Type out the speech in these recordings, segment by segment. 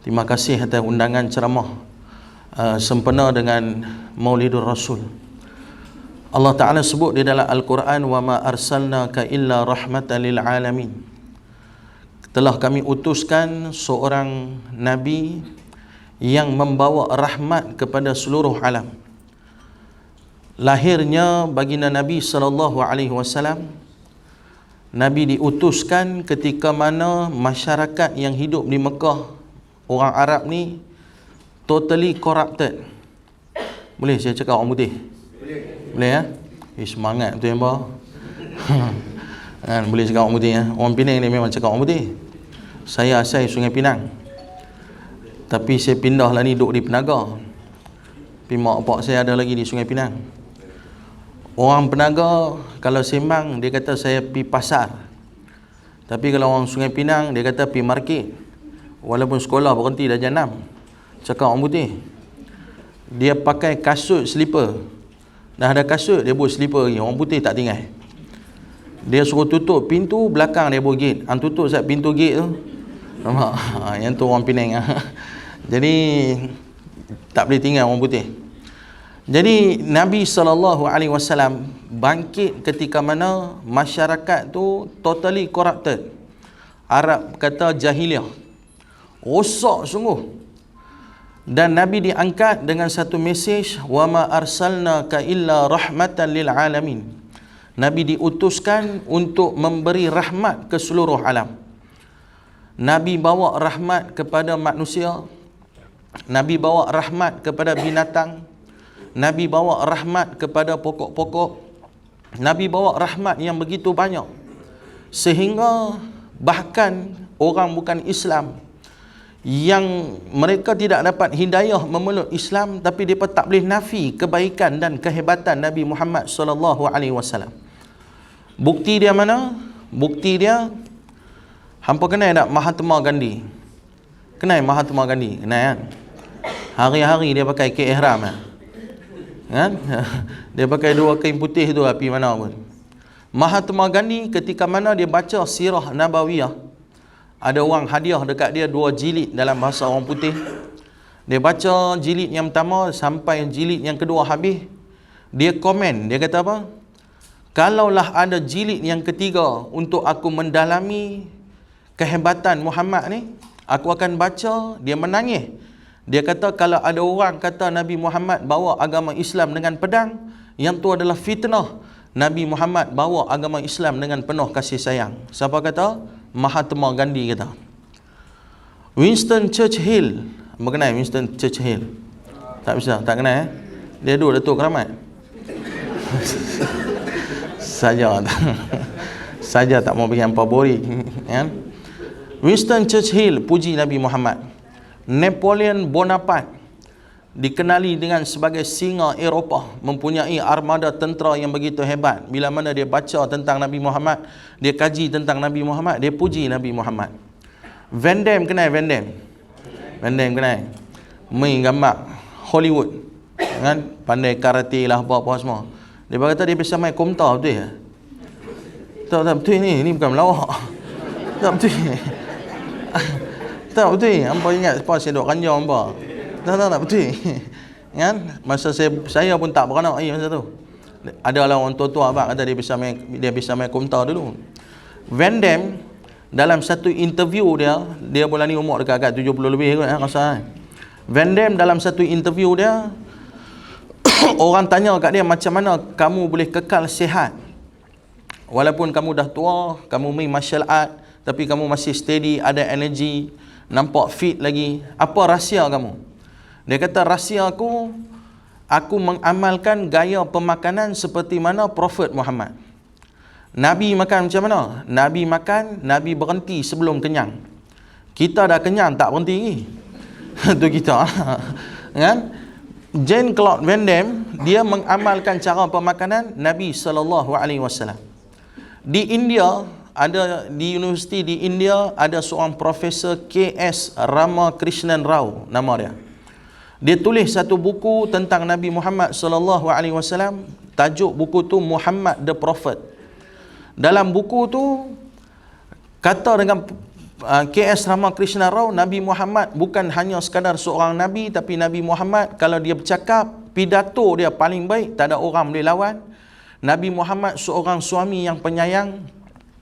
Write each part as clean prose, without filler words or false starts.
Terima kasih atas undangan ceramah sempena dengan Maulidur Rasul. Allah Ta'ala sebut di dalam Al-Quran, wa ma arsalnaka illa rahmatan lil alamin. Telah kami utuskan seorang nabi yang membawa rahmat kepada seluruh alam. Lahirnya baginda Nabi sallallahu alaihi wasallam, Nabi diutuskan ketika mana masyarakat yang hidup di Mekah, orang Arab ni totally corrupted. Boleh saya cakap orang putih? Boleh ya? Semangat betul ya, Mbak. Kan boleh cakap orang putih ya. Orang Penang ni memang cakap orang putih. Saya asal Sungai Pinang, tapi saya pindah lah ni duduk di Penaga. Tapi mak bapak saya ada lagi di Sungai Pinang. Orang Penaga kalau sembang dia kata saya pi pasar. Tapi kalau orang Sungai Pinang dia kata pi market. Walaupun sekolah berhenti dah jam 6. Cakap orang putih. Dia pakai kasut slipper. Dah ada kasut dia buat slipper lagi. Orang putih tak tinggal. Dia suruh tutup pintu belakang, dia buat gate. Hang tutup sat pintu gate tu. Nampak? Yang tu orang Penang. Jadi tak boleh tinggal orang putih. Jadi Nabi SAW bangkit ketika mana masyarakat tu totally corrupted. Arab kata jahiliah. Rosak sungguh. Dan Nabi diangkat dengan satu mesej, wa ma arsalnaka illa rahmatan lil alamin. Nabi diutuskan untuk memberi rahmat ke seluruh alam. Nabi bawa rahmat kepada manusia. Nabi bawa rahmat kepada binatang. Nabi bawa rahmat kepada pokok-pokok. Nabi bawa rahmat yang begitu banyak, sehingga bahkan orang bukan Islam yang mereka tidak dapat hidayah memeluk Islam, tapi mereka tak boleh nafi kebaikan dan kehebatan Nabi Muhammad SAW. Bukti dia mana? Bukti dia, hampa kenal tak Mahatma Gandhi? Kenal Mahatma Gandhi? Kenal kan? Hari-hari dia pakai kain ihram kan? Dia pakai dua kain putih tu api mana pun. Mahatma Gandhi ketika mana dia baca sirah Nabawiyah, ada orang hadiah dekat dia 2 jilid dalam bahasa orang putih. Dia baca jilid yang pertama sampai jilid yang kedua habis. Dia komen, dia kata apa? Kalaulah ada jilid yang ketiga untuk aku mendalami kehebatan Muhammad ni, aku akan baca. Dia menangis. Dia kata kalau ada orang kata Nabi Muhammad bawa agama Islam dengan pedang, yang tu adalah fitnah. Nabi Muhammad bawa agama Islam dengan penuh kasih sayang. Siapa kata? Mahatma Gandhi kata. Winston Churchill, mengenai Winston Churchill? Tak bisa, tak kenal Dia duduk Datuk Keramat. Saja tak mau bagi hampa boring kan? Winston Churchill puji Nabi Muhammad. Napoleon Bonaparte dikenali dengan sebagai singa Eropah, mempunyai armada tentera yang begitu hebat. Bila mana dia baca tentang Nabi Muhammad, dia kaji tentang Nabi Muhammad, dia puji Nabi Muhammad. Van Damme, kenal Van Damme? Van Damme kenal? Main gambar Hollywood kan? Pandai karate lah apa-apa semua. Dia kata dia bisa main komta, betul ya? Tak betul ni bukan melawak. Tak betul. Tak betul. Hampa ingat apa saya duk ranjau hampa. Tak betul. Kan? Masa saya pun tak beranak masa tu. Ada lah orang tua-tua abang kata dia bisa main komta dulu. Van Damme dalam satu interview dia bulan ni umur dekat 70 lebih kot rasa. Van Damme dalam satu interview dia orang tanya kat dia, macam mana kamu boleh kekal sihat walaupun kamu dah tua, kamu main martial art tapi kamu masih steady, ada energy, nampak fit lagi. Apa rahsia kamu? Dia kata rahsia aku mengamalkan gaya pemakanan seperti mana Prophet Muhammad. Nabi makan macam mana? Nabi makan, Nabi berhenti sebelum kenyang. Kita dah kenyang tak berhenti lagi. Itu kita. Kan? Jean-Claude Van Damme dia mengamalkan cara pemakanan Nabi SAW. Di India, di universiti di India ada seorang Profesor K.S. Ramakrishnan Rao nama dia. Dia tulis satu buku tentang Nabi Muhammad SAW. Tajuk buku tu Muhammad the Prophet. Dalam buku tu kata dengan KS Ramakrishna Rao, Nabi Muhammad bukan hanya sekadar seorang Nabi, tapi Nabi Muhammad kalau dia bercakap, pidato dia paling baik, tak ada orang boleh lawan. Nabi Muhammad seorang suami yang penyayang.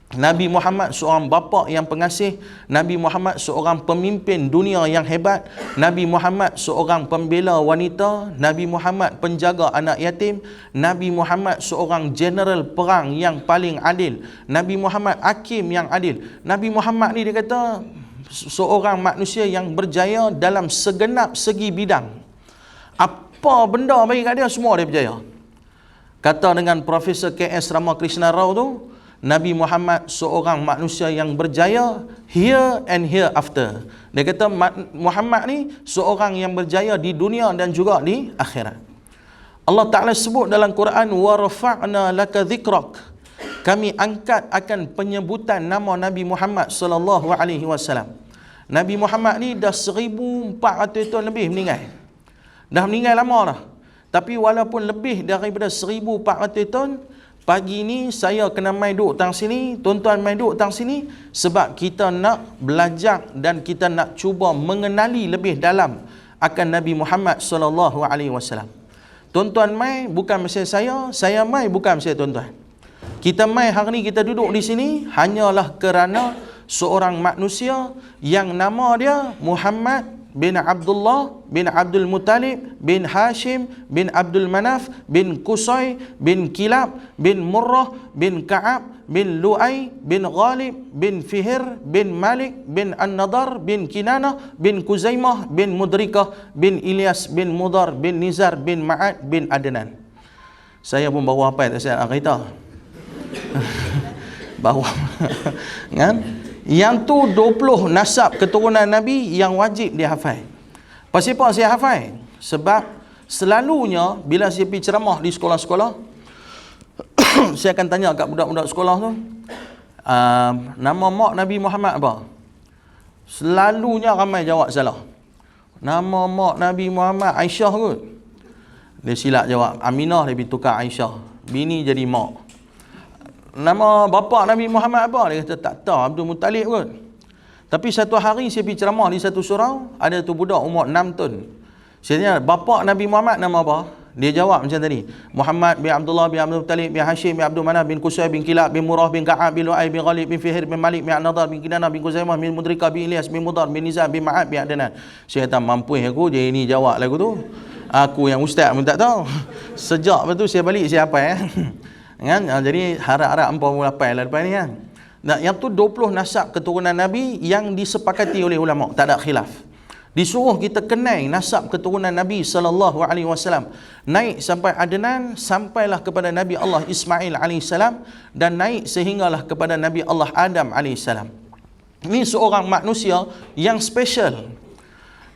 Nabi Muhammad seorang bapa yang pengasih. Nabi Muhammad seorang pemimpin dunia yang hebat. Nabi Muhammad seorang pembela wanita. Nabi Muhammad penjaga anak yatim. Nabi Muhammad seorang jeneral perang yang paling adil. Nabi Muhammad hakim yang adil. Nabi Muhammad ni dia kata seorang manusia yang berjaya dalam segenap segi bidang. Apa benda bagi kat dia, semua dia berjaya. Kata dengan Profesor KS Ramakrishna Rao tu, Nabi Muhammad seorang manusia yang berjaya here and hereafter. Dia kata Muhammad ni seorang yang berjaya di dunia dan juga di akhirat. Allah Ta'ala sebut dalam Quran, wa rafa'na laka dhikrak. Kami angkat akan penyebutan nama Nabi Muhammad sallallahu alaihi wasallam. Nabi Muhammad ni dah 1400 tahun lebih meninggal. Dah meninggal lama dah. Tapi walaupun lebih daripada 1400 tahun, pagi ni saya kena main duduk tang sini, tuan-tuan main duduk tang sini sebab kita nak belajar dan kita nak cuba mengenali lebih dalam akan Nabi Muhammad sallallahu alaihi wasallam. Tuan-tuan mai bukan mesti saya mai bukan mesti tuan-tuan. Kita mai hari ni, kita duduk di sini hanyalah kerana seorang manusia yang nama dia Muhammad bin Abdullah bin Abdul Muttalib bin Hashim bin Abdul Manaf bin Qusay bin Kilab bin Murrah bin Ka'ab bin Lu'ay bin Ghalib bin Fihr bin Malik bin An-Nadar bin Kinanah bin Kuzaimah bin Mudrikah bin Ilyas bin Mudar bin Nizar bin Ma'ad bin Adnan. Saya pun bawa apa tak saya nak cerita. Bawa kan? Yang tu 20 nasab keturunan Nabi yang wajib dia hafal. Pasal apa saya hafal? Sebab selalunya bila saya pergi ceramah di sekolah-sekolah, saya akan tanya kat budak-budak sekolah tu, nama mak Nabi Muhammad apa? Selalunya ramai jawab salah. Nama mak Nabi Muhammad Aisyah kot. Dia silap jawab. Aminah dia pergi tukar Aisyah. Bini jadi mak. Nama bapa Nabi Muhammad apa? Dia kata tak tahu, Abdul Muttalib kot. Tapi satu hari saya pergi ceramah di satu surau, ada tu budak umur 6 tahun. Saya tanya, bapa Nabi Muhammad nama apa? Dia jawab macam tadi. Muhammad bin Abdullah bin Abdul Muttalib bin Hashim bin Abdul Manaf bin Qusay bin Kilab bin Murrah bin Ka'ab bin Lu'ay bin Ghalib bin Fihr bin Malik bin An-Nadar bin Kinanah bin Kuzaimah bin Mudrikah bin Ilyas bin Mudar bin Nizar bin Ma'ad bin Adnan. Saya kata mampu aku je ini jawab lagu tu. Aku yang ustaz pun tak tahu. Sejak lepas tu saya balik saya hafal kan? Jadi harap-harap ampun hafal lah lepas ni kan. Nah, yang tu 20 nasab keturunan Nabi yang disepakati oleh ulama, tak ada khilaf. Disuruh kita kenal nasab keturunan Nabi sallallahu alaihi wasallam. Naik sampai Adnan, sampailah kepada Nabi Allah Ismail alaihi salam, dan naik sehinggalah kepada Nabi Allah Adam alaihi salam. Ini seorang manusia yang special,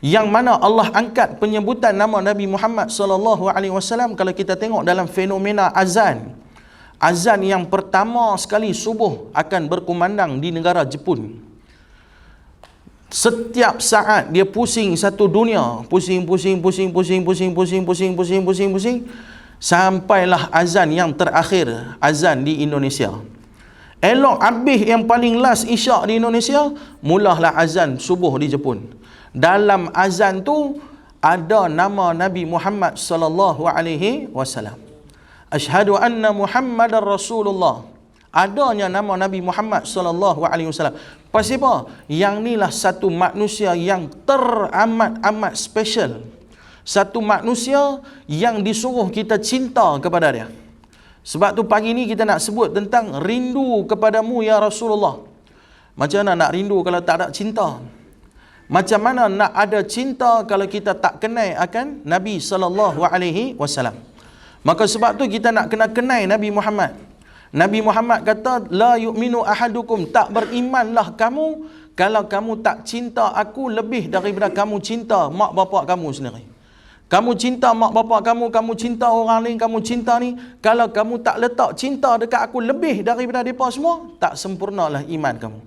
yang mana Allah angkat penyebutan nama Nabi Muhammad sallallahu alaihi wasallam. Kalau kita tengok dalam fenomena azan, azan yang pertama sekali subuh akan berkumandang di negara Jepun. Setiap saat dia pusing satu dunia, pusing, sampailah azan yang terakhir, azan di Indonesia. Elok habis yang paling last isyak di Indonesia, mulahlah azan subuh di Jepun. Dalam azan tu ada nama Nabi Muhammad sallallahu alaihi wasallam. Asyhadu anna Muhammadar Rasulullah. Adanya nama Nabi Muhammad sallallahu alaihi wasallam. Pasal apa? Yang inilah satu manusia yang teramat-amat special. Satu manusia yang disuruh kita cinta kepada dia. Sebab tu pagi ni kita nak sebut tentang rindu kepadamu ya Rasulullah. Macam mana nak rindu kalau tak ada cinta? Macam mana nak ada cinta kalau kita tak kenal akan Nabi sallallahu alaihi wasallam? Maka sebab tu kita nak kena kenal Nabi Muhammad. Nabi Muhammad kata, la yu'minu ahadukum, tak berimanlah kamu kalau kamu tak cinta aku lebih daripada kamu cinta mak bapak kamu sendiri. Kamu cinta mak bapak kamu cinta orang lain, kamu cinta ni. Kalau kamu tak letak cinta dekat aku lebih daripada mereka semua, tak sempurnalah iman kamu.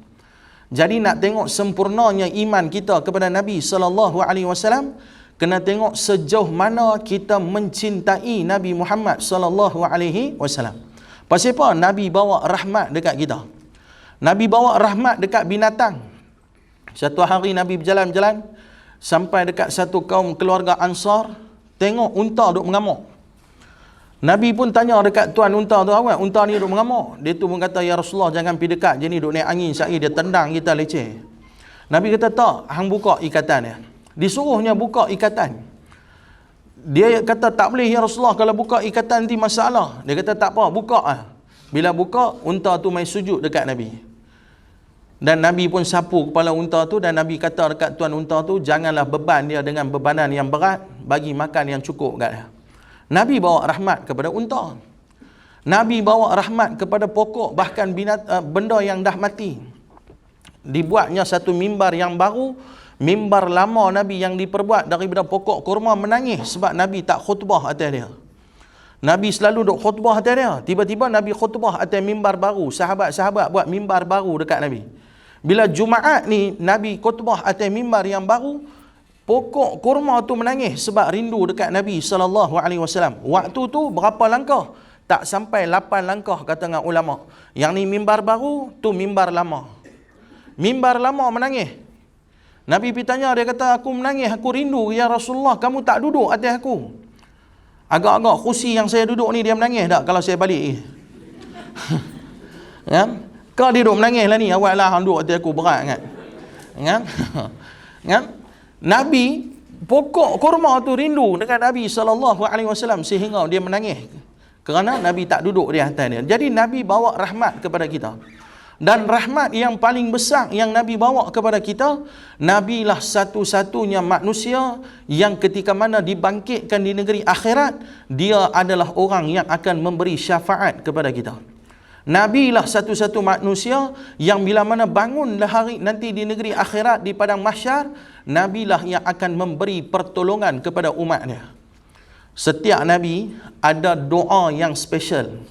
Jadi nak tengok sempurnanya iman kita kepada Nabi sallallahu alaihi wasallam, kena tengok sejauh mana kita mencintai Nabi Muhammad sallallahu alaihi wasallam. Pasal apa? Nabi bawa rahmat dekat kita. Nabi bawa rahmat dekat binatang. Satu hari Nabi berjalan-jalan sampai dekat satu kaum keluarga Ansar, tengok unta duk mengamuk. Nabi pun tanya dekat tuan unta tu, awak unta ni duk mengamuk. Dia tu pun kata, ya Rasulullah, jangan pergi dekat, je ni duk naik angin sehari dia tendang kita leceh. Nabi kata, tak, hang buka ikatan dia. Disuruhnya buka ikatan. Dia kata, tak boleh ya Rasulullah, kalau buka ikatan nanti masalah. Dia kata, tak apa, buka lah. Bila buka, unta tu main sujud dekat Nabi. Dan Nabi pun sapu kepala unta tu, dan Nabi kata dekat tuan unta tu, janganlah beban dia dengan bebanan yang berat, bagi makan yang cukup kat dia. Nabi bawa rahmat kepada unta. Nabi bawa rahmat kepada pokok, bahkan benda yang dah mati. Dibuatnya satu mimbar yang baru. Mimbar lama Nabi yang diperbuat daripada pokok kurma menangis sebab Nabi tak khutbah atas dia. Nabi selalu duk khutbah atas dia. Tiba-tiba Nabi khutbah atas mimbar baru. Sahabat-sahabat buat mimbar baru dekat Nabi. Bila Jumaat ni Nabi khutbah atas mimbar yang baru, pokok kurma tu menangis sebab rindu dekat Nabi SAW. Waktu tu berapa langkah? Tak sampai 8 langkah kata dengan ulama. Yang ni mimbar baru, tu mimbar lama. Mimbar lama menangis. Nabi pergi tanya, dia kata, aku menangis, aku rindu ya Rasulullah, kamu tak duduk atas aku. Agak-agak kursi yang saya duduk ni dia menangis tak kalau saya balik? Kan? Kau dia duduk menangis lah ni, awak lah duduk atas aku, berat kan? Kan? Nabi, pokok kurma tu rindu dekat Nabi SAW sehingga dia menangis. Kerana Nabi tak duduk di atas dia. Jadi Nabi bawa rahmat kepada kita. Dan rahmat yang paling besar yang Nabi bawa kepada kita, Nabi lah satu-satunya manusia yang ketika mana dibangkitkan di negeri akhirat, dia adalah orang yang akan memberi syafaat kepada kita. Nabi lah satu-satu manusia yang bila mana bangunlah hari nanti di negeri akhirat di padang mahsyar, Nabi lah yang akan memberi pertolongan kepada umatnya. Setiap Nabi ada doa yang special.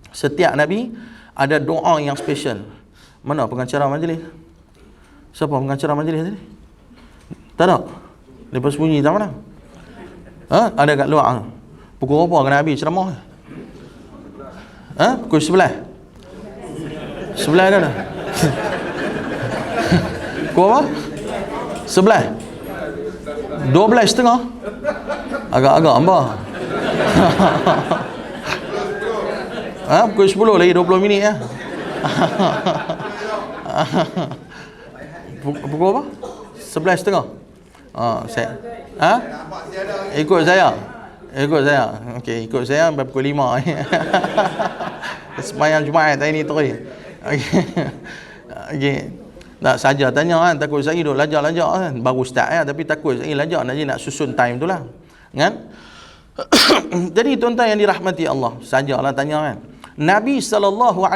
Setiap Nabi ada doa yang special. Mana pengacara majlis? Siapa pengacara majlis tadi? Tak ada? Lepas bunyi tak mana? Ha? Ada kat luar. Pukul berapa kena habis ceramah? Ha? Pukul 11? 11 dah dah? Pukul apa? 11? 12.30? Agak-agak hamba. Ha? Pukul 10 lagi 20 minit ya. Pukul apa? 11.30? Saya. Ha? Ikut saya. Okey, ikut saya sampai pukul 5. Sembahyang Jumaat hari ni terus. Okey. Tak saja tanya kan, takut saya duk lajak-lajak kan. Baru start ya, tapi takut saya lajak nak susun time tu lah. Kan? Jadi tuan-tuan yang dirahmati Allah, sajalah tanya kan. Nabi SAW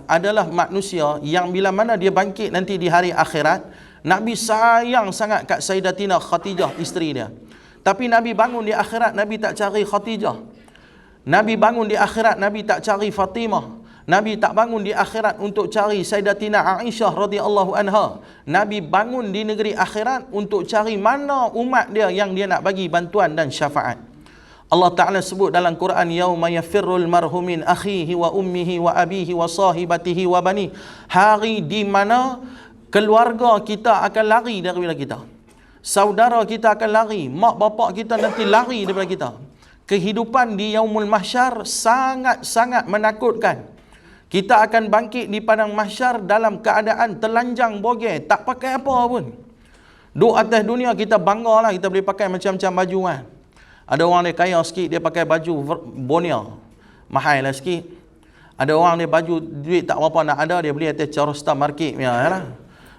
adalah manusia yang bila mana dia bangkit nanti di hari akhirat, Nabi sayang sangat kat Sayyidatina Khadijah, isteri dia. Tapi Nabi bangun di akhirat, Nabi tak cari Khadijah. Nabi bangun di akhirat, Nabi tak cari Fatimah. Nabi tak bangun di akhirat untuk cari Sayyidatina Aisyah radhiyallahu anha. Nabi bangun di negeri akhirat untuk cari mana umat dia yang dia nak bagi bantuan dan syafaat. Allah Ta'ala sebut dalam Quran, yauma yafirrul marhu min akhihi wa ummihi wa abihi wa sahibatihi wa bani. Hari di mana keluarga kita akan lari daripada kita. Saudara kita akan lari, mak bapak kita nanti lari daripada kita. Kehidupan di yaumul mahsyar sangat-sangat menakutkan. Kita akan bangkit di padang mahsyar dalam keadaan telanjang bogel, tak pakai apa pun. Duk atas dunia kita bangga lah, kita boleh pakai macam-macam baju kan. Ada orang dia kaya sikit, dia pakai baju Bonia, mahal lah sikit. Ada orang dia baju duit tak berapa nak ada, dia beli atas Charista Market punya lah.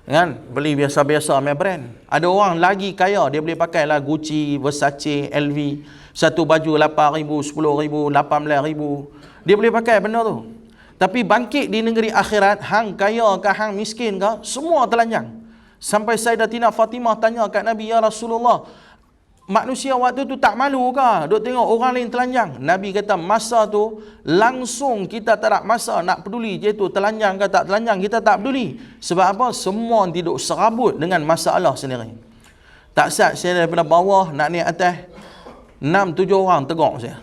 Kan? Beli biasa-biasa punya brand. Ada orang lagi kaya, dia boleh pakai lah Gucci, Versace, LV. Satu baju 8,000, 10,000, 18,000. Dia boleh pakai benda tu. Tapi bangkit di negeri akhirat, hang kaya ke hang miskin ke, semua telanjang. Sampai Sayyidatina Fatimah tanya kat Nabi, ya Rasulullah, manusia waktu tu tak malu ke duk tengok orang lain telanjang? Nabi kata masa tu langsung kita tak ada masa nak peduli je tu telanjang ke tak telanjang, kita tak peduli. Sebab apa? Semua duduk serabut dengan masalah sendiri. Tak sat saya daripada bawah nak naik atas, 6-7 orang tegak saya.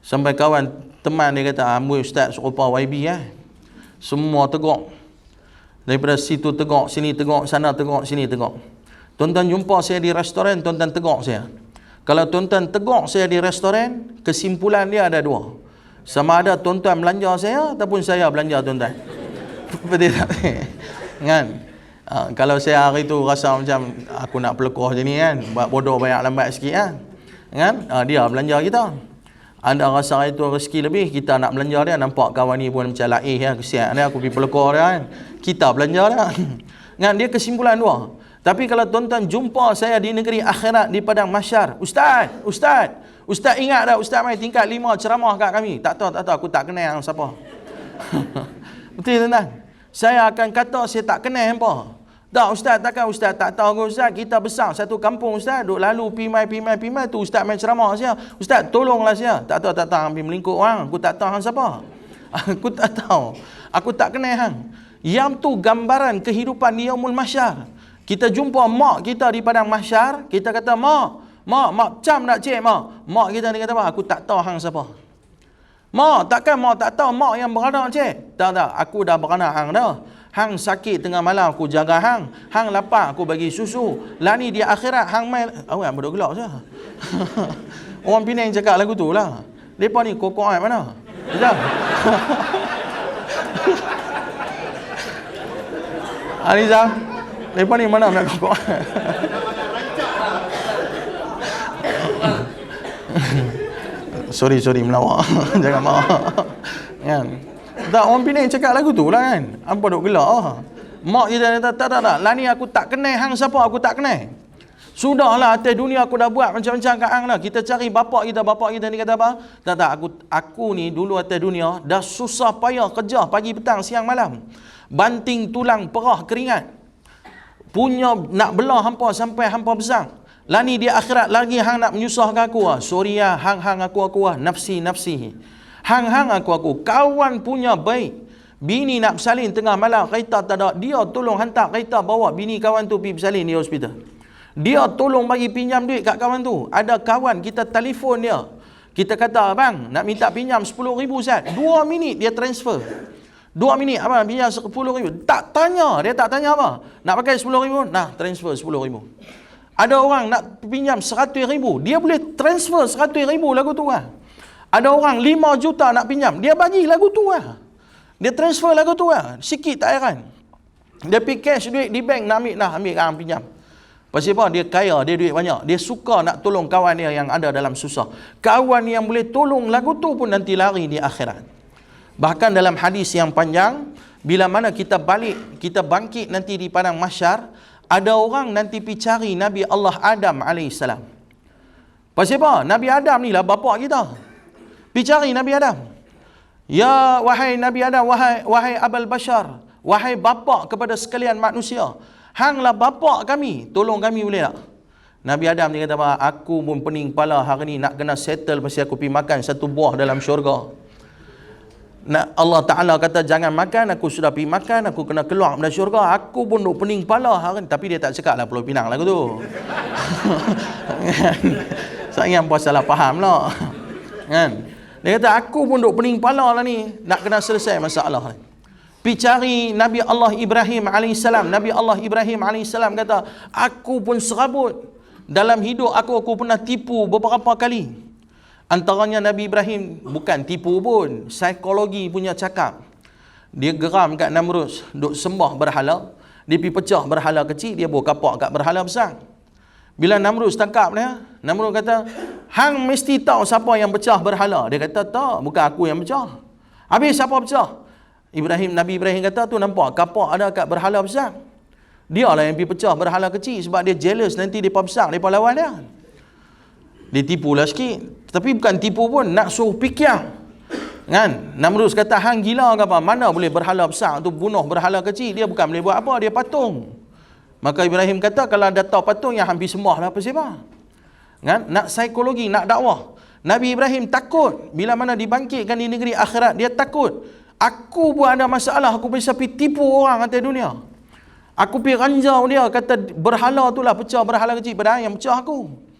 Sampai kawan teman dia kata, amboi ustaz serupa YB semua tegak. Daripada situ tengok, sini tengok, sana tengok, sini tengok. Tuan-tuan jumpa saya di restoran, tuan-tuan tengok saya. Kalau tuan-tuan tengok saya di restoran, kesimpulan dia ada dua. Sama ada tuan-tuan belanja saya ataupun saya belanja tuan-tuan. Betul tak? Kan? Kalau saya hari tu rasa macam aku nak pelekoh je ni kan, buat bodoh banyak lambat sikit kan? Dia belanja kita. Anda rasa itu rezeki lebih, kita nak belanja dia, nampak kawan ni pun macam laih ya, kesian dia, aku pergi pelekoh dia kan. Kita belanja dia. Kan? Dia kesimpulan dua. Tapi kalau tuan-tuan jumpa saya di negeri akhirat, di padang mahsyar, Ustaz ingat tak Ustaz mai tingkat 5 ceramah kat kami? Tak tahu, aku tak kenal siapa. Betul tuan-tuan? Saya akan kata saya tak kenal hampa. Tak Ustaz, takkan Ustaz tak tahu Ustaz, kita besar satu kampung Ustaz, duk lalu pimai tu Ustaz main ceramah saya. Ustaz tolonglah saya. Tak tahu hampir melingkuk orang. Aku tak tahu hang siapa. Aku tak tahu. Aku tak kenal hang. Yang tu gambaran kehidupan di yaumul mahsyar. Kita jumpa mak kita di padang mahsyar, kita kata mak cam nak cik mak. Mak kita ni kata apa? Aku tak tahu hang siapa. Mak, takkan mak tak tahu mak yang beranak cik? Tak, aku dah beranak hang dah. Hang sakit tengah malam aku jaga hang. Hang lapar aku bagi susu. Lah ni di akhirat hang main awak bodoh gelak saja. Orang Penang cakap lagu tu lah. Depa ni kokok ai mana? Betul? Aliza, depa ni mana nak kokok? Sorry melawak. Jangan marah. Kan? Tak, orang Penang cakap lagu tu lah kan. Apa duk gelak Mak kita kata tak. Lah ni aku tak kenal hang siapa, aku tak kenal. Sudahlah, atas dunia aku dah buat macam-macam kat hang lah. Kita cari bapak kita ni kata apa? Tak, aku ni dulu atas dunia dah susah payah kerja pagi petang siang malam. Banting tulang perah keringat. Punya nak belah hampa sampai hampa besar. Lah ni di akhirat lagi hang nak menyusahkan aku Sorry hang aku nafsi. Hang aku kawan punya baik. Bini nak bersalin tengah malam, kereta tak ada, dia tolong hantar kereta bawa bini kawan tu pergi bersalin di hospital. Dia tolong bagi pinjam duit kat kawan tu. Ada kawan kita telefon dia, kita kata abang nak minta pinjam 10,000 Ustaz. 2 minit dia transfer. 2 minit abang pinjam 10,000. Dia tak tanya apa. Nak pakai 10,000? Nah, transfer 10,000. Ada orang nak pinjam 100,000, dia boleh transfer 100,000 lagu tu Ada orang 5 juta nak pinjam, dia bagi lagu tu Dia transfer lagu tu sikit tak heran. Dia pergi cash duit di bank nak ambil orang pinjam. Pasal apa? Dia kaya, dia duit banyak. Dia suka nak tolong kawan dia yang ada dalam susah. Kawan yang boleh tolong lagu tu pun nanti lari di akhirat. Bahkan dalam hadis yang panjang, bila mana kita balik, kita bangkit nanti di padang mahsyar, ada orang nanti pergi cari Nabi Allah Adam AS. Pasal apa? Nabi Adam ni lah bapa kita. Pergi cari Nabi Adam. Ya wahai Nabi Adam, wahai Abul Bashar, wahai bapa kepada sekalian manusia. Hanglah bapa kami, tolong kami boleh tak? Nabi Adam ni kata, aku pun pening kepala hari ni nak kena settle pasal aku pergi makan satu buah dalam syurga. Allah Ta'ala kata jangan makan, aku sudah pergi makan, aku kena keluar dari syurga. Aku pun duk pening kepala hari ni. Tapi dia tak cakap lah Pulau Pinang lagu tu. Saya pun salah faham lah. Kan? Dia kata aku pun duk pening kepala lah ni, nak kena selesai masalah ni. Pergi cari Nabi Allah Ibrahim AS. Nabi Allah Ibrahim AS kata, aku pun serabut. Dalam hidup aku pernah tipu beberapa kali. Antaranya Nabi Ibrahim bukan tipu pun, psikologi punya cakap. Dia geram kat Namrud, duk sembah berhala. Dia pergi pecah berhala kecil, dia bawa kapak kat berhala besar. Bila Namrud tangkap dia, Namrud kata, hang mesti tahu siapa yang pecah berhala. Dia kata, tak, bukan aku yang pecah. Habis siapa pecah? Nabi Ibrahim kata, tu nampak kapak ada kat berhala besar. Dia lah yang pergi pecah berhala kecil sebab dia jealous nanti dia besar, dia lawan dia. Dia tipu lah sikit. Tapi bukan tipu pun, nak suruh fikir. Kan? Namrud kata, hang gila ke apa? Mana boleh berhala besar tu bunuh berhala kecil? Dia bukan boleh buat apa, dia patung. Maka Ibrahim kata, kalau ada tahu patung yang hampir sembah lah apa sebab. Kan? Nak psikologi, nak dakwah. Nabi Ibrahim takut bila mana dibangkitkan di negeri akhirat, dia takut. Aku pun ada masalah, aku bisa pergi tipu orang atas dunia. Aku pergi ranjau dia, kata berhala tu lah pecah berhala kecil, padahal yang pecah aku.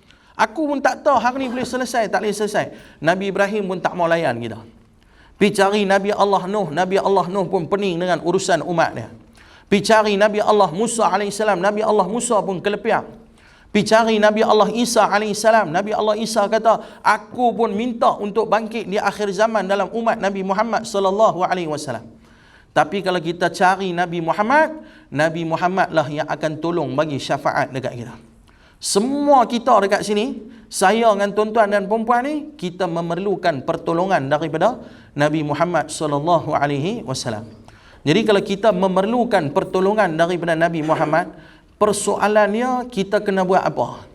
Aku pun tak tahu hari ni boleh selesai, tak boleh selesai. Nabi Ibrahim pun tak mau layan kita. Pergi cari Nabi Allah Nuh. Nabi Allah Nuh pun pening dengan urusan umat dia. Pi cari Nabi Allah Musa alaihissalam, Nabi Allah Musa pun kelepiak. Pi cari Nabi Allah Isa alaihissalam, Nabi Allah Isa kata, aku pun minta untuk bangkit di akhir zaman dalam umat Nabi Muhammad sallallahu alaihi wasallam. Tapi kalau kita cari Nabi Muhammad lah yang akan tolong bagi syafaat dekat kita. Semua kita dekat sini, saya dengan tuan-tuan dan perempuan ni, kita memerlukan pertolongan daripada Nabi Muhammad sallallahu alaihi wasallam. Jadi kalau kita memerlukan pertolongan daripada Nabi Muhammad, persoalannya kita kena buat apa?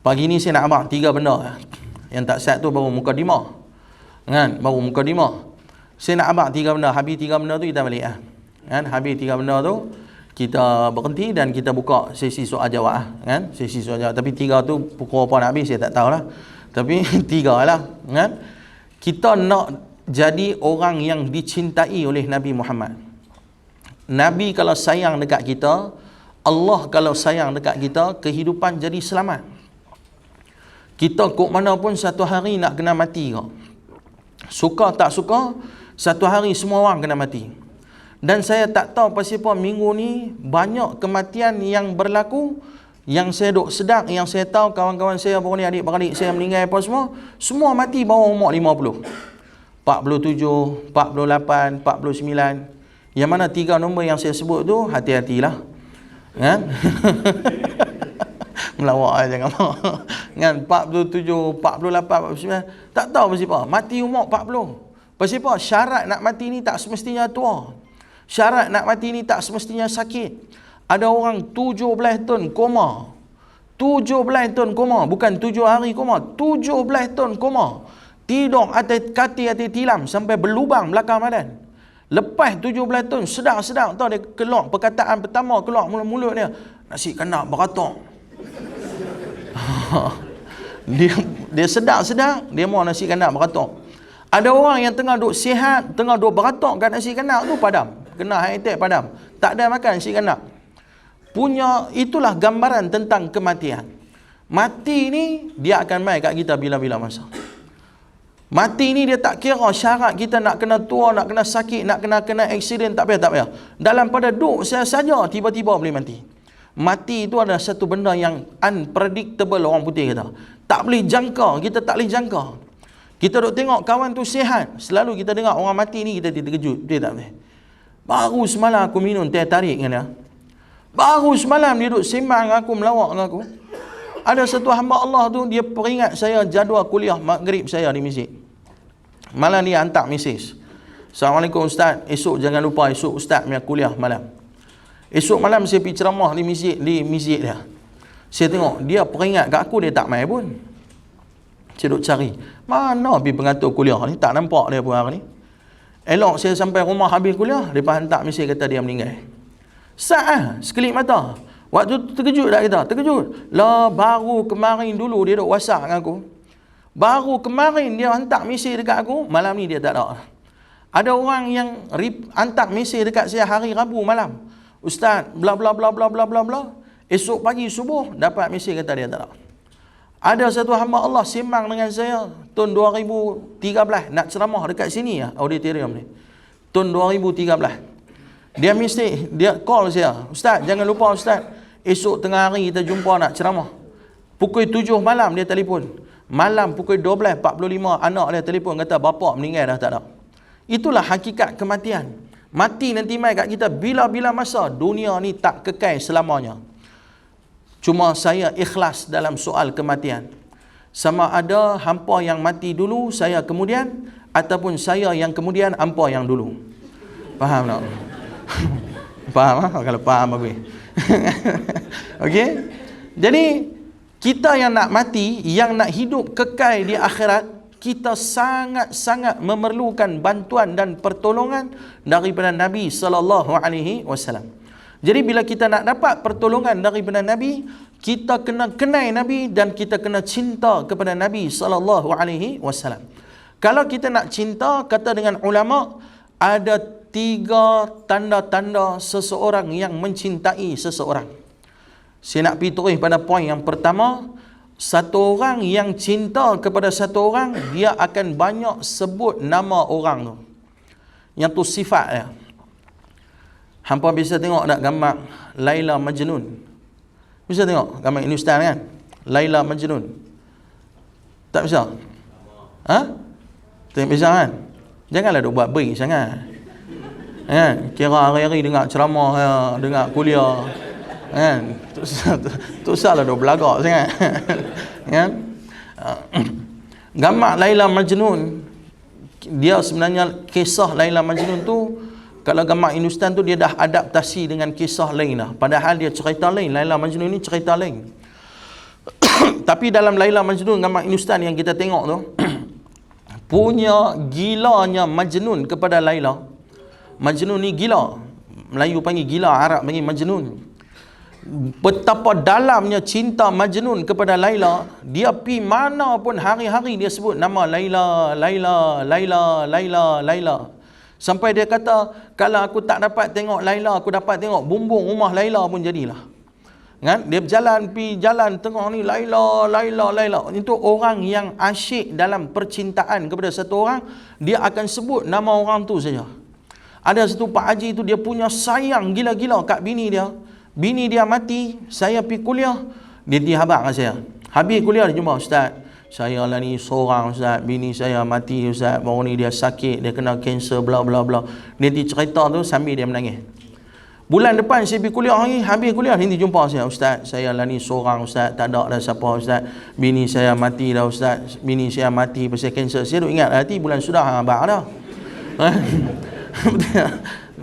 Pagi ni saya nak abang 3 benda. Yang tak sihat tu baru mukadimah. Kan? Baru mukadimah. Saya nak abang 3 benda. Habis 3 benda tu kita balik lah. Kan? Habis 3 benda tu kita berhenti dan kita buka sesi soal jawab kan? Sesi soal jawab. Tapi 3 tu pukul apa nak habis saya tak tahulah. Tapi 3 lah. Kan? Kita nak jadi orang yang dicintai oleh Nabi Muhammad. Nabi kalau sayang dekat kita, Allah kalau sayang dekat kita, kehidupan jadi selamat. Kita kok mana pun satu hari nak kena mati kau. Suka tak suka, satu hari semua orang kena mati. Dan saya tak tahu pasal apa minggu ni banyak kematian yang berlaku, yang saya duk sedar, yang saya tahu kawan-kawan saya baru ni, adik-beradik saya meninggal apa semua mati bawah umur 50. 47, 48, 49. Yang mana 3 nombor yang saya sebut tu, hati-hatilah. Kan? Melawak jangan mak. Kan? 47, 48, 49. Tak tahu pasal apa. Mati umur 40. Pasal apa? Syarat nak mati ni tak semestinya tua. Syarat nak mati ni tak semestinya sakit. Ada orang 17 tahun koma. 17 tahun koma. Bukan 7 hari koma. 17 tahun koma. Tidur atas kaki atas tilam sampai berlubang belakang badan. Lepas 17 tahun sedar-sedar tahu dia keluar perkataan pertama keluar mulut dia, nasi kena beratok. dia sedar-sedar dia mau nasi kena beratok. Ada orang yang tengah duk sihat, tengah duk beratok kat nasi kena tu padam. Kena high attack padam. Tak ada makan nasi kena. Punya itulah gambaran tentang kematian. Mati ni dia akan mai kat kita bila-bila masa. Mati ni dia tak kira syarat kita nak kena tua, nak kena sakit, nak kena aksiden, tak payah. Dalam pada duk saja tiba-tiba boleh mati. Mati itu adalah satu benda yang unpredictable, orang putih kata. Tak boleh jangka, kita tak boleh jangka. Kita duk tengok kawan tu sihat, selalu kita dengar orang mati ni kita terkejut, betul tak boleh. Baru semalam aku minum teh tarik dengan dia. Baru semalam dia duk sembang dengan aku, melawak dengan aku. Ada satu hamba Allah tu, dia peringat saya jadual kuliah maghrib saya di masjid. Malam dia hantar mesej. Assalamualaikum Ustaz, esok jangan lupa, esok Ustaz punya kuliah malam. Esok malam saya pergi ceramah di masjid dia. Saya tengok, dia peringat kat aku, dia tak main pun. Saya duk cari, mana pergi pengatur kuliah ni, tak nampak dia pun hari ni. Elok saya sampai rumah habis kuliah, dia hantar mesej kata dia meninggal. Sekelip mata. Waktu tu terkejut tak kita? Terkejut. Lah baru kemarin dulu dia duk WhatsApp dengan aku. Baru kemarin dia hantar mesej dekat aku, malam ni dia tak ada. Ada orang yang hantar mesej dekat saya hari Rabu malam. Ustaz, bla bla bla bla bla bla bla. Esok pagi subuh dapat mesej kata dia tak ada. Ada satu hamba Allah sembang dengan saya tahun 2013 nak ceramah dekat sini ya, auditorium ni. Tahun 2013. Dia mesej, dia call saya. Ustaz, jangan lupa Ustaz, esok tengah hari kita jumpa nak ceramah. Pukul 7 malam dia telefon. Malam pukul 12.45 anak dia telefon kata bapa meninggal dah tak ada. Itulah hakikat kematian. Mati nanti mai kat kita bila-bila masa. Dunia ni tak kekal selamanya. Cuma saya ikhlas dalam soal kematian. Sama ada hampa yang mati dulu, saya kemudian, ataupun saya yang kemudian, hampa yang dulu. Faham tak? Faham tak? Kalau faham bagus. Okey? Jadi kita yang nak mati, yang nak hidup kekal di akhirat, kita sangat-sangat memerlukan bantuan dan pertolongan daripada Nabi sallallahu alaihi wasallam. Jadi bila kita nak dapat pertolongan daripada Nabi, kita kena kenal Nabi dan kita kena cinta kepada Nabi sallallahu alaihi wasallam. Kalau kita nak cinta, kata dengan ulama, ada 3 tanda-tanda seseorang yang mencintai seseorang. Saya nak pergi terus pada poin yang pertama. Satu orang yang cinta kepada satu orang, dia akan banyak sebut nama orang tu. Yang tu sifat dia. Hampa bisa tengok tak gambar Laila Majnun? Bisa tengok gambar Hindustan kan? Laila Majnun. Tak bisa? Ha? Tak bisa kan? Janganlah duk buat baik sangat. Kan? Kira hari-hari dengar ceramah, dengar kuliah. Kan? Tu salah duk belagak sangat. Kan? Gambar Laila Majnun, dia sebenarnya kisah Laila Majnun tu, kalau gambar Hindustan tu dia dah adaptasi dengan kisah lain lah. Padahal dia cerita lain. Laila Majnun ni cerita lain. Tapi dalam Laila Majnun, gambar Hindustan yang kita tengok tu, punya gilanya Majnun kepada Laila. Majnun ni gila. Melayu panggil gila, Arab panggil Majnun. Betapa dalamnya cinta Majnun kepada Laila. Dia pi mana pun hari-hari dia sebut nama Laila, Laila, Laila, Laila, Laila. Sampai dia kata, kalau aku tak dapat tengok Laila, aku dapat tengok bumbung rumah Laila pun jadilah. Kan? Dia berjalan, pi jalan tengah ni, Laila, Laila, Laila. Itu orang yang asyik dalam percintaan kepada satu orang, dia akan sebut nama orang tu saja. Ada satu Pak Haji tu, dia punya sayang gila-gila kat bini dia. Bini dia mati, saya pergi kuliah, dia dihabak dengan saya. Habis kuliah dia jumpa, Ustaz, saya lah ni seorang Ustaz, bini saya mati Ustaz, baru ni dia sakit, dia kena kanser, bla bla bla. Dia cerita tu sambil dia menangis. Bulan depan saya pergi kuliah lagi, habis kuliah dia jumpa saya, Ustaz, saya lah ni seorang Ustaz, tak ada dah siapa Ustaz, bini saya mati dah Ustaz, bini saya mati pasal kanser. Saya duk ingat hati bulan sudah habak dah.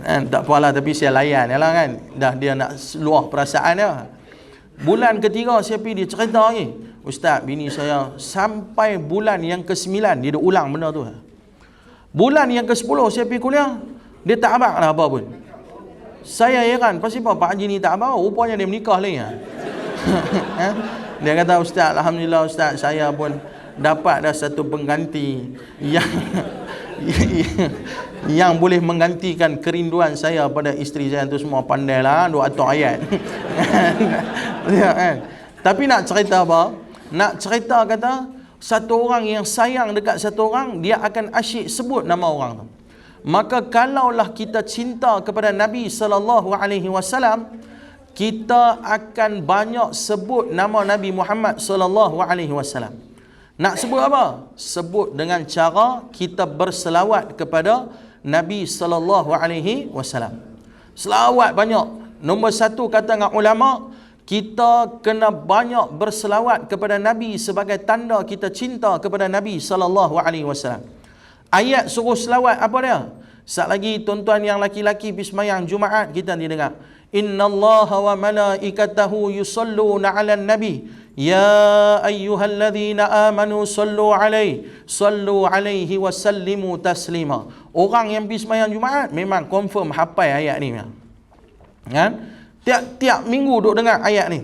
Tak apalah, tapi saya layan lah kan, dah dia nak luah perasaan dia. Bulan ketiga saya pergi, dia cerita lagi, Ustaz, bini saya sampai bulan yang ke-9 dia dah ulang benda tu. Bulan yang ke-10 saya pergi kuliah, dia tak abang lah apa pun. Saya heran, pasal apa Pak Haji ni tak abang? Rupanya dia menikah lagi. Dia kata, Ustaz, Alhamdulillah Ustaz, saya pun dapat dah satu pengganti yang boleh menggantikan kerinduan saya pada isteri saya. Tu semua pandai lah, 200 ayat. Tapi nak cerita apa? Nak cerita kata, satu orang yang sayang dekat satu orang, dia akan asyik sebut nama orang tu. Maka kalaulah kita cinta kepada Nabi SAW, kita akan banyak sebut nama Nabi Muhammad SAW. Nak sebut apa? Sebut dengan cara kita berselawat kepada Nabi SAW. Selawat banyak. Nombor satu kata dengan ulama, kita kena banyak berselawat kepada Nabi sebagai tanda kita cinta kepada Nabi SAW. Ayat suruh selawat apa dia? Sat lagi tuan-tuan yang laki-laki pergi sembahyang Jumaat, kita ni dengar, innallaha wa malaikatahu yusalluna 'alan nabi ya ayyuhalladzina amanu sallu alaihi wa sallimu taslima. Orang yang pergi sembahyang Jumaat memang confirm hafal ayat ni kan? Tiap minggu duk dengar ayat ni.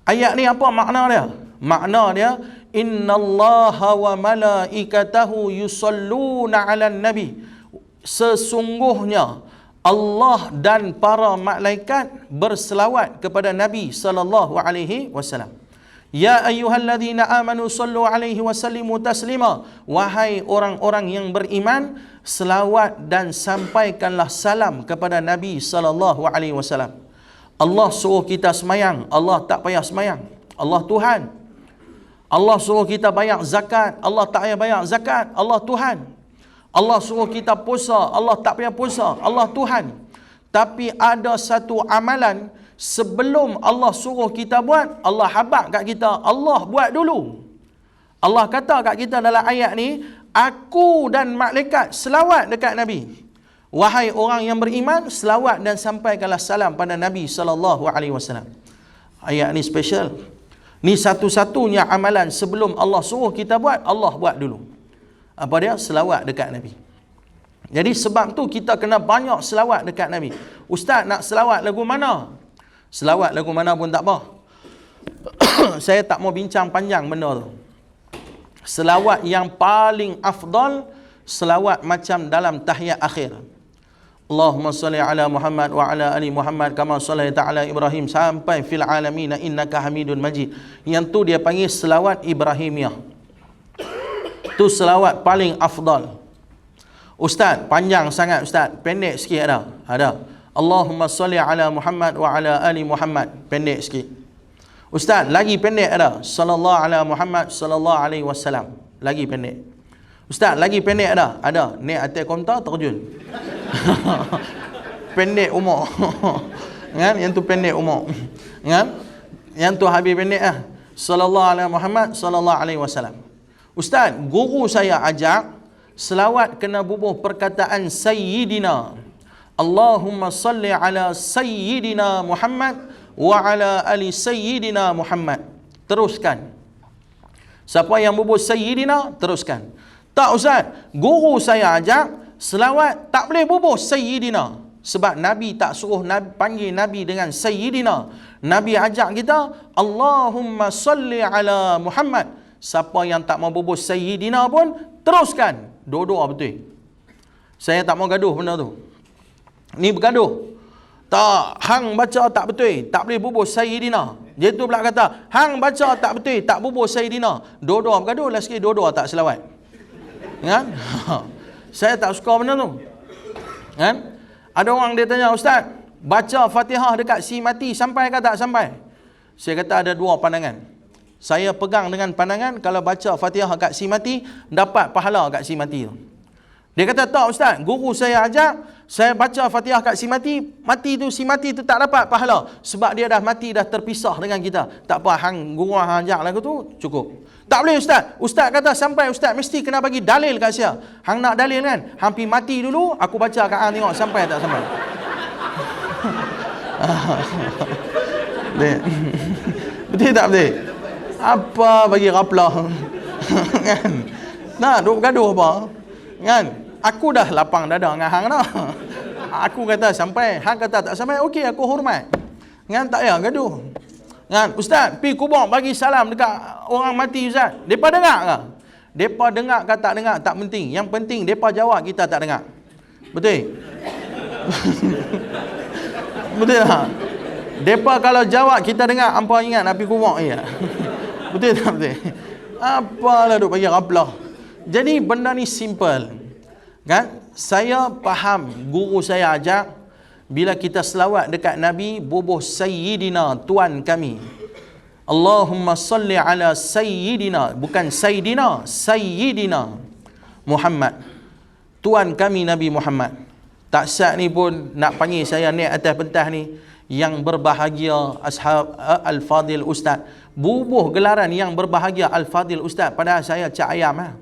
Ayat ni apa makna dia? Makna dia, innallaha wa malaikatahu yusalluna 'alan nabi. Sesungguhnya Allah dan para malaikat berselawat kepada Nabi SAW. Ya ayyuhalladzina amanu sallu alaihi wa sallimu taslima. Wahai orang-orang yang beriman, selawat dan sampaikanlah salam kepada Nabi SAW. Allah suruh kita semayang, Allah tak payah semayang. Allah Tuhan. Allah suruh kita bayar zakat, Allah tak payah bayar zakat. Allah Tuhan. Allah suruh kita puasa, Allah tak payah puasa. Allah Tuhan. Tapi ada satu amalan sebelum Allah suruh kita buat, Allah habaq kat kita, Allah buat dulu. Allah kata kat kita dalam ayat ni, aku dan malaikat selawat dekat Nabi. Wahai orang yang beriman, selawat dan sampaikanlah salam pada Nabi SAW. Ayat ni special. Ni satu-satunya amalan sebelum Allah suruh kita buat, Allah buat dulu. Apa dia? Selawat dekat Nabi. Jadi sebab tu kita kena banyak selawat dekat Nabi. Ustaz, nak selawat lagu mana? Selawat lagu mana pun tak apa. Saya tak mau bincang panjang benda tu. Selawat yang paling afdal, selawat macam dalam tahiyat akhir. Allahumma salli ala Muhammad wa ala ali Muhammad kama sallaita ala Ibrahim sampai fil alamin innaka Hamidun Majid. Yang tu dia panggil selawat Ibrahimiyah. Tu selawat paling afdal. Ustaz, panjang sangat Ustaz. Pendek sikit ada. Ada. Allahumma salli ala Muhammad wa ala ali Muhammad. Pendek sikit. Ustaz, lagi pendek ada. Sallallahu ala Muhammad sallallahu alaihi wasallam. Lagi pendek. Ustaz, lagi pendek ada. Ada. Naik atas kaunter terjun. Pendek umur. Kan? Yang tu pendek umur. Kan? Yang tu habis pendek ah. Sallallahu ala Muhammad sallallahu alaihi wasallam. Ustaz, guru saya ajak selawat kena bubuh perkataan Sayyidina. Allahumma salli ala Sayyidina Muhammad wa ala ali Sayyidina Muhammad. Teruskan. Siapa yang bubuh Sayyidina, teruskan. Tak Ustaz, guru saya ajak selawat tak boleh bubuh Sayyidina. Sebab Nabi tak suruh panggil Nabi dengan Sayyidina. Nabi ajak kita, Allahumma salli ala Muhammad. Siapa yang tak mau bubuh Sayyidina pun, teruskan. Dua-dua betul. Saya tak mau gaduh benda tu. Ni bergaduh. Tak, hang baca tak betul, tak boleh bubuh Sayyidina. Dia tu pula kata, hang baca tak betul, tak bubuh Sayyidina. Dua-dua bergaduh, last sekali dua-dua tak selawat. Kan? Saya tak suka benda tu. Kan? Ada orang dia tanya, Ustaz, baca Fatihah dekat si mati sampai ke tak sampai? Saya kata ada dua pandangan. Saya pegang dengan pandangan kalau baca Fatihah kat si mati, dapat pahala kat si mati tu. Dia kata, tak Ustaz, guru saya ajak, saya baca Fatihah kat si mati si mati tu tak dapat pahala. Sebab dia dah mati, dah terpisah dengan kita. Tak apa, hang guru hang ajak lagu tu, cukup. Tak boleh Ustaz. Ustaz kata sampai Ustaz mesti kena bagi dalil kat saya. Hang nak dalil kan? Hang pergi mati dulu, aku baca kat hang tengok sampai tak sampai. Betul tak betul? Apa bagi raplah. Kan? Nah, duk gaduh apa? Kan? Aku dah lapang dada dengan hang dah. Aku kata sampai, hang kata tak sampai, okey aku hormat. Kan, tak payah gaduh. Kan, Ustaz, pi kubur bagi salam dekat orang mati Ustaz. Depa dengar ke? Depa dengar ke tak dengar tak penting. Yang penting depa jawab kita tak dengar. Betul? Betul tak? Depa kalau jawab kita dengar, hampa ingat nak pi kubur ya. Betul tak betul? Apalah duk bagi raplah. Jadi benda ni simple. Kan? Saya faham guru saya ajak bila kita selawat dekat Nabi bubuh Sayyidina, Tuan kami. Allahumma salli ala Sayyidina, bukan Sayyidina, Sayyidina Muhammad. Tuan kami Nabi Muhammad. Tak sat ni pun nak panggil saya naik atas pentas ni, yang berbahagia ashab Al-Fadil Ustaz. Bubuh gelaran yang berbahagia Al-Fadil Ustaz, padahal saya cak ayam lah.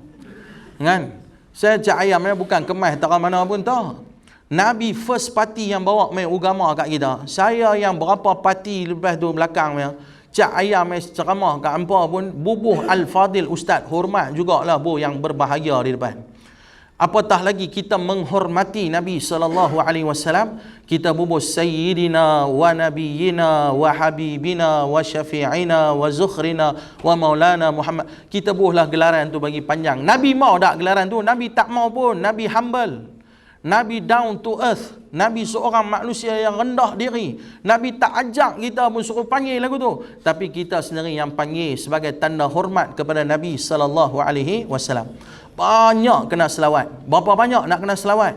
Kan? Saya cak ayam lah, bukan kemas tak mana pun tak. Nabi first party yang bawa main agama kat kita. Saya yang berapa party lepas tu belakang dia, cak ayam main ceramah kat hampa pun bubuh Al-Fadil Ustaz. Hormat jugalah bu yang berbahagia di depan. Apatah lagi kita menghormati Nabi SAW, kita bubuh Sayyidina wa Nabiyina wa Habibina wa Syafi'ina wa Zukhrina wa Maulana Muhammad. Kita bubuhlah gelaran tu bagi panjang. Nabi mau tak gelaran tu? Nabi tak mau pun. Nabi humble. Nabi down to earth. Nabi seorang manusia yang rendah diri. Nabi tak ajak kita pun suruh panggil lagu tu. Tapi kita sendiri yang panggil sebagai tanda hormat kepada Nabi SAW. Banyak kena selawat. Berapa banyak nak kena selawat?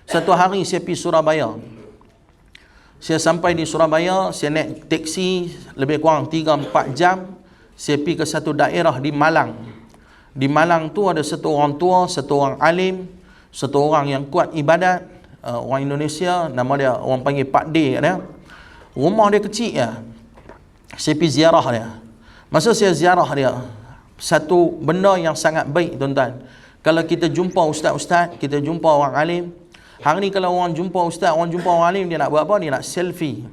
Satu hari saya pergi Surabaya. Saya sampai di Surabaya, saya naik teksi lebih kurang 3-4 jam. Saya pergi ke satu daerah di Malang. Di Malang tu ada satu orang tua, satu orang alim, satu orang yang kuat ibadat, orang Indonesia, nama dia orang panggil Pak D dia. Rumah dia kecil ya. Saya pergi ziarah dia. Masa saya ziarah dia, satu benda yang sangat baik tuan-tuan. Kalau kita jumpa ustaz-ustaz, kita jumpa orang alim. Hari ni kalau orang jumpa ustaz, orang jumpa orang alim, dia nak buat apa? Dia nak selfie.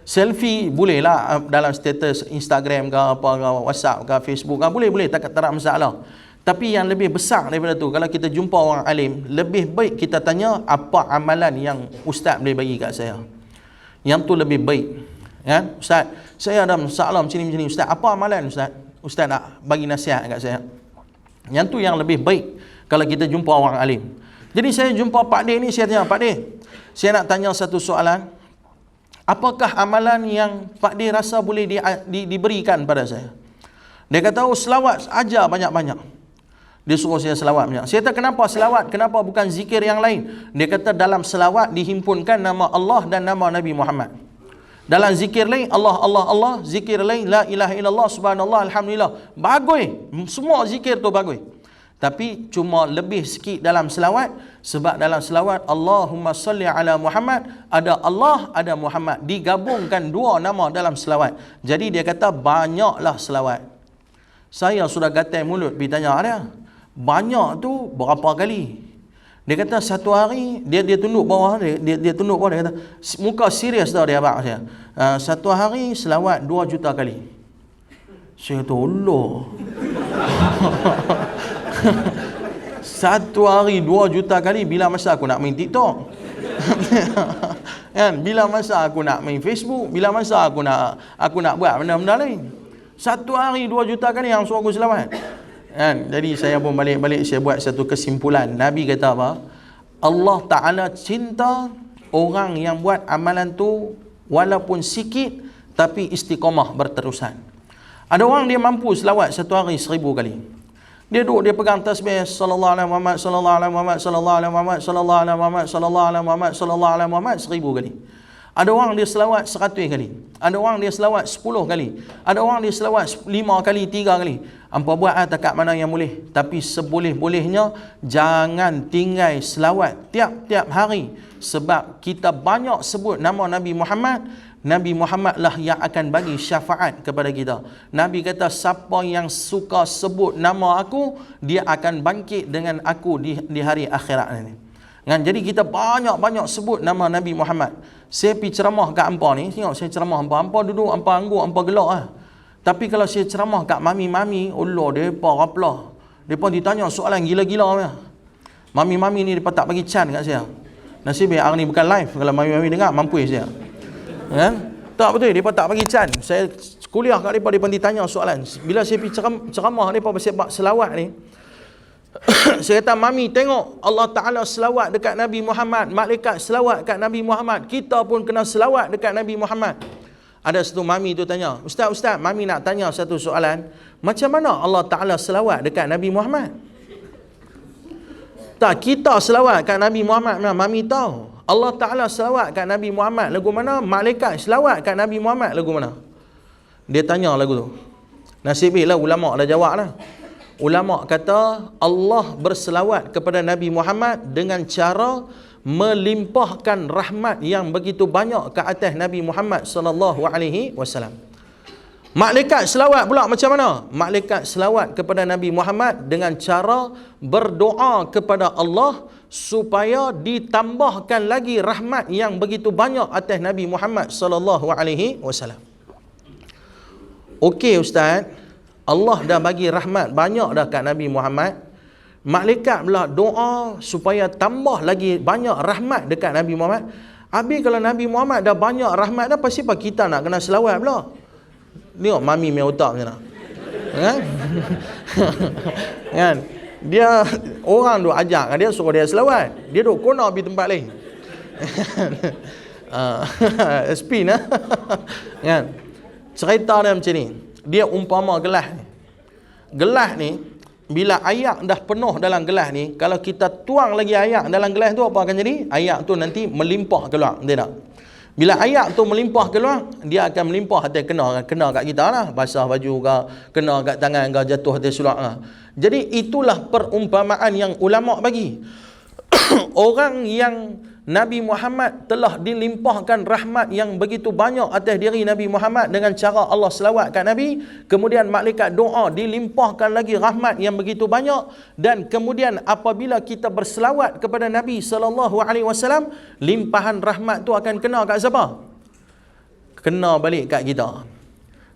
Selfie bolehlah dalam status Instagram ke apa ke, WhatsApp ke, Facebook ke, boleh tak ada masalah. Tapi yang lebih besar daripada tu, kalau kita jumpa orang alim, lebih baik kita tanya apa amalan yang ustaz boleh bagi kat saya. Yang tu lebih baik. Kan? Ustaz, saya ada masalah macam ni ustaz. Apa amalan ustaz? Ustaz nak bagi nasihat kat saya. Yang tu yang lebih baik kalau kita jumpa orang alim. Jadi saya jumpa Pak D ni, saya tanya, Pak D, saya nak tanya satu soalan. Apakah amalan yang Pak D rasa boleh diberikan pada saya? Dia kata, oh selawat ajar banyak-banyak. Dia suruh saya selawat banyak. Saya kata, kenapa selawat? Kenapa bukan zikir yang lain? Dia kata dalam selawat dihimpunkan nama Allah dan nama Nabi Muhammad. Dalam zikir lain Allah Allah Allah, zikir lain la ilaha illallah subhanallah alhamdulillah. Bagus. Semua zikir tu bagus. Tapi cuma lebih sikit dalam selawat, sebab dalam selawat Allahumma salli ala Muhammad, ada Allah, ada Muhammad, digabungkan dua nama dalam selawat. Jadi dia kata banyaklah selawat. Saya sudah gatal mulut pergi tanya dia, banyak tu berapa kali? Dia kata satu hari, dia tunduk bawah, dia tunduk bawah, dia kata muka serius tau dia abang saya. Satu hari selawat 2 juta kali. Saya kata Allah. Satu hari 2 juta kali, bila masa aku nak main TikTok? Kan? Bila masa aku nak main Facebook? Bila masa aku nak buat benda-benda lain? Satu hari 2 juta kali yang suruh aku selawat. Kan? Jadi saya pun balik-balik saya buat satu kesimpulan. Nabi kata apa? Allah Ta'ala cinta orang yang buat amalan tu walaupun sikit tapi istiqamah berterusan. Ada orang dia mampu selawat satu hari 1000 kali. Dia duduk, dia pegang tasbih sallallahu alaihi Muhammad sallallahu alaihi Muhammad sallallahu alaihi Muhammad sallallahu alaihi Muhammad sallallahu alaihi Muhammad sallallahu alaihi Muhammad 1000 kali. Ada orang dia selawat 100 kali. Ada orang dia selawat 10 kali. Ada orang dia selawat 5 kali, 3 kali. Hampa buat takat mana yang boleh. Tapi seboleh-bolehnya jangan tinggal selawat tiap-tiap hari. Sebab kita banyak sebut nama Nabi Muhammad. Nabi Muhammad lah yang akan bagi syafaat kepada kita. Nabi kata siapa yang suka sebut nama aku, dia akan bangkit dengan aku di hari akhirat ini. Kan? Jadi kita banyak-banyak sebut nama Nabi Muhammad. Saya pergi ceramah kat hampa ni, tengok saya ceramah hampa. Hampa duduk, hampa anggur, hampa gelak lah. Tapi kalau saya ceramah kat mami-mami, Allah, mereka raplah. Mereka ditanya soalan gila-gila. Mami-mami ni mereka tak bagi can kat saya. Nasib baik hari ni bukan live. Kalau mami-mami dengar, mampu saya. Kan? Tak betul, mereka tak bagi can. Saya kuliah kat mereka, mereka ditanya soalan. Bila saya pergi ceramah mereka pasal selawat ni, saya kata, mami tengok Allah Ta'ala selawat dekat Nabi Muhammad, malaikat selawat dekat Nabi Muhammad, kita pun kena selawat dekat Nabi Muhammad. Ada satu mami tu tanya, Ustaz, mami nak tanya satu soalan, macam mana Allah Ta'ala selawat dekat Nabi Muhammad? Tak, kita selawat kat Nabi Muhammad, mami tahu. Allah Ta'ala selawat kat Nabi Muhammad lagu mana? Malaikat selawat kat Nabi Muhammad lagu mana? Dia tanya lagu tu. Nasib baiklah ulama' dah jawab lah. Ulama' kata Allah berselawat kepada Nabi Muhammad dengan cara melimpahkan rahmat yang begitu banyak ke atas Nabi Muhammad sallallahu alaihi wasallam. Malaikat selawat pula macam mana? Malaikat selawat kepada Nabi Muhammad dengan cara berdoa kepada Allah supaya ditambahkan lagi rahmat yang begitu banyak atas Nabi Muhammad sallallahu alaihi wasallam. Okey ustaz, Allah dah bagi rahmat banyak dah kat Nabi Muhammad. Malaikat pula doa supaya tambah lagi banyak rahmat dekat Nabi Muhammad. Habis kalau Nabi Muhammad dah banyak rahmat dah, pasti apa kita nak kena selawat pula? Tengok mami punya otak macam mana. Kan? Kan? Dia orang duk ajak dia, suruh dia selawat. Dia duk kona pergi tempat lain. Spin lah. Kan? Cerita dia macam ni. Dia umpama gelas ni. Gelas ni, bila air dah penuh dalam gelas ni, kalau kita tuang lagi air dalam gelas tu, apa akan jadi? Air tu nanti melimpah keluar. Betul tak? Bila air tu melimpah keluar, dia akan melimpah atas kena kat kita lah. Basah baju ke, kena kat tangan ke, jatuh atas sulak lah. Jadi itulah perumpamaan yang ulama' bagi. Orang yang Nabi Muhammad telah dilimpahkan rahmat yang begitu banyak atas diri Nabi Muhammad dengan cara Allah selawat kat Nabi, kemudian malaikat doa dilimpahkan lagi rahmat yang begitu banyak, dan kemudian apabila kita berselawat kepada Nabi SAW, limpahan rahmat tu akan kena kat siapa? Kena balik kat kita.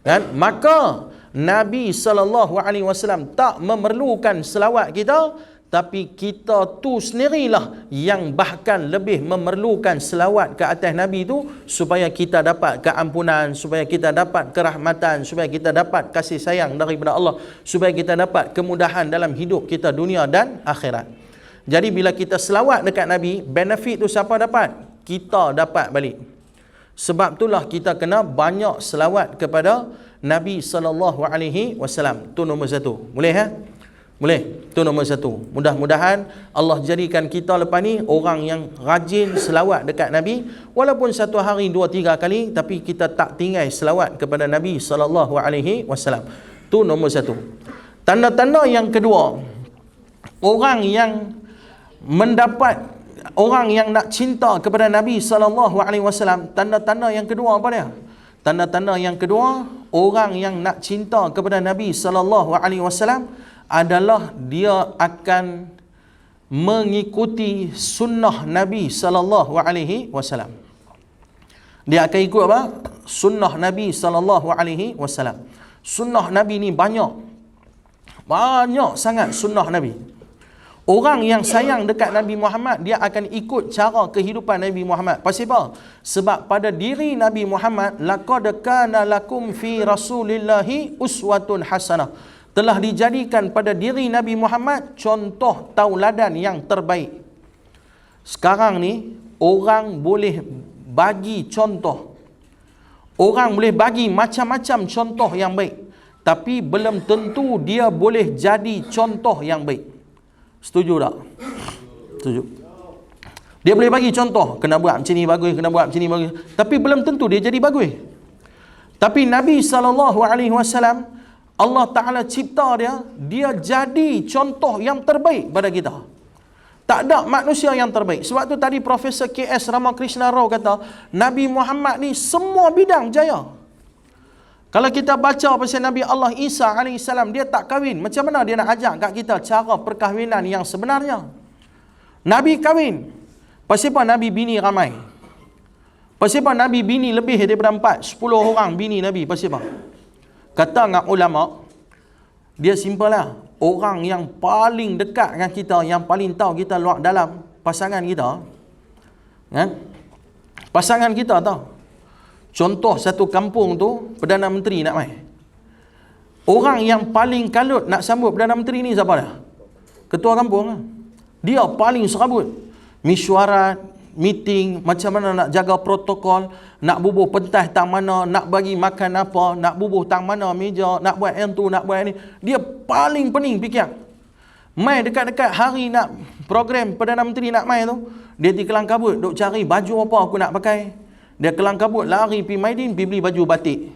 Kan? Maka Nabi SAW tak memerlukan selawat kita, tapi kita tu sendirilah yang bahkan lebih memerlukan selawat ke atas Nabi tu, supaya kita dapat keampunan, supaya kita dapat kerahmatan, supaya kita dapat kasih sayang daripada Allah, supaya kita dapat kemudahan dalam hidup kita dunia dan akhirat. Jadi bila kita selawat dekat Nabi, benefit tu siapa dapat? Kita dapat balik. Sebab itulah kita kena banyak selawat kepada Nabi SAW. Tu nombor 1. Boleh ha? Boleh? Itu nombor satu. Mudah-mudahan Allah jadikan kita lepas ni orang yang rajin selawat dekat Nabi. Walaupun satu hari 2-3 kali, tapi kita tak tinggal selawat kepada Nabi SAW. Itu nombor satu. Tanda-tanda yang kedua, orang yang mendapat, orang yang nak cinta kepada Nabi SAW, tanda-tanda yang kedua apa dia? Tanda-tanda yang kedua, orang yang nak cinta kepada Nabi SAW adalah dia akan mengikuti sunnah Nabi SAW. Dia akan ikut apa? Sunnah Nabi SAW. Sunnah Nabi ni banyak sangat sunnah Nabi. Orang yang sayang dekat Nabi Muhammad, dia akan ikut cara kehidupan Nabi Muhammad. Pasal apa? Sebab pada diri Nabi Muhammad, laqad kana lakum fi rasulillahi uswatun hasanah. Telah dijadikan pada diri Nabi Muhammad contoh tauladan yang terbaik. Sekarang ni, orang boleh bagi contoh. Orang boleh bagi macam-macam contoh yang baik. Tapi belum tentu dia boleh jadi contoh yang baik. Setuju tak? Setuju. Dia boleh bagi contoh, kena buat macam ni bagus, kena buat macam ni bagus. Tapi belum tentu dia jadi bagus. Tapi Nabi SAW, Allah Ta'ala cipta dia jadi contoh yang terbaik pada kita. Tak ada manusia yang terbaik. Sebab tu tadi Profesor K.S. Ramakrishna Rao kata, Nabi Muhammad ni semua bidang jaya. Kalau kita baca pasal Nabi Allah Isa AS, dia tak kahwin. Macam mana dia nak ajak kat kita cara perkahwinan yang sebenarnya? Nabi kahwin. Pasal apa Nabi bini ramai? Pasal apa Nabi bini lebih daripada 4, 10 orang bini Nabi? Pasal apa? Kata dengan ulama, dia simple lah. Orang yang paling dekat dengan kita, yang paling tahu kita luar dalam, pasangan kita. Kan? Pasangan kita tahu. Contoh satu kampung tu, Perdana Menteri nak mai. Orang yang paling kalut nak sambut Perdana Menteri ni siapa dah? Ketua kampung lah. Dia paling serabut. Mesyuarat, meeting, macam mana nak jaga protokol, nak bubuh pentas tang mana, nak bagi makan apa, nak bubuh tang mana meja, nak buat yang tu, nak buat yang ni. Dia paling pening fikir. Mai dekat-dekat hari nak program Perdana Menteri nak mai tu, dia di kelang kabut, duk cari baju apa aku nak pakai. Dia kelang kabut, lari pergi Maidin, pergi beli baju batik.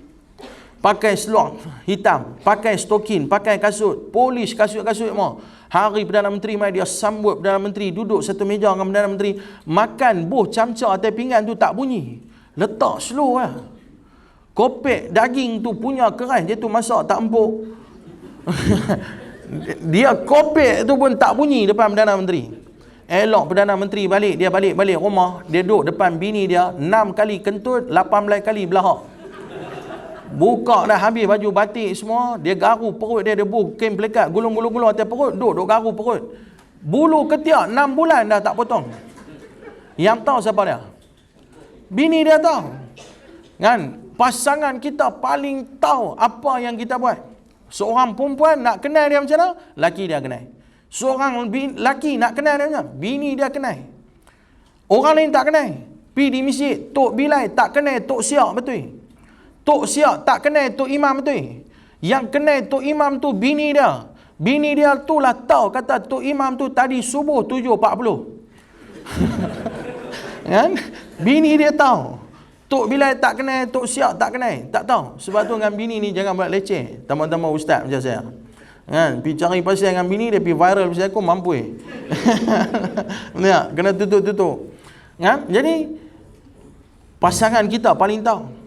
Pakai slot hitam, pakai stokin, pakai kasut, polish kasut-kasut semua. Hari Perdana Menteri mai, dia sambut Perdana Menteri, duduk satu meja dengan Perdana Menteri, makan buh camca atas pinggan tu tak bunyi. Letak slow lah. Kopek daging tu punya keras, dia tu masak tak empuk. Dia kopek tu pun tak bunyi depan Perdana Menteri. Elok Perdana Menteri balik, dia balik rumah, dia duduk depan bini dia, 6 kali kentut, 18 kali belahak. Buka dah habis baju batik semua, dia garu perut dia, dia buh kain pelekat, gulung-gulung atas perut, duduk garu perut. Bulu ketiak 6 bulan dah tak potong. Yang tahu siapa dia? Bini dia tahu. Kan? Pasangan kita paling tahu apa yang kita buat. Seorang perempuan nak kenal dia macam mana? Laki dia kenal. Seorang laki nak kenal dia macam mana? Bini dia kenal. Orang lain tak kenal. Pergi di masjid, Tok Bilal tak kenal Tok Siak betul. Tok Siak tak kenal Tok Imam betul. Yang kenal Tok Imam tu bini dia. Bini dia tu lah tahu kata Tok Imam tu tadi subuh 7.40. Kan? Bini dia tahu. Tok Bilal tak kenal, Tok Siak tak kenal. Tak tahu. Sebab tu dengan bini ni jangan buat leceh. Teman-teman ustaz macam saya. Kan? Pergi cari pasal dengan bini dia pergi viral pasal aku mampu. Ya, kena tutup-tutup. Kan? Jadi pasangan kita paling tahu.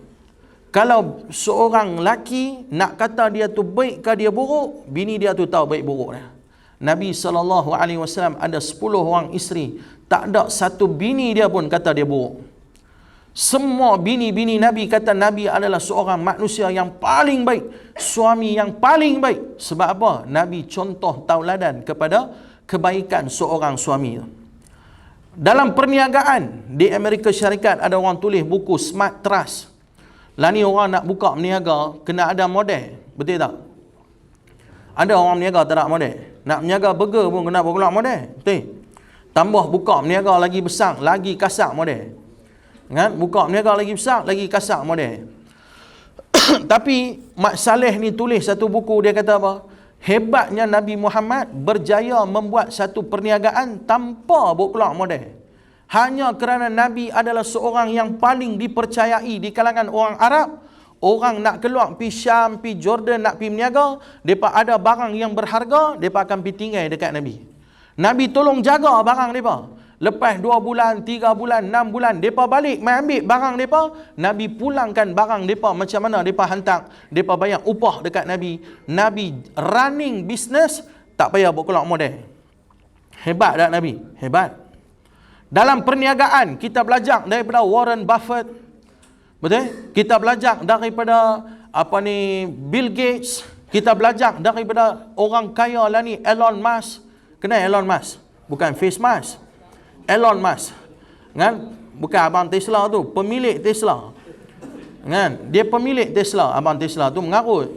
Kalau seorang laki nak kata dia tu baik ke dia buruk, bini dia tu tahu baik buruk dia. Nabi SAW ada 10 orang isteri, tak ada satu bini dia pun kata dia buruk. Semua bini-bini Nabi kata Nabi adalah seorang manusia yang paling baik, suami yang paling baik. Sebab apa? Nabi contoh tauladan kepada kebaikan seorang suami. Dalam perniagaan di Amerika Syarikat ada orang tulis buku Smart Trust. Lah ni orang nak buka meniaga kena ada modal. Betul tak? Ada orang meniaga tak ada modal. Nak meniaga burger pun kena berkeluar modal. Betul? Tambah buka meniaga lagi besar, lagi kasar modal. Kan? Buka meniaga lagi besar, lagi kasar modal. Tapi Mak Saleh ni tulis satu buku, dia kata apa? Hebatnya Nabi Muhammad berjaya membuat satu perniagaan tanpa bawa keluar modal. Hanya kerana Nabi adalah seorang yang paling dipercayai di kalangan orang Arab. Orang nak keluar pergi Syam, pergi Jordan, nak pergi berniaga, mereka ada barang yang berharga, mereka akan pergi tinggal dekat Nabi. Nabi tolong jaga barang mereka. Lepas 2 bulan, 3 bulan, 6 bulan, mereka balik mai ambil barang mereka. Nabi pulangkan barang mereka macam mana mereka hantar. Mereka bayar upah dekat Nabi. Nabi running business, tak payah bawa keluar modal. Hebat tak Nabi? Hebat. Dalam perniagaan, kita belajar daripada Warren Buffett. Betul? Kita belajar daripada Bill Gates. Kita belajar daripada orang kaya lah ni, Elon Musk. Kenal Elon Musk? Bukan face mask. Elon Musk. Kan? Bukan abang Tesla tu, pemilik Tesla. Kan? Dia pemilik Tesla, abang Tesla tu mengarut.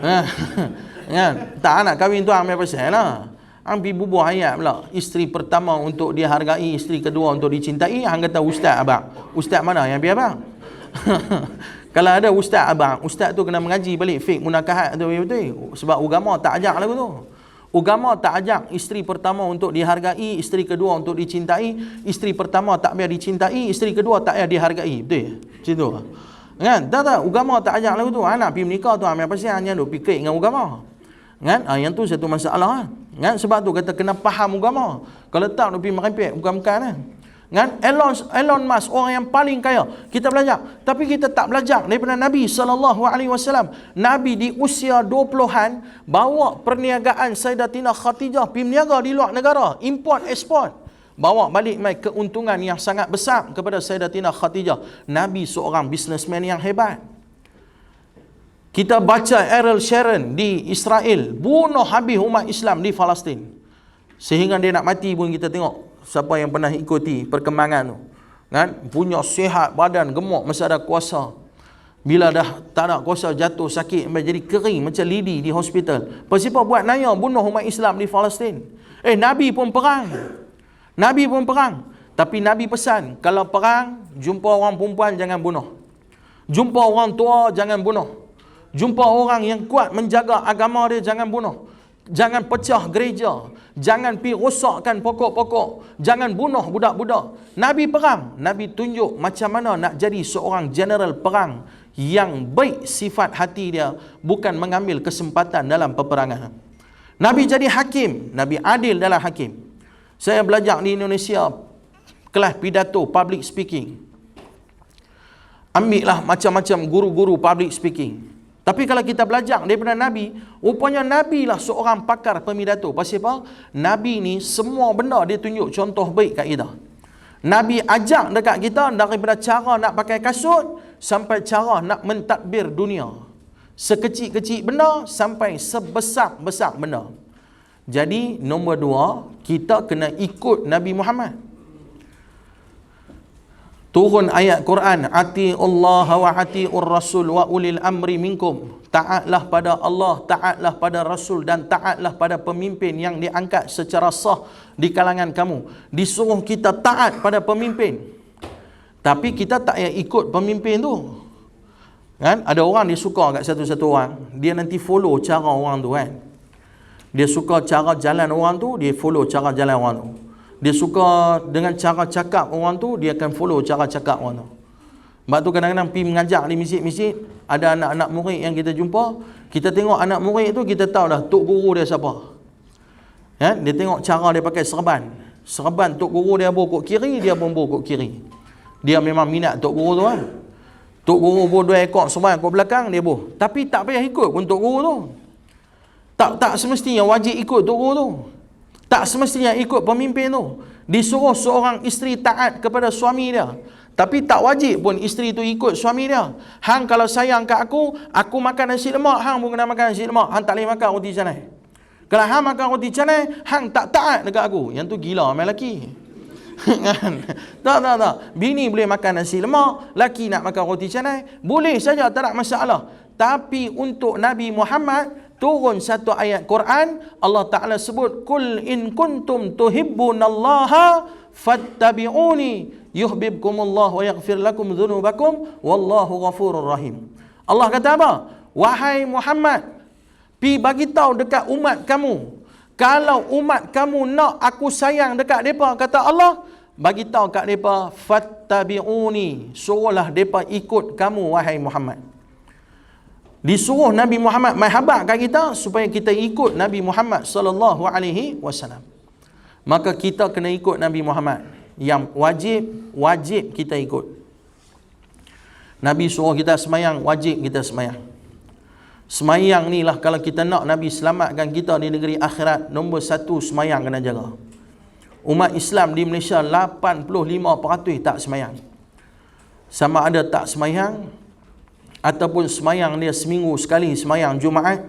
Kan? Tak nak kahwin tu ambil pasal lah. Ambil bubuh ayat pula. Isteri pertama untuk dihargai, isteri kedua untuk dicintai. Hang kata ustaz abang. Ustaz mana yang biar abang? Kalau ada ustaz abang, ustaz tu kena mengaji balik fiqh munakahat tu betul. Sebab agama tak ajak lagu tu. Agama tak ajak isteri pertama untuk dihargai, isteri kedua untuk dicintai, isteri pertama tak biar dicintai, isteri kedua tak biar dihargai. Betul? Macam tu. Kan? Tak, agama tak ajak lagu tu. Anak pergi menikah tu ambil pasal hanya duk fikir dengan agama. Kan? Yang tu satu masalah. Kan? Sebab tu kata kena faham agama. Kalau tak duk pergi merempet bukan-bukan kan. Kan? Elon Musk orang yang paling kaya. Kita belajar, tapi kita tak belajar daripada Nabi SAW. Nabi di usia 20-an bawa perniagaan Sayyidatina Khadijah pergi berniaga di luar negara, import export, bawa balik mai keuntungan yang sangat besar kepada Sayyidatina Khadijah. Nabi seorang businessman yang hebat. Kita baca Ariel Sharon di Israel bunuh habis umat Islam di Palestin, sehingga dia nak mati pun kita tengok. Siapa yang pernah ikuti perkembangan tu, kan? Punya sihat badan, gemuk masa ada kuasa. Bila dah tak ada kuasa, jatuh sakit, jadi kering macam lidi di hospital. Pasal buat naya bunuh umat Islam di Palestin. Nabi pun perang. Nabi pun perang. Tapi Nabi pesan, kalau perang, jumpa orang perempuan jangan bunuh. Jumpa orang tua jangan bunuh. Jumpa orang yang kuat menjaga agama dia jangan bunuh. Jangan pecah gereja. Jangan pi rosakkan pokok-pokok. Jangan bunuh budak-budak. Nabi perang. Nabi tunjuk macam mana nak jadi seorang general perang yang baik sifat hati dia, bukan mengambil kesempatan dalam peperangan. Nabi jadi hakim. Nabi adil dalam hakim. Saya belajar di Indonesia kelas pidato public speaking. Ambil lah macam-macam guru-guru public speaking. Tapi kalau kita belajar daripada Nabi, rupanya Nabi lah seorang pakar pemidato. Pasal apa? Nabi ni semua benda dia tunjuk contoh baik kat kita. Nabi ajak dekat kita daripada cara nak pakai kasut sampai cara nak mentadbir dunia. Sekecil-kecil benda sampai sebesar-besar benda. Jadi nombor 2, kita kena ikut Nabi Muhammad. Turun ayat Quran, ati'ullah wa ati'ur rasul wa ulil amri minkum. Taatlah pada Allah, taatlah pada Rasul, dan taatlah pada pemimpin yang diangkat secara sah di kalangan kamu. Disuruh kita taat pada pemimpin. Tapi kita tak payah ikut pemimpin tu. Kan? Ada orang dia suka kat satu-satu orang, dia nanti follow cara orang tu kan. Dia suka cara jalan orang tu, dia follow cara jalan orang tu. Dia suka dengan cara cakap orang tu, dia akan follow cara cakap orang tu. Sebab tu kadang-kadang pergi mengajar di masjid-masjid, ada anak-anak murid yang kita jumpa, kita tengok anak murid tu, kita tahu dah tok guru dia siapa. Ya? Dia tengok cara dia pakai serban. Serban tok guru dia bawa kok kiri, dia pun bawa kok kiri. Dia memang minat tok guru tu kan. Tok guru bawa 2 ekor serban kok belakang, dia bawa. Tapi tak payah ikut pun tok guru tu. Tak semestinya wajib ikut tok guru tu. Tak semestinya ikut pemimpin tu. Disuruh seorang isteri taat kepada suami dia, tapi tak wajib pun isteri tu ikut suami dia. Hang kalau sayang kat aku makan nasi lemak, hang pun kena makan nasi lemak. Hang tak boleh makan roti canai. Kalau hang makan roti canai, hang tak taat dekat aku. Yang tu gila main lelaki. Tak. Bini boleh makan nasi lemak, laki nak makan roti canai, boleh saja, tak ada masalah. Tapi untuk Nabi Muhammad, turun satu ayat Quran, Allah Ta'ala sebut, Kul in kuntum tuhibbunallaha fattabi'uni yuhbibkumullah wa yaghfir lakum dhunubakum wallahu ghafurur rahim. Allah kata apa? Wahai Muhammad, Pi bagi tahu dekat umat kamu. Kalau umat kamu nak aku sayang dekat depa, kata Allah, bagi tahu kat depa, fattabi'uni, suruhlah depa ikut kamu wahai Muhammad. Disuruh Nabi Muhammad mahabat kat kita supaya kita ikut Nabi Muhammad sallallahu alaihi wasallam. Maka kita kena ikut Nabi Muhammad. Yang wajib kita ikut. Nabi suruh kita semayang, wajib kita semayang. Semayang ni lah kalau kita nak Nabi selamatkan kita di negeri akhirat, nombor satu semayang kena jaga. Umat Islam di Malaysia 85% tak semayang. Sama ada tak semayang, ataupun semayang dia seminggu sekali semayang Jumaat,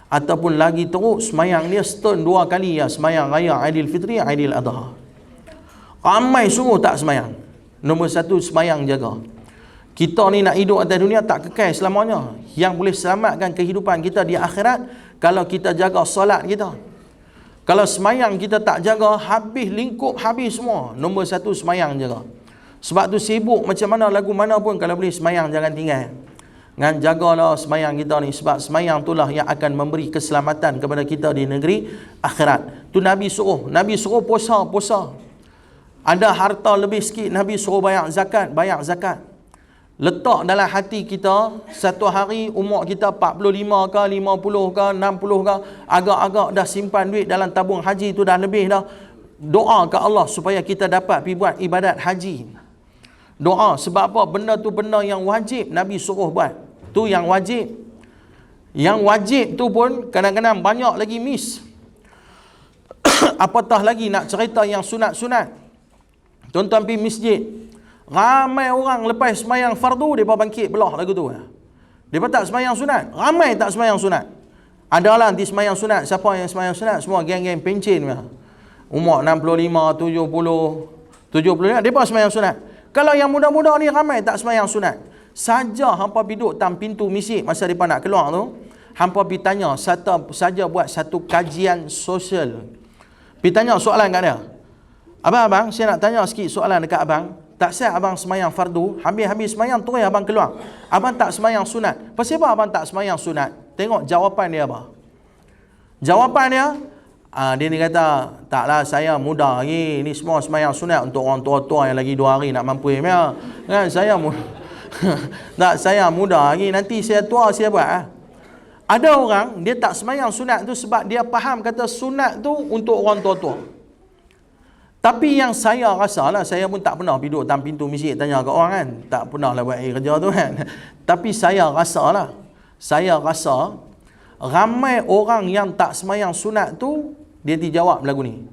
ataupun lagi teruk semayang dia setahun 2 kali ya, semayang raya Aidilfitri, Aidil Adha. Ramai sungguh tak semayang. Nombor satu semayang jaga. Kita ni nak hidup atas dunia tak kekal selamanya. Yang boleh selamatkan kehidupan kita di akhirat kalau kita jaga solat kita. Kalau semayang kita tak jaga, habis lingkup, habis semua. Nombor satu semayang jaga. Sebab tu sibuk macam mana lagu mana pun, kalau boleh semayang jangan tinggal. Dengan jagalah semayang kita ni, sebab semayang itulah yang akan memberi keselamatan kepada kita di negeri akhirat. Tu Nabi suruh puasa. Ada harta lebih sikit, Nabi suruh bayar zakat. Letak dalam hati kita, satu hari umur kita 45 ke, 50 ke, 60 ke, agak-agak dah simpan duit dalam tabung haji tu dah lebih dah. Doa ke Allah supaya kita dapat pergi buat ibadat haji. Doa, sebab apa? Benda tu benda yang wajib Nabi suruh buat. Tu yang wajib. Yang wajib tu pun kadang-kadang banyak lagi miss. Apatah lagi nak cerita yang sunat-sunat. Tuan-tuan pergi masjid, ramai orang lepas semayang fardu, mereka bangkit belah lagu tu. Mereka tak semayang sunat. Ramai tak semayang sunat. Adalah di semayang sunat. Siapa yang semayang sunat? Semua geng-geng pencin. Umur 65, 70, 75, mereka semayang sunat. Kalau yang muda-muda ni ramai tak semayang sunat. Saja hampa duduk tam pintu masjid masa mereka nak keluar tu, hampa pergi tanya, saja buat satu kajian sosial. Pergi tanya soalan kat dia. Abang, saya nak tanya sikit soalan dekat abang. Tak siap abang semayang fardu, habis semayang terus abang keluar. Abang tak semayang sunat. Pasal apa abang tak semayang sunat? Tengok jawapan dia apa. Jawapan dia, dia ni kata, taklah saya muda lagi. Ni semua semayang sunat untuk orang tua-tua yang lagi 2 hari nak mampu. Kan saya tak, saya muda lagi. Nanti saya tua saya buat. Ada orang, dia tak semayang sunat tu sebab dia faham kata sunat tu untuk orang tua-tua. Tapi yang saya rasa lah, saya pun tak pernah duduk dalam pintu masjid tanya kat orang kan. Tak pernah lah buat kerja tu kan. Tapi saya rasa ramai orang yang tak semayang sunat tu, dia dijawab lagu ni.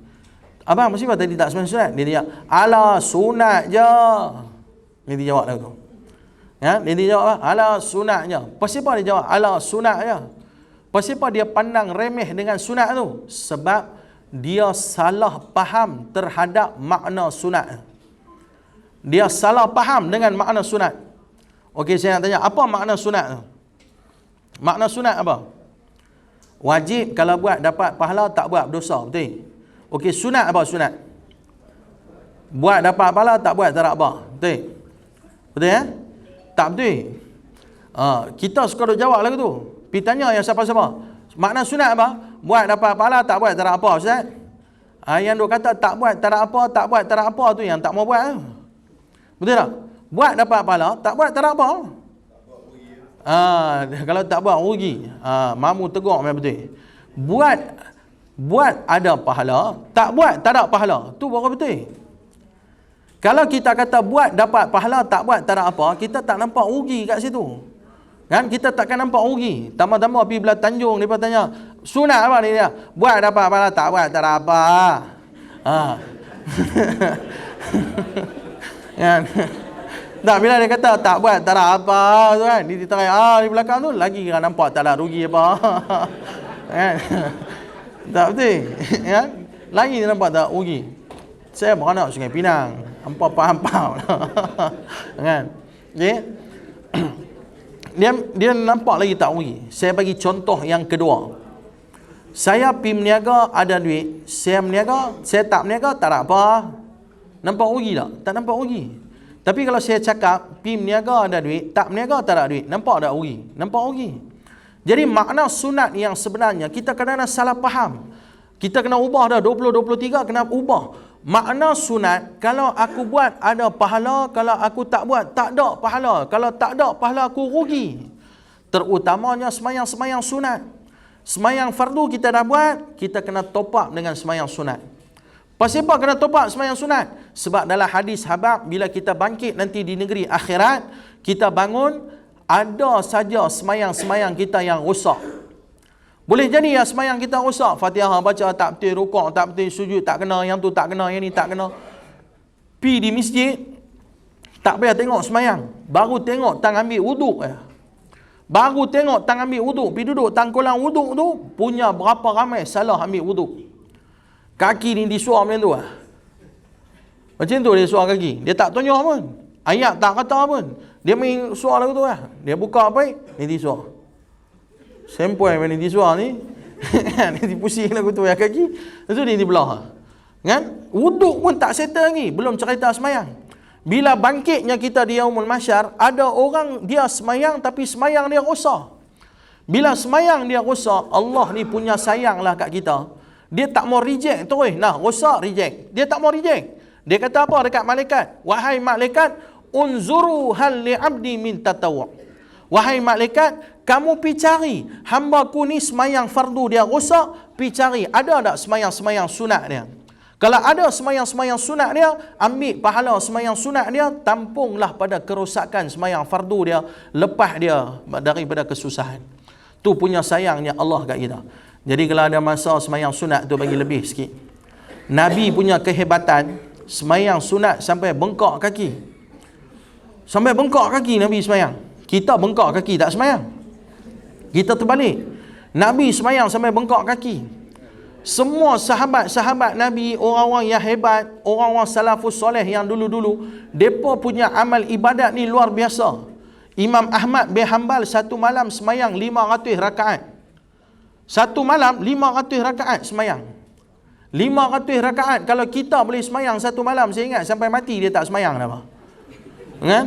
Abang, mesti tadi tak semayang sunat? Dia dijawab, alah sunat je. Dia dijawab lagu tu. Ya, dia dijawab, alah sunat je. Pasal apa dia jawab, alah sunat je? Pasal apa dia pandang remeh dengan sunat tu? Sebab dia salah faham terhadap makna sunat. Dia salah faham dengan makna sunat. Okey, saya nak tanya, apa makna sunat tu? Makna sunat apa? Wajib, kalau buat dapat pahala, tak buat berdosa, betul? Okey, sunat apa sunat? Buat dapat pahala, tak buat tak ada apa, betul? Betul ya? Tak betul. Kita suka duk jawab lagu tu. Pergi tanya yang siapa-siapa, makna sunat apa? Buat dapat pahala, tak buat tak ada apa, Ustaz. Yang duk kata tak buat tak ada apa, tak buat tak ada apa tu yang tak mau buat. Betul tak? Buat dapat pahala, tak buat tak ada apa. Kalau tak buat rugi. Mamu tegur memang betul. Buat ada pahala, tak buat tak ada pahala. Tu baru betul. Kalau kita kata buat dapat pahala, tak buat tak ada apa, kita tak nampak rugi kat situ. Kan kita takkan nampak rugi. Tambah-tambah pergi belah Tanjung, dia tanya, sunat apa ni dia? Buat dapat pahala, tak buat tak ada apa. Kan? Tak, bila dia kata tak buat tak ada apa tu kan, dia tanya di belakang tu lagi kan nampak tak ada rugi apa. Kan? Tak betul. Kan? Lagi dia nampak tak rugi. Saya beranak Sungai Pinang. Hampa faham. Kan? Okey. Dia nampak lagi tak rugi. Saya bagi contoh yang kedua. Saya pergi meniaga ada duit, saya meniaga, saya tak meniaga tak ada apa. Nampak rugi tak? Tak nampak rugi. Tapi kalau saya cakap pergi meniaga ada duit, tak meniaga tak ada duit, nampak tak rugi? Nampak rugi. Jadi makna sunat yang sebenarnya kita kadang-kadang salah faham. Kita kena ubah dah 20-23 kena ubah. Makna sunat, kalau aku buat ada pahala, kalau aku tak buat tak ada pahala. Kalau tak ada pahala aku rugi. Terutamanya semayang-semayang sunat. Semayang fardu kita dah buat, kita kena top up dengan semayang sunat. Pasal apa kena top up semayang sunat? Sebab dalam hadis habaq, bila kita bangkit nanti di negeri akhirat, kita bangun, ada saja semayang-semayang kita yang rosak. Boleh jadi ya semayang kita rosak. Fatihah baca tak betul, rukuk tak betul, sujud tak kena, yang tu tak kena, yang ni tak kena. Pi di masjid, tak payah tengok semayang. Baru tengok tang ambil wuduk. Baru tengok tang ambil wuduk. Pi duduk tang kolam wuduk tu, punya berapa ramai salah ambil wuduk. Kaki ni disuar macam tu. Macam tu dia suar kaki. Dia tak tanya pun. Ayat tak kata pun. Dia main suar lagu tu lah. Dia buka apa? Ni disuar. Sempoi main ni disuar ni. Ni dipusing lagu tu ya kaki. Lepas tu dia dibelah. Kan? Wuduk pun tak settle lagi. Belum cerita semayang. Bila bangkitnya kita di yaumul mahsyar, ada orang dia semayang tapi semayang dia rosak. Bila semayang dia rosak, Allah ni punya sayang lah kat kita. Dia tak mau reject terus. Nah, rosak reject. Dia tak mau reject. Dia kata apa dekat malaikat? Wahai malaikat, unzuru hal li'abdi min tatawwu'. Wahai malaikat, kamu pi cari hamba ku ni semayang fardu dia rosak, pi cari ada tak semayang-semayang sunat dia. Kalau ada semayang-semayang sunat dia, ambil pahala semayang sunat dia, tampunglah pada kerosakan semayang fardu dia, lepas dia daripada kesusahan. Tu punya sayangnya Allah kat kita. Jadi kalau ada masa semayang sunat tu bagi lebih sikit. Nabi punya kehebatan, semayang sunat sampai bengkak kaki. Sampai bengkak kaki Nabi semayang. Kita bengkak kaki tak semayang. Kita terbalik. Nabi semayang sampai bengkak kaki. Semua sahabat-sahabat Nabi, orang-orang yang hebat, orang-orang salafus soleh yang dulu-dulu, mereka punya amal ibadat ni luar biasa. Imam Ahmad bin Hanbal satu malam semayang 500 rakaat. Satu malam 500 rakaat semayang. 500 rakaat. Kalau kita boleh semayang satu malam, saya ingat sampai mati dia tak semayang apa. Kan?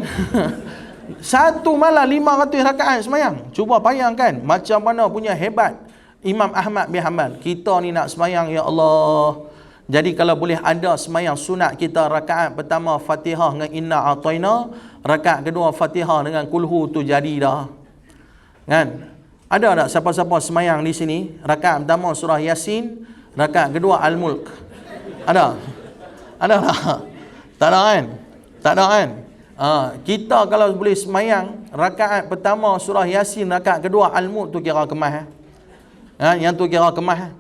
Satu malam 500 rakaat semayang. Cuba bayangkan macam mana punya hebat Imam Ahmad bin Hanbal. Kita ni nak semayang, ya Allah. Jadi kalau boleh ada semayang sunat kita, rakaat pertama Fatihah dengan Inna A'tayna, rakaat kedua Fatihah dengan Kulhu, tu jadi dah. Kan? Ada tak siapa-siapa semayang di sini? Rakaat pertama surah Yasin, rakaat kedua Al-Mulk. Ada? Ada tak? Tak ada kan? Tak ada kan? Kita kalau boleh semayang, rakaat pertama surah Yasin, rakaat kedua Al-Mulk, tu kira kemas. Yang tu kira kemas.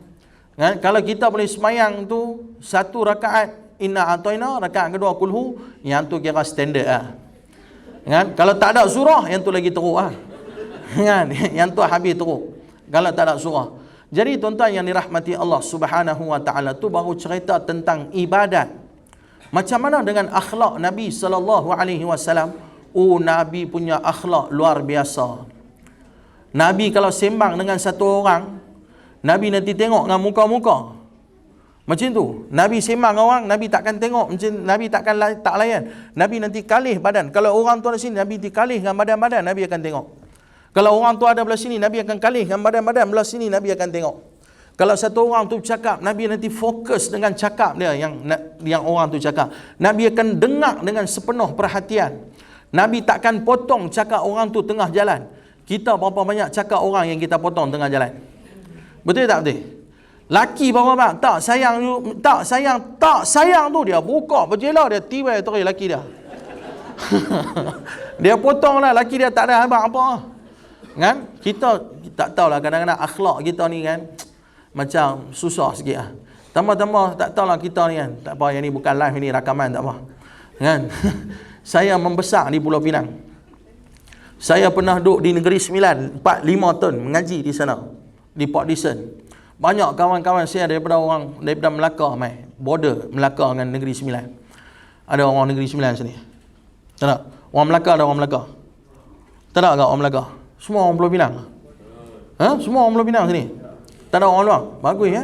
Kalau kita boleh semayang tu satu rakaat Inna A'tayna, rakaat kedua Kulhu, yang tu kira standard . Kalau tak ada surah, yang tu lagi teruk . Yang tu habis teruk kalau tak ada surah. Jadi tuan-tuan yang dirahmati Allah Subhanahu wa taala, tu baru cerita tentang ibadat. Macam mana dengan akhlak Nabi sallallahu alaihi wasallam? Oh, Nabi punya akhlak luar biasa. Nabi kalau sembang dengan satu orang, Nabi nanti tengok dengan muka-muka. Macam tu. Nabi sembang orang, Nabi takkan tengok, macam Nabi takkan tak layan. Nabi nanti kalih badan. Kalau orang tu ada sini, Nabi nanti kalih dengan badan-badan, Nabi akan tengok. Kalau orang tu ada belah sini, Nabi akan kalih dengan badan-badan, belah sini Nabi akan tengok. Kalau satu orang tu cakap, Nabi nanti fokus dengan cakap dia yang orang tu cakap. Nabi akan dengar dengan sepenuh perhatian. Nabi takkan potong cakap orang tu tengah jalan. Kita berapa banyak cakap orang yang kita potong tengah jalan? Betul tak betul? Laki berapa bang? Tak sayang tu dia buka berjela, dia tiwai terus laki dia. Dia potong lah, laki dia tak ada habaq apa. Kan? Kita tak tahulah, kadang-kadang akhlak kita ni kan macam susah sikit lah. Tambah-tambah tak tahulah kita ni kan. Tak apa, yang ni bukan live, ni rakaman, tak apa. Kan? Saya membesar di Pulau Pinang. Saya pernah duduk di Negeri Sembilan 4-5 tahun mengaji di sana, di Port Dickson. Banyak kawan-kawan saya daripada Melaka, border Melaka dengan Negeri Sembilan. Ada orang Negeri Sembilan sini? Tak ada? Orang Melaka ada orang Melaka? Tak ada ke orang Melaka? Semua orang Pulau Pinang? Semua orang Pulau Pinang sini? Tak ada orang luar? Bagus ya?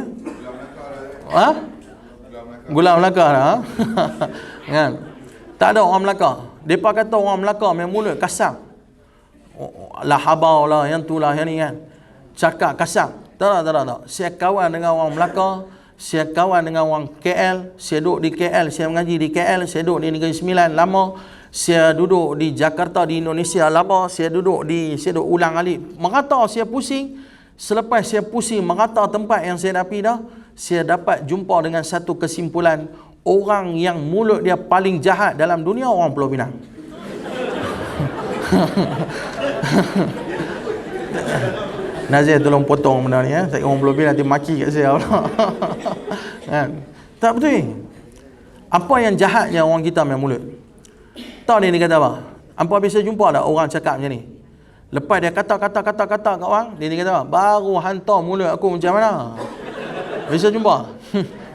Gula Melaka dah. Kan? Tak ada orang Melaka. Mereka kata orang Melaka memang mulut kasar. Lah habau lah, yang tu lah, yang ni kan. cakap kasar. Tak. Saya kawan dengan orang Melaka, saya kawan dengan orang KL, saya duduk di KL, saya mengaji di KL, saya duduk di Negeri Sembilan lama, saya duduk di Jakarta di Indonesia lama, saya duduk ulang alik. Merata saya pusing. Selepas saya pusing merata tempat yang saya dah pergi dah, saya dapat jumpa dengan satu kesimpulan, orang yang mulut dia paling jahat dalam dunia orang Pulau Pinang. Nazir tolong potong benda ni ya. Saya orang Pulau Pinang nanti maki kat saya pula. Kan? Tak betul. Apa yang jahatnya orang kita punya mulut? Tahu dia kata apa? Hampa biasa jumpa tak orang cakap macam ni? Lepas dia kata kat orang, dia kata apa? Baru hantar mulut aku macam mana? Biasa jumpa?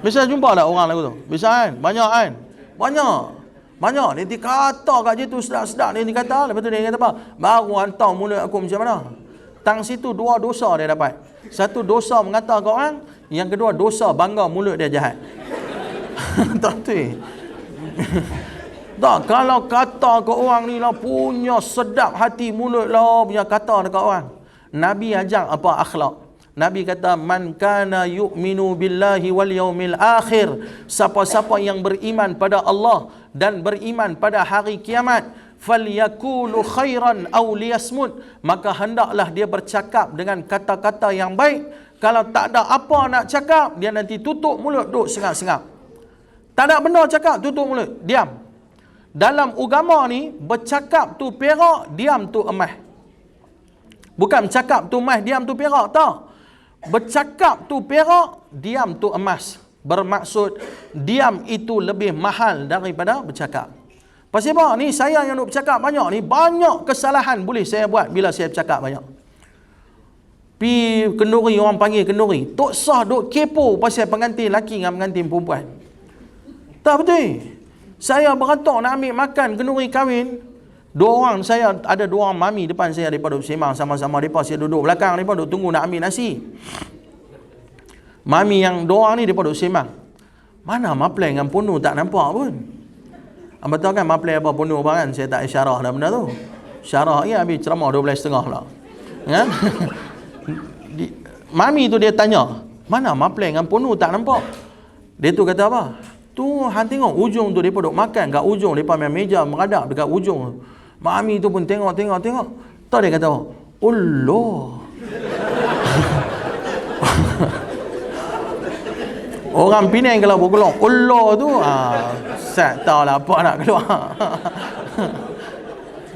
Biasa jumpa tak orang lagu tu? Biasa kan? Banyak kan? Banyak. Dia kata kat situ sedap-sedap. Dia kata, lepas tu dia kata apa? Baru hantar mulut aku macam mana? Tang situ dua dosa dia dapat. Satu dosa mengata kat orang, yang kedua dosa bangga mulut dia jahat. Tak betul. Tak, kalau kata ke orang ni lah punya sedap hati mulut lah punya kata dekat orang. Nabi ajar apa akhlak? Nabi kata man kana yu'minu billahi wal yaumil akhir, siapa-siapa yang beriman pada Allah dan beriman pada hari kiamat, falyakulu khairan aw liyasmut, maka hendaklah dia bercakap dengan kata-kata yang baik. Kalau tak ada apa nak cakap, dia nanti tutup mulut, duk sengap-sengap. Tak ada benda cakap, tutup mulut, diam. Dalam agama ni, bercakap tu perak, diam tu emas. Bukan bercakap tu emas, diam tu perak, tak. Bercakap tu perak, diam tu emas. Bermaksud, diam itu lebih mahal daripada bercakap. Pasal apa? Ni saya yang nak bercakap banyak ni, banyak kesalahan boleh saya buat bila saya bercakap banyak. Pi kenduri, orang panggil kenduri. Tok sah duk kepo pasal pengantin lelaki dengan pengantin perempuan. Tak betul. Saya beratok nak ambil makan kenduri kahwin. Ada dua orang mami depan saya, mereka duduk sembang sama-sama, mereka saya duduk belakang, mereka duduk tunggu nak ambil nasi. Mami yang dua orang ni mereka duduk sembang. Mana maplai dengan punu tak nampak pun. Anda tahu kan maplai apa punu apa kan? Saya tak isyarah dah benda tu. Syarah ya habis ceramah 12.30 pula. Kan? Mami tu dia tanya, mana maplai dengan punu tak nampak? Dia tu kata apa? Tu hang tengok ujung tu depa duk makan kat ujung, depa main meja meradap dekat ujung. Mami tu pun tengok. Tak dia kata, "Allah." Orang Penang kalau bergolong Allah tu, sat tahulah apa nak keluar.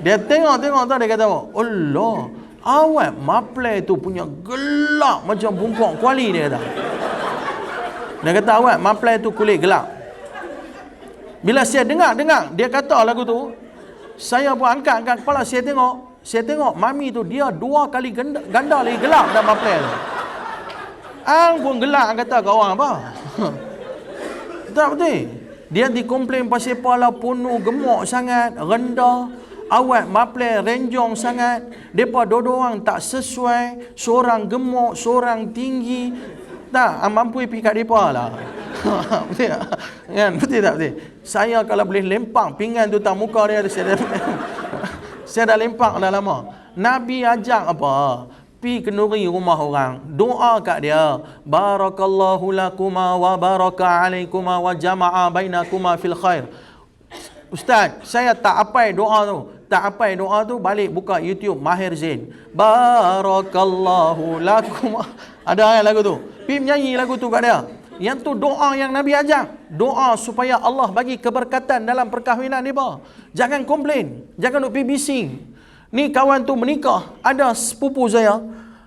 Dia tengok tak dia kata, "Allah, awak maplai tu punya gelap macam bungkuk kuali," dia kata. Dia kata awak maplai tu kulit gelap. Bila saya dengar dia kata lagu tu, saya pun angkat kepala, saya tengok mami tu dia 2 kali ganda lagi gelap dah maplai tu. Ang pun gelap kata kat orang apa. Tak betul. Dia dikomplain pasal pala penuh gemuk sangat, rendah. Awak maplai renjong sangat. Depa dua orang tak sesuai, seorang gemuk, seorang tinggi. Tak, mampu pergi kat depa lah. Betul tak? Kan? Betul tak betul? Saya kalau boleh lempak pinggan tu tak muka dia, saya dah lempak dah lama. Nabi ajak apa? Pi kenduri rumah orang, doa kat dia, barakallahu lakuma wa baraka alaikuma wa jama'a bainakuma fil khair. Ustaz, saya tak apai doa tu. Balik buka YouTube Mahir Zain. Barakallahu lakum. Ada lagu tu. Pi menyanyi lagu tu kat dia. Yang tu doa yang Nabi ajar. Doa supaya Allah bagi keberkatan dalam perkahwinan dia. Jangan komplain. Jangan duk pergi bising. Ni kawan tu menikah. Ada sepupu saya.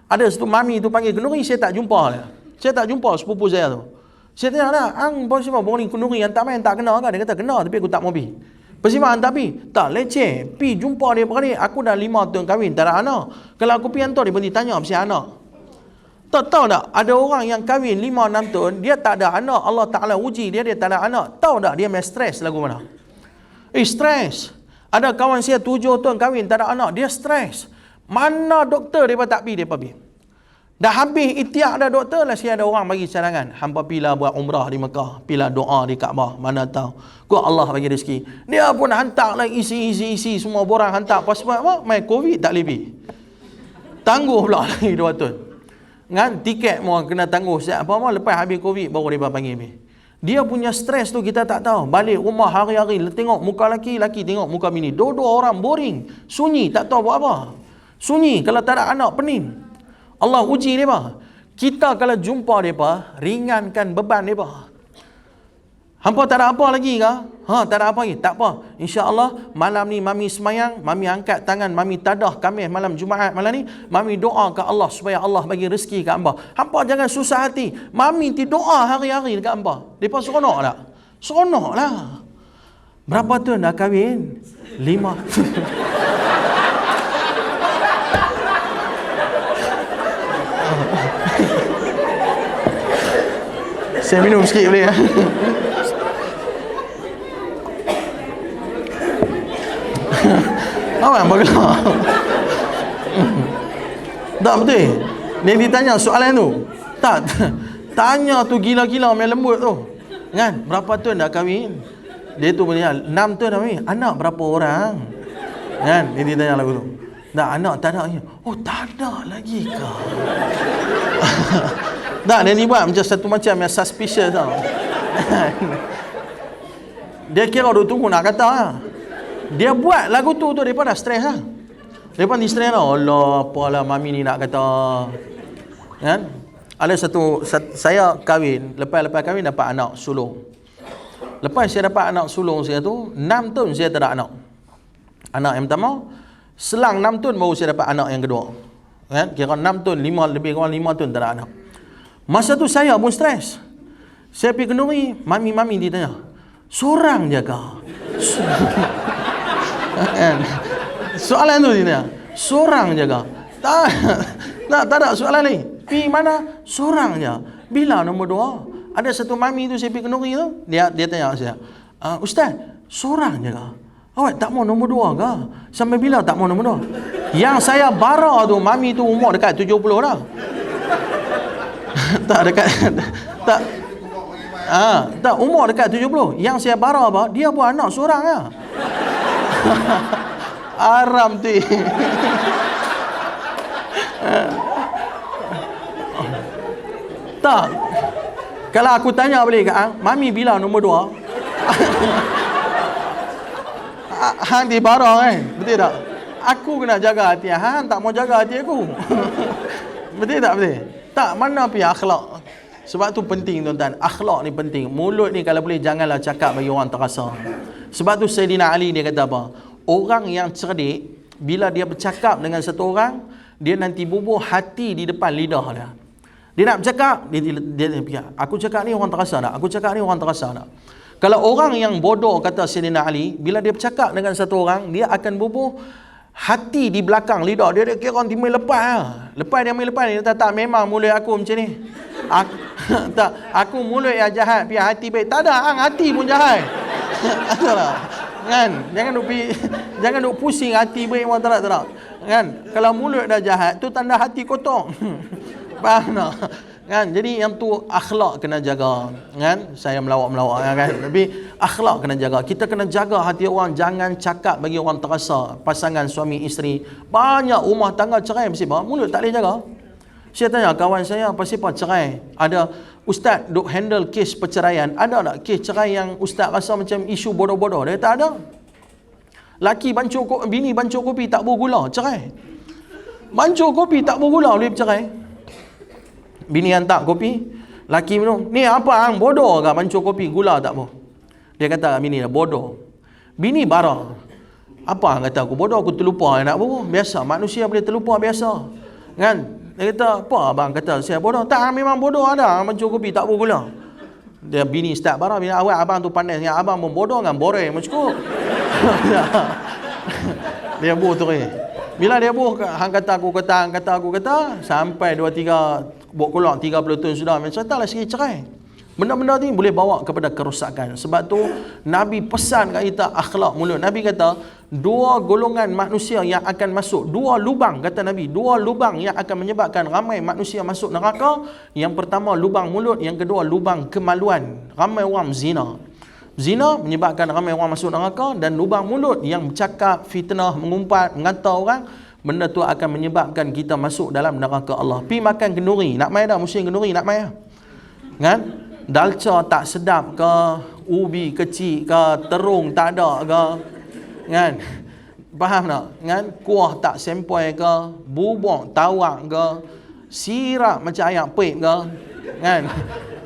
Ada satu mami tu panggil kenduri. Saya tak jumpa dia. Saya tak jumpa sepupu saya tu. Saya tanya dah, ang siapa boring kenduri yang tak main tak kenal kan? Dia kata kenal tapi aku tak mau pergi. Persimaan tak pergi? Tak, leceh. Pergi jumpa dia beradik. Aku dah 5 tahun kahwin, tak ada anak. Kalau aku pergi hantar, dia berhenti tanya pasal anak. Tak tahu tak? Ada orang yang kahwin 5-6 tahun, dia tak ada anak. Allah Ta'ala uji dia tak ada anak. Tahu tak dia main stres lagu mana? Stres. Ada kawan saya 7 tahun kahwin, tak ada anak. Dia stres. Mana doktor dia tak pergi, dia pergi. Dah habis itiak dah doktor lah, saya ada orang bagi cadangan. Hampa pilah buat umrah di Mekah, pilah doa di Kaabah, mana tahu. Kau Allah bagi rezeki. Dia pun hantar lah isi semua borang hantar. Pas apa? Main COVID tak lebih. Tangguh pula lagi 2 tahun. Kan tiket mau kena tangguh siap apa lepas habis Covid baru dia panggil habis. Dia punya stres tu kita tak tahu. Balik rumah hari-hari tengok muka laki tengok muka bini. Dua-dua orang boring, sunyi, tak tahu buat apa. Sunyi kalau tak ada anak pening. Allah uji depa. Kita kalau jumpa depa, ringankan beban depa. Hampa tak ada apa lagi ke? Tak ada apa lagi. Tak apa. InsyaAllah malam ni mami semayang, mami angkat tangan, mami tadah Khamis malam Jumaat malam ni, mami doa ke Allah supaya Allah bagi rezeki ke hamba. Hampa jangan susah hati. Mami ti doa hari-hari dekat hamba. Depa seronok tak? Seronok lah. Berapa tahun dah kahwin? 5. Saya minum sikit boleh ya? Awak bergelak. Tak betul. Dia ditanya soalan tu. Tak. Tanya tu gila-gila main lembut tu. Kan? Berapa tahun dah kahwin? Dia tu punya 6 tahun dah kahwin. Anak berapa orang? Kan? Dia ditanya lagu tu. Tak, anak tak ada. Oh, tak ada lagi ke? Tak, dia ni buat macam satu macam yang suspicious tau. Dia kira duk tunggu nak kata lah. Dia buat lagu tu daripada stres lah. Depa ni stres lah. Allah, apalah mami ni nak kata. Kan? Ada saya kahwin, lepas kahwin dapat anak sulung. Lepas saya dapat anak sulung saya tu, 6 tahun saya tak ada anak. Anak yang pertama, selang 6 tahun baru saya dapat anak yang kedua. Kan? Kira 6 tahun, lebih kurang 5 tahun tak ada anak. Masa tu saya pun stres. Saya pergi kenduri, mami dia tanya, seorang je kah? Soalan tu dia, seorang je kah? Tak ada soalan lain. Pergi mana? Seorang je. Bila nombor 2? Ada satu mami tu saya pergi kenduri tu, dia tanya saya, Ustaz, seorang je kah? Awak tak mau nombor 2 kah? Sampai bila tak mau nombor 2? Yang saya bara tu, mami tu umur dekat 70 dah. Tak dekat tak. Tak umur dekat 70. Yang saya bara apa? Dia buat anak seorang lah. Aram tu. Tak. Kalau aku tanya balik kat mami bila nombor 2? Hang di bara kan? Betul tak? Aku kena jaga hati hang, tak mau jaga hati aku. Betul tak betul? Tak, mana pergi akhlak. Sebab tu penting tuan-tuan. Akhlak ni penting. Mulut ni kalau boleh janganlah cakap bagi orang terasa. Sebab tu Sayyidina Ali dia kata apa? Orang yang cerdik, bila dia bercakap dengan satu orang, dia nanti bubuh hati di depan lidah dia. Dia nak bercakap, dia fikir, aku cakap ni orang terasa tak? Aku cakap ni orang terasa tak? Kalau orang yang bodoh, kata Sayyidina Ali, bila dia bercakap dengan satu orang, dia akan bubuh hati di belakang lidah dia kira orang timur lepas lah. Lepas dia ambil lepas ni, dia kata, tak, memang mulut aku macam ni. Aku mulut yang jahat, biar hati baik. Tak ada, hati pun jahat. Tak kan? Jangan duk pusing hati baik orang tak. Kan? Kalau mulut dah jahat, tu tanda hati kotor. Faham tak? Kan? Jadi yang tu akhlak kena jaga. Kan? Saya melawak kan. Tapi akhlak kena jaga. Kita kena jaga hati orang, jangan cakap bagi orang terasa. Pasangan suami isteri, banyak rumah tangga cerai sebab mulut tak boleh jaga. Saya tanya kawan saya, pasal apa cerai? Ada ustaz duk handle kes perceraian. Ada tak kes cerai yang ustaz rasa macam isu bodoh-bodoh? Dia tak ada. Laki bini bancur kopi tak bergula, cerai. Bancur kopi tak bergula, boleh bercerai. Bini hantar kopi, laki minum. Ni apa hang bodoh ke bancur kopi gula tak apa? Dia kata bini dah bodoh. Bini bara. Apa hang kata aku bodoh, aku terlupa nak apa? Biasa, manusia boleh terlupa biasa. Kan? Dia kata, apa abang kata saya bodoh? Tak, memang bodoh ada bancur kopi tak bergula. Dia bini start bara, bini awak abang tu pandai dengan abang pun bodoh kan boreh macam dia buh tu bila dia buh hang kata aku kata sampai 2-3 buat keluar 30 tahun sudah macam taklah sikit cerai. Benda-benda ni boleh bawa kepada kerosakan. Sebab tu Nabi pesan kat kita akhlak mulut. Nabi kata 2 golongan manusia yang akan masuk, 2 lubang, kata Nabi, 2 lubang yang akan menyebabkan ramai manusia masuk neraka. Yang pertama lubang mulut, yang kedua lubang kemaluan. Ramai orang zina. Zina menyebabkan ramai orang masuk neraka, dan lubang mulut yang bercakap, fitnah, mengumpat, mengata orang benda tu akan menyebabkan kita masuk dalam neraka Allah. Pi makan kenduri, nak mai dah musim kenduri, nak mai dah. Kan? Dalca tak sedap ke, ubi kecil ke, terung tak ada ke, kan? Faham tak? Kan? Kuah tak sempoi ke, bubuk tawak ke, sirap macam ayak pek ke, kan?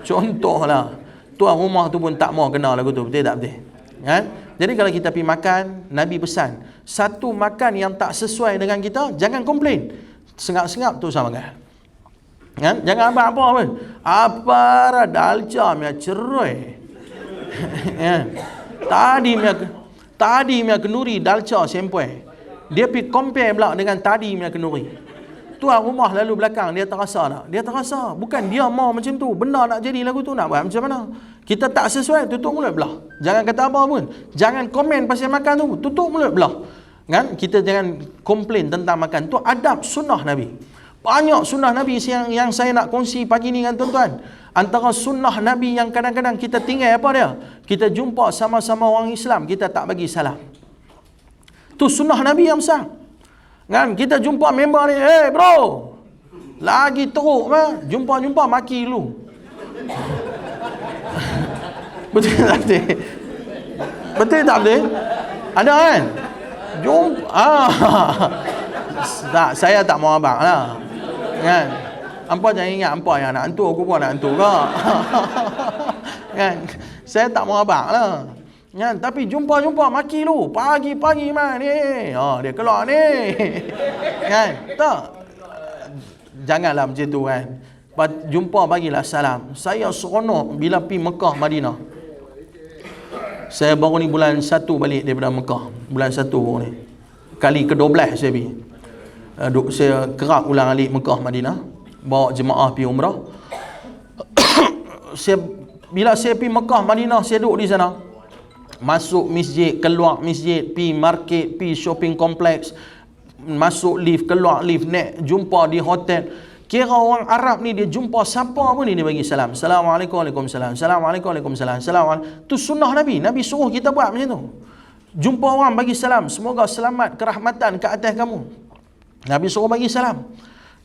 Contohlah. Tuan rumah tu pun tak mau kenal lagu tu, betul tak betul? Kan? Jadi kalau kita pergi makan, Nabi pesan, satu makan yang tak sesuai dengan kita, jangan komplain. Sengap-sengap tu sama kan? Kan? Jangan apa-apa pun. Apa dah dalca mia cerai. Kan? Tadi mia kenduri dalca sempoi. Dia pergi compare pula dengan tadi mia kenduri. Tuan rumah lalu belakang, dia terasa tak? Dia terasa. Bukan dia mau macam tu. Benar nak jadi lagu tu, nak buat macam mana? Kita tak sesuai, tutup mulut belah. Jangan kata apa pun. Jangan komen pasal makan tu, tutup mulut belah. Kan? Kita jangan komplain tentang makan. Tu adab sunnah Nabi. Banyak sunnah Nabi yang saya nak kongsi pagi ni dengan tuan-tuan. Antara sunnah Nabi yang kadang-kadang kita tinggal apa dia? Kita jumpa sama-sama orang Islam, kita tak bagi salam. Tu sunnah Nabi yang besar. Kan? Kita jumpa member ni, hey bro, lagi teruk mah, jumpa maki lu. Betul tak betul? Betul tak betul? Ada kan? Tak, saya tak mau abang lah. Kan? Hampa jangan ingat hampa yang nak hantu, aku pun nak hantu ke. Kan? Saya tak mau abang lah. Kan? Tapi jumpa maki lu. Pagi-pagi mah ni. Dia keluar ni. Kan? Tak. Janganlah macam tu kan. Jumpa bagilah salam. Saya seronok bila pergi Mekah, Madinah. Saya baru ni bulan 1 balik daripada Mekah. Bulan 1 ni. Kali ke-12 saya pergi. Saya kerap ulang alik Mekah, Madinah. Bawa jemaah pergi umrah. Bila saya pergi Mekah, Madinah, saya duduk di sana. Masuk masjid, keluar masjid, pergi market, pergi shopping kompleks, masuk lift, keluar lift, naik, jumpa di hotel. Kira orang Arab ni dia jumpa siapa pun ni dia bagi salam. Assalamualaikum, waalaikumsalam. Assalamualaikum, waalaikumsalam. Assalamualaikum. Tu sunnah Nabi. Nabi suruh kita buat macam tu. Jumpa orang bagi salam. Semoga selamat, kerahmatan ke atas kamu. Nabi suruh bagi salam.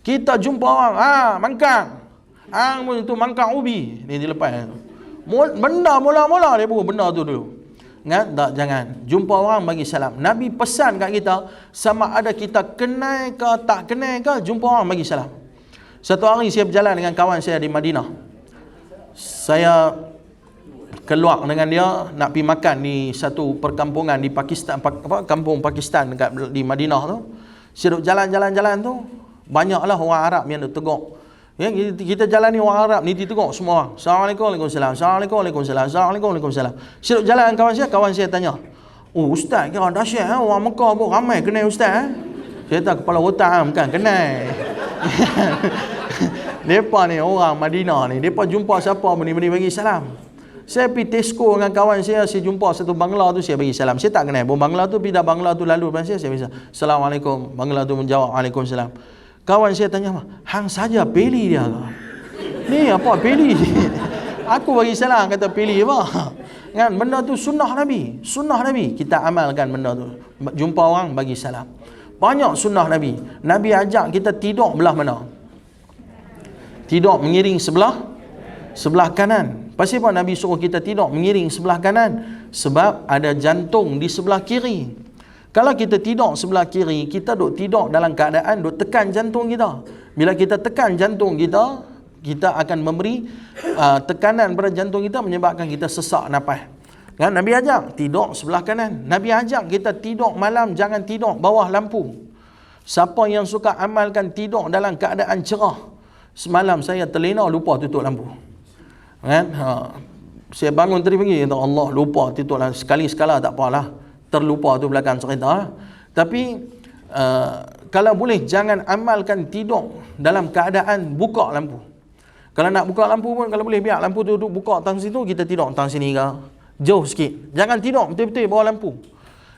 Kita jumpa orang, mangkang. Pun tu mangkang ubi. Ni dilepas. Benda mula-mula dia pun benda tu dulu. Kan? Tak, jangan. Jumpa orang bagi salam. Nabi pesan kat kita, sama ada kita kenal ke tak kenal ke, jumpa orang bagi salam. Satu hari saya berjalan dengan kawan saya di Madinah. Saya keluar dengan dia nak pergi makan di satu perkampungan di Pakistan, kampung Pakistan dekat di Madinah tu. Saya duduk jalan-jalan tu, banyaklah orang Arab yang duk teguk. Ya, kita jalan ni orang Arab ni diteguk semua orang. Assalamualaikum, waalaikumsalam. Assalamualaikum, waalaikumsalam. Assalamualaikum, waalaikumsalam. Saya duduk jalan dengan kawan saya tanya, "Oh, ustaz kira dahsyat orang Mekah pun ramai kenal ustaz." Saya tak kepala otak bukan kenal. Depa ni orang Madinah ni, depa jumpa siapa pun ni bagi salam. Saya pergi Tesco dengan kawan saya jumpa satu bangla tu, saya bagi salam. Saya tak kenal pun bangla tu, bila bangla tu lalu depan saya bagi salam. Assalamualaikum. Bangla tu menjawab, Waalaikumsalam. Kawan saya tanya, hang saja pilih dia ke? Ni apa pilih? Aku bagi salam, kata pilih apa? Kan? Benda tu sunnah Nabi. Sunnah Nabi. Kita amalkan benda tu. Jumpa orang, bagi salam. Banyak sunnah Nabi. Nabi ajak kita tidur belah mana? Tidur mengiring sebelah kanan. Pasal apa Nabi suruh kita tidur mengiring sebelah kanan? Sebab ada jantung di sebelah kiri. Kalau kita tidur sebelah kiri, kita duk tidur dalam keadaan duk tekan jantung kita. Bila kita tekan jantung kita, kita akan memberi tekanan pada jantung kita, menyebabkan kita sesak nafas. Kan? Nabi ajak tidur sebelah kanan. Nabi ajak kita tidur malam, jangan tidur bawah lampu. Siapa yang suka amalkan tidur dalam keadaan cerah. Semalam saya terlena lupa tutup lampu. Kan? Saya bangun tadi pagi, kata Allah lupa tutup lampu. Sekali-sekala tak apalah. Terlupa tu belakang cerita. Tapi kalau boleh jangan amalkan tidur dalam keadaan buka lampu. Kalau nak buka lampu pun, kalau boleh biar lampu tu duduk buka tang situ, kita tidur tang sini ke. Jauh sikit. Jangan tidur betul-betul bawah lampu.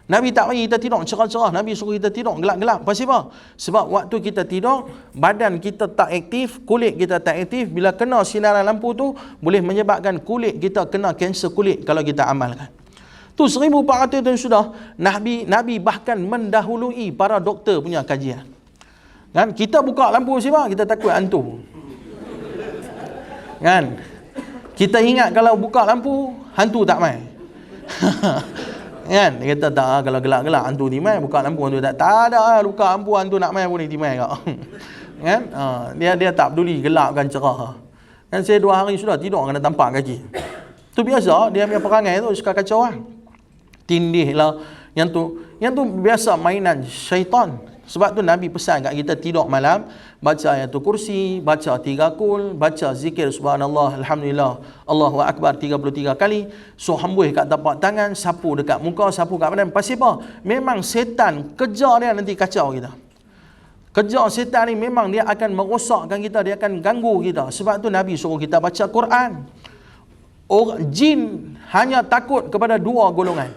Nabi tak bagi kita tidur cerah-cerah. Nabi suruh kita tidur gelap-gelap. Pasal apa? Sebab waktu kita tidur, badan kita tak aktif, kulit kita tak aktif. Bila kena sinaran lampu tu, boleh menyebabkan kulit kita kena kanser kulit kalau kita amalkan. Tu Tu 1400 tahun sudah, Nabi bahkan mendahului para doktor punya kajian. Kan? Kita buka lampu siapa? Kita takut hantu. Kan? Kita ingat kalau buka lampu, hantu tak mai. Kan? Dia kata tak, kalau gelap-gelap hantu di mai, buka lampu hantu tak. Tak ada, buka lampu hantu nak mai boleh di mai kau. Kan? Dia tak peduli gelap kan cerah. Kan saya 2 hari sudah tidur kena tampak kaki. Tu biasa, dia punya perangai tu suka kacau lah. Tindih lah. Yang tu biasa mainan syaitan. Sebab tu Nabi pesan kat kita tidur malam, baca ayatul kursi, baca 3 kul, baca zikir subhanallah, alhamdulillah, Allahu akbar 33 kali, so hambuih kat tapak tangan, sapu dekat muka, sapu kat badan. Pasal apa? Memang setan kejar dia nanti kacau kita. Kejar setan ni memang dia akan merosakkan kita, dia akan ganggu kita. Sebab tu Nabi suruh kita baca Quran. Jin hanya takut kepada 2 golongan.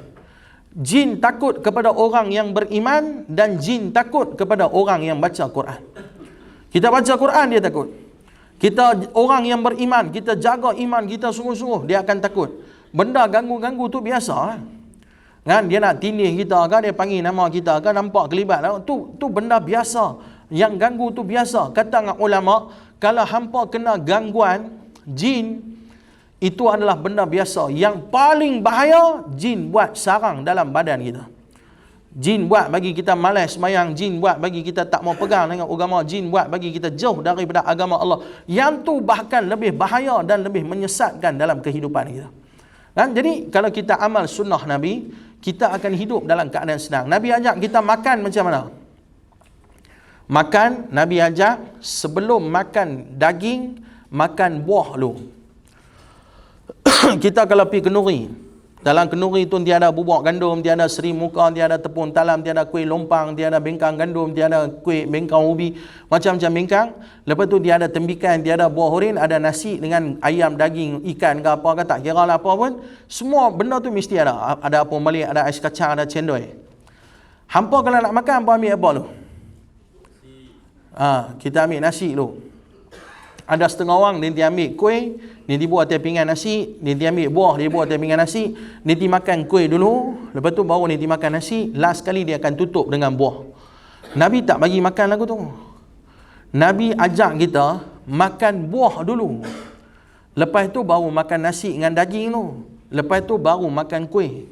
Jin takut kepada orang yang beriman dan jin takut kepada orang yang baca Quran. Kita baca Quran, dia takut. Kita orang yang beriman, kita jaga iman kita sungguh-sungguh, dia akan takut. Benda ganggu-ganggu tu biasa. Kan? Dia nak tindih kita kan, dia panggil nama kita kan, nampak kelibat. Tu benda biasa. Yang ganggu tu biasa. Kata dengan ulama, kalau hampa kena gangguan jin, itu adalah benda biasa. Yang paling bahaya, jin buat sarang dalam badan kita. Jin buat bagi kita malas sembahyang, jin buat bagi kita tak mau pegang dengan agama, jin buat bagi kita jauh daripada agama Allah. Yang tu bahkan lebih bahaya dan lebih menyesatkan dalam kehidupan kita. Kan? Jadi kalau kita amal sunnah Nabi, kita akan hidup dalam keadaan senang. Nabi ajak kita makan macam mana? Makan, Nabi ajak sebelum makan daging, makan buah dulu. Kita kalau pergi kenduri, dalam kenduri tu dia ada bubuk gandum, dia ada seri muka, dia ada tepung talam, dia ada kuih lompang, dia ada bengkang gandum, dia ada kuih bengkang ubi, macam-macam bengkang. Lepas tu dia ada tembikan, dia ada buah horin, ada nasi dengan ayam, daging, ikan ke apa ke, tak kira lah apa pun. Semua benda tu mesti ada. Ada apa malik, ada ais kacang, ada cendol. Hampa kalau nak makan, hampa ambil apa tu? Kita ambil nasi tu. Ada setengah orang dia ambil kuih, dia buat atas pinggan nasi, dia ambil buah, dia buat atas pinggan nasi, dia makan kuih dulu, lepas tu baru dia makan nasi, last kali dia akan tutup dengan buah. Nabi tak bagi makan lagu tu. Nabi ajak kita makan buah dulu. Lepas tu baru makan nasi dengan daging tu. Lepas tu baru makan kuih.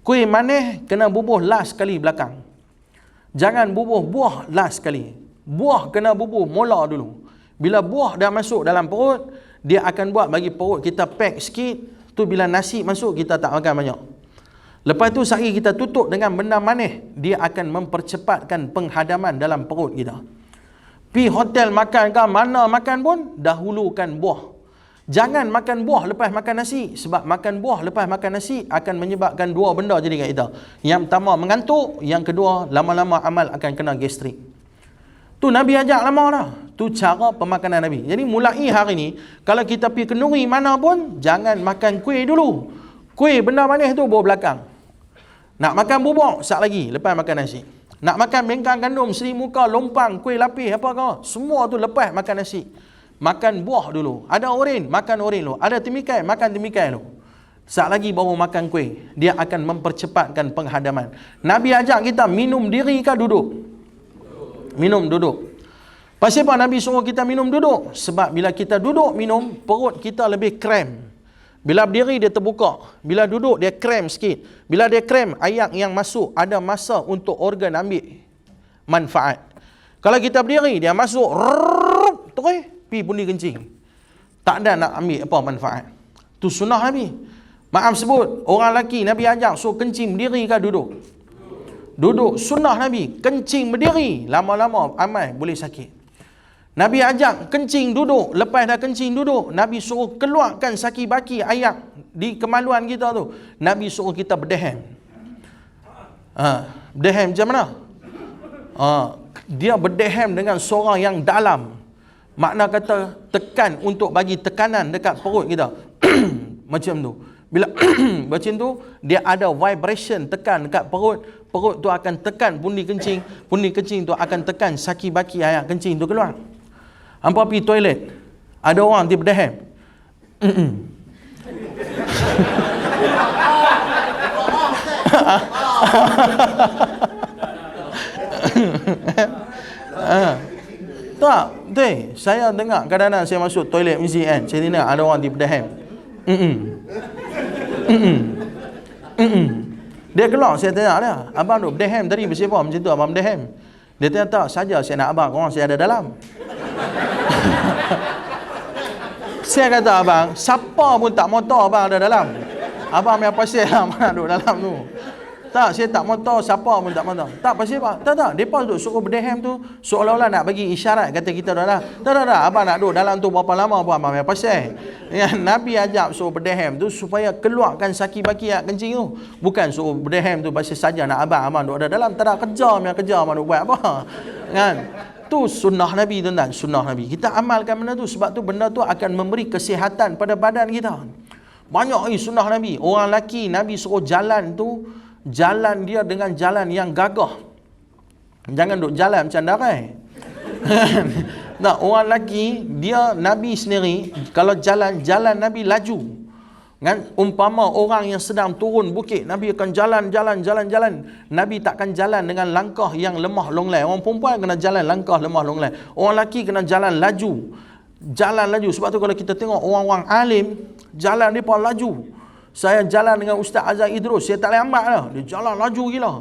Kuih manis kena bubuh last kali belakang. Jangan bubuh buah last kali. Buah kena bubuh mula dulu. Bila buah dah masuk dalam perut, dia akan buat bagi perut kita pack sikit. Tu bila nasi masuk, kita tak makan banyak. Lepas tu sehari kita tutup dengan benda manis, dia akan mempercepatkan penghadaman dalam perut kita. Pi hotel makan ke mana makan pun, dahulukan buah. Jangan makan buah lepas makan nasi. Sebab makan buah lepas makan nasi akan menyebabkan 2 benda jadi kat kita. Yang pertama mengantuk, yang kedua lama-lama amal akan kena gastrik. Tu Nabi ajak lama dah. Tu cara pemakanan Nabi. Jadi mulai hari ni, kalau kita pergi kenduri mana pun, jangan makan kuih dulu. Kuih benda manis tu bawa belakang. Nak makan bubuk, sat lagi lepas makan nasi. Nak makan bengkang gandum, seri muka, lompang, kuih lapis, apa kau, semua tu lepas makan nasi. Makan buah dulu. Ada oren, makan oren dulu. Ada temikai, makan temikai dulu. Sat lagi baru makan kuih. Dia akan mempercepatkan penghadaman. Nabi ajak kita minum diri ke duduk? Minum duduk. Pasal apa Nabi suruh kita minum duduk? Sebab bila kita duduk minum, perut kita lebih krem. Bila berdiri dia terbuka. Bila duduk dia krem sikit. Bila dia krem, air yang masuk ada masa untuk organ ambil manfaat. Kalau kita berdiri, dia masuk terus pergi pundi kencing. Tak ada nak ambil apa manfaat. Tu sunnah Nabi. Maaf sebut, orang lelaki Nabi ajak suruh kencing berdiri ke duduk? Duduk. Sunnah Nabi, kencing berdiri, lama-lama amal boleh sakit. Nabi ajak kencing duduk. Lepas dah kencing duduk, Nabi suruh keluarkan saki baki ayak di kemaluan kita tu. Nabi suruh kita berdehem. Berdehem macam mana? Dia berdehem dengan suara yang dalam. Makna kata tekan, untuk bagi tekanan dekat perut kita. Macam tu. Bila macam tu, dia ada vibration tekan dekat perut. Perut tu akan tekan pundi kencing. Pundi kencing tu akan tekan saki baki ayak kencing tu keluar. Hampa pergi toilet, ada orang dia berdehem. Tak, betul. Saya dengar kadang-kadang saya masuk toilet masjid kan, saya dengar ada orang di Bedaham. Dia keluar, saya tanya dia, abang duduk Bedaham tadi bersepah macam tu, abang Bedaham. Dia tanya, tak, saja saya nak abang, korang saya ada dalam. Saya kata, abang, siapa pun tak mau tahu abang ada dalam. Abang punya pasal lah nak duduk dalam tu. Tak, saya tak mau tahu, siapa pun tak mau tahu. Tak, pasal apa? Tak, mereka duduk suruh Bedaham tu seolah-olah nak bagi isyarat kata kita dah. Tak, abang nak duduk dalam tu berapa lama pun abang punya pasal. Ya, Nabi ajak suruh Bedaham tu supaya keluarkan saki baki yang kencing tu. Bukan suruh Bedaham tu pasal saja nak abang duduk dalam. Tak ada kerja abang duduk buat apa. Kan? Tu sunnah Nabi, tuan-tuan, sunnah Nabi. Kita amalkan benda tu, sebab tu benda tu akan memberi kesihatan pada badan kita. Banyak sunnah Nabi. Orang lelaki Nabi suruh jalan tu, jalan dia dengan jalan yang gagah. Jangan duk jalan macam darai. Nah, orang lelaki dia, Nabi sendiri kalau jalan Nabi laju. Kan, umpama orang yang sedang turun bukit, Nabi akan jalan. Nabi takkan jalan dengan langkah yang lemah longlai. Orang perempuan kena jalan langkah lemah longlai. Orang lelaki kena jalan laju. Sebab tu kalau kita tengok orang-orang alim jalan depa laju. Saya jalan dengan Ustaz Azhar Idrus, saya tak boleh ambil lah. Dia jalan laju gila.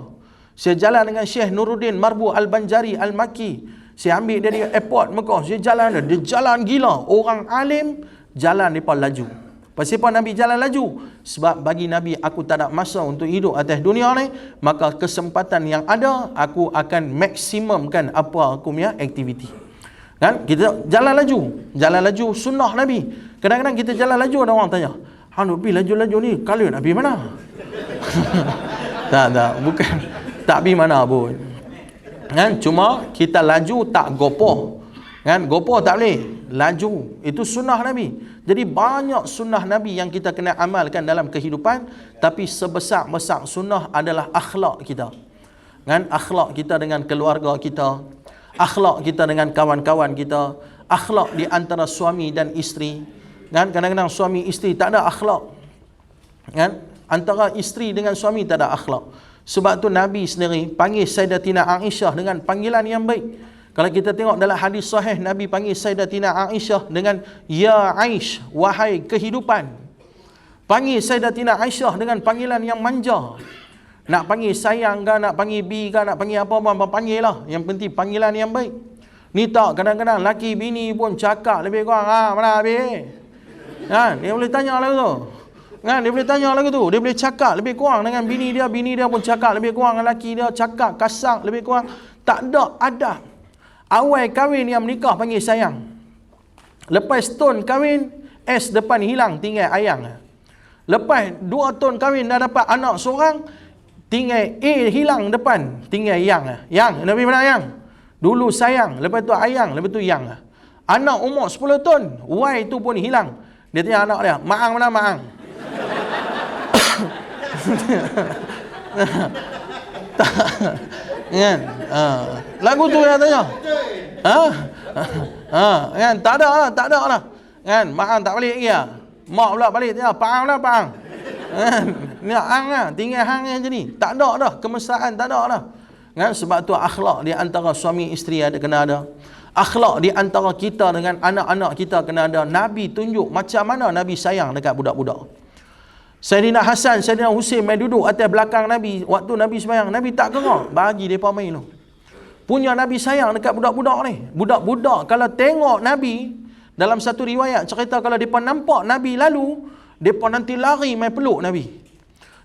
Saya jalan dengan Syekh Nuruddin Marbu Al-Banjari Al-Maki. Saya ambil dari airport Mekah, saya jalan dia jalan gila. Orang alim jalan depa laju. Pasal apa Nabi jalan laju? Sebab bagi Nabi, aku tak ada masa untuk hidup atas dunia ni, maka kesempatan yang ada aku akan maksimumkan apa aku punya aktiviti. Kan? Kita jalan laju sunnah Nabi. Kadang-kadang kita jalan laju, ada orang tanya, Nabi laju-laju ni kalau Nabi mana? tak, bukan tak pergi mana pun. Kan? Cuma kita laju tak gopoh. Kan? Gopoh tak boleh. Laju itu sunnah Nabi. Jadi banyak sunnah Nabi yang kita kena amalkan dalam kehidupan, tapi sebesar-besar sunnah adalah akhlak kita. Kan? Akhlak kita dengan keluarga kita, akhlak kita dengan kawan-kawan kita, akhlak di antara suami dan isteri. Kan? Kadang-kadang suami isteri tak ada akhlak. Kan? Antara isteri dengan suami tak ada akhlak. Sebab tu Nabi sendiri panggil Sayyidatina Aisyah dengan panggilan yang baik. Kalau kita tengok dalam hadis sahih, Nabi panggil Sayyidatina Aisyah dengan Ya Aish, wahai kehidupan. Panggil Sayyidatina Aisyah dengan panggilan yang manja. Nak panggil sayang ke, nak panggil bi ke, nak panggil apa-apa, panggil lah. Yang penting panggilan yang baik. Ni tak, kadang-kadang laki bini pun cakap lebih kurang, mana habis? Kan? Dia boleh tanya lagu tu. Kan? Dia boleh tanya lagu tu. Dia boleh cakap lebih kurang dengan bini dia pun cakap lebih kurang dengan laki dia, cakap kasar lebih kurang. Tak ada adab. Awal kahwin yang menikah panggil sayang. Lepas tahun kahwin, S depan hilang, tinggal ayang. Lepas 2 tahun kahwin dah dapat anak seorang, tinggal A hilang depan, tinggal yang. Yang, Nabi mana yang? Dulu sayang, lepas tu ayang, lepas tu yang. Anak umur 10 tahun, Y tu pun hilang. Dia tanya anak dia, Maang mana Maang? Kan? Lagu tu yang tanya. Kan? Tak ada lah. Kan? Maang tak balik lagi lah. Mak pula balik tanya, Paang lah Paang. Kan? Ni hang lah, tinggal hang yang jadi. Tak ada dah, kemesraan tak ada dah. Kan? Sebab tu akhlak di antara suami isteri kena ada. Akhlak di antara kita dengan anak-anak kita kena ada. Nabi tunjuk macam mana Nabi sayang dekat budak-budak. Sayyidina Hasan, Sayyidina Husain main duduk atas belakang Nabi. Waktu Nabi sembahyang, Nabi tak gerak. Bagi mereka main tu. Punya Nabi sayang dekat budak-budak ni. Budak-budak kalau tengok Nabi, dalam satu riwayat cerita kalau mereka nampak Nabi lalu, mereka nanti lari main peluk Nabi.